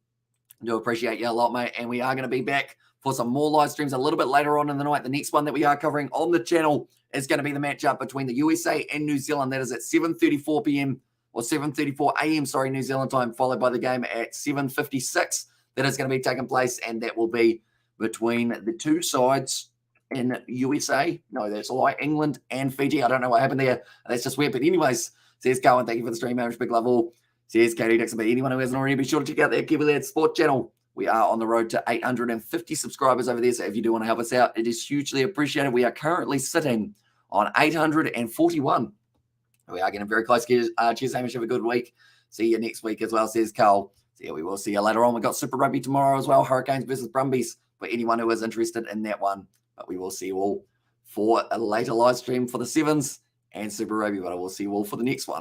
Do appreciate you a lot, mate. And we are going to be back for some more live streams a little bit later on in the night. The next one that we are covering on the channel is going to be the matchup between the USA and New Zealand. That is at 7:34 p.m. or 7:34 a.m. Sorry, New Zealand time, followed by the game at 7:56. That is going to be taking place, and that will be between the two sides in USA. No, that's a lie. England and Fiji. I don't know what happened there. That's just weird. But anyways, says Cohen, thank you for the stream, Irish Big Love all. Says Katie Dixon. But anyone who hasn't already, be sure to check out that Kiwi Lad Sport channel. We are on the road to 850 subscribers over there. So if you do want to help us out, it is hugely appreciated. We are currently sitting on 841. We are getting very close. Cheers, Hamish. Have a good week. See you next week as well, says Carl. So yeah, we will see you later on. We've got Super Rugby tomorrow as well. Hurricanes versus Brumbies for anyone who is interested in that one. But we will see you all for a later live stream for the Sevens and Super Rugby. But I will see you all for the next one.